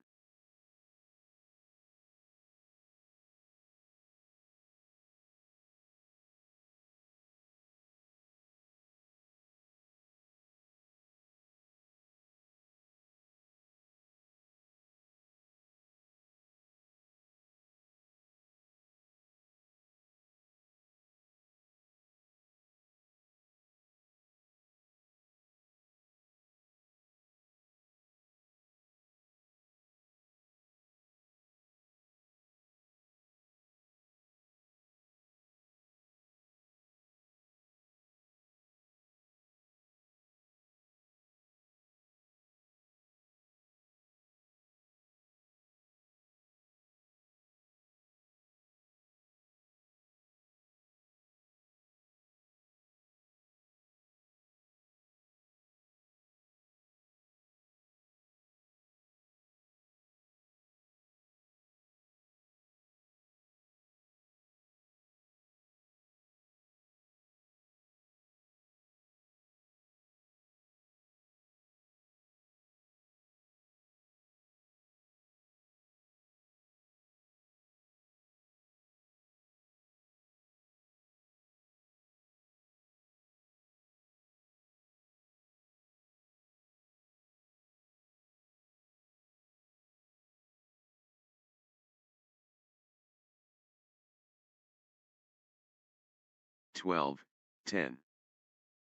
Twelve, 10.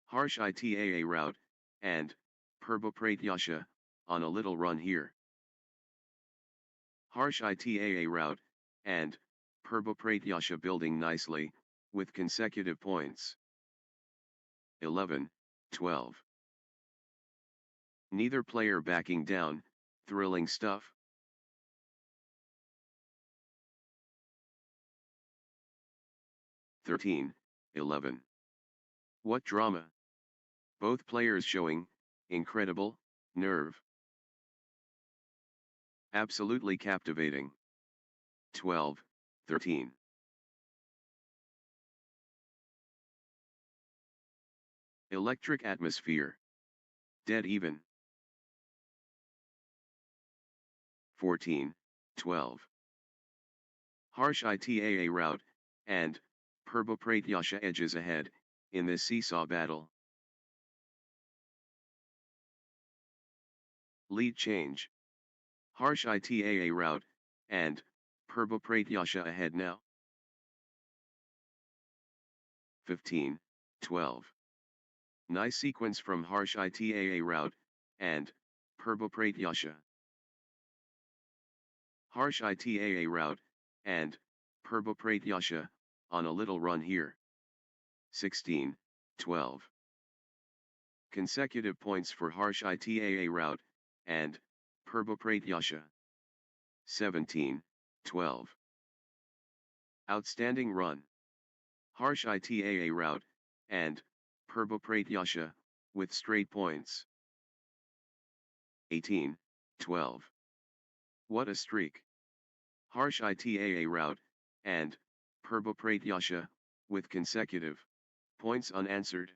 Harsh ITAA route, and, Perbopratyasha, on a little run here. Harsh ITAA route, and Purba building nicely, with consecutive points. 11, 12. Neither player backing down, thrilling stuff. 13, 11. What drama? Both players showing incredible nerve. Absolutely captivating. 12, 13. Electric atmosphere. Dead even. 14, 12. Harsh ITAA route, and Purba edges ahead, in this seesaw battle. Lead change. Harsh ITAA route, and Purba ahead now. 15, 12. Nice sequence from Harsh ITAA route, and Purba Harsh ITAA route, and Purba on a little run here. 16, 12. Consecutive points for Harsh ITAA route, and Purba 17, 12. Outstanding run. Harsh ITAA route, and Purba with straight points. 18, 12. What a streak. Harsh ITAA route, and Purba with consecutive points unanswered.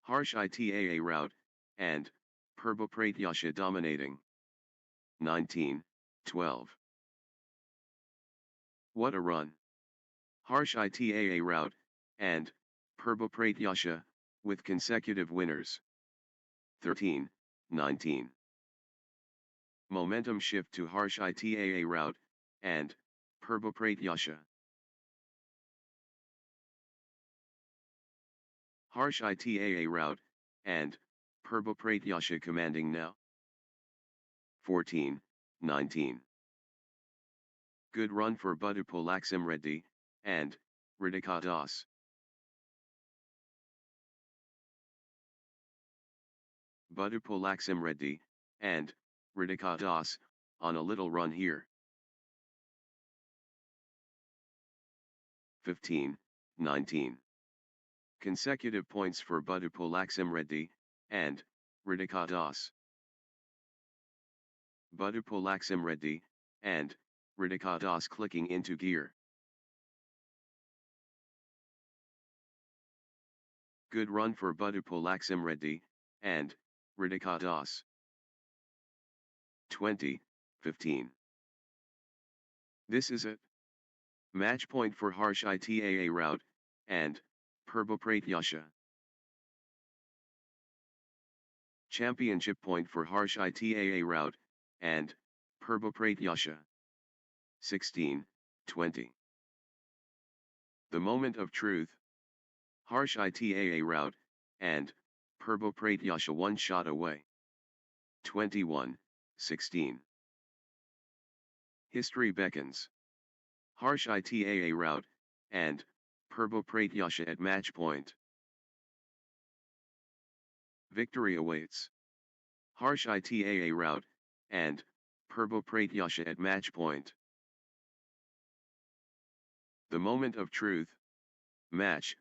Harsh ITAA route, and Purba dominating. 19, 12. What a run. Harsh ITAA route, and Purba with consecutive winners. 13, 19. Momentum shift to Harsh ITAA route, and Purba Harsh ITAA route, and Purba commanding now. 14, 19. Good run for Reddy, and Ridika Das. Reddy, and Ridika Das, on a little run here. 15, 19. Consecutive points for Reddy, and Ridika Das. Reddy, and Ridika Das clicking into gear. Good run for Reddy, and Ridika Das. 20, 15. This is it. Match point for Harsh ITAA route, and Purba Championship point for Harsh ITAA route, and Purba 16, 20. The moment of truth. Harsh ITAA route, and Purba one shot away. 21, 16. History beckons. Harsh ITAA route, and Purba at match point. Victory awaits. Harsh ITAA route, and Purba at match point. The moment of truth. Match,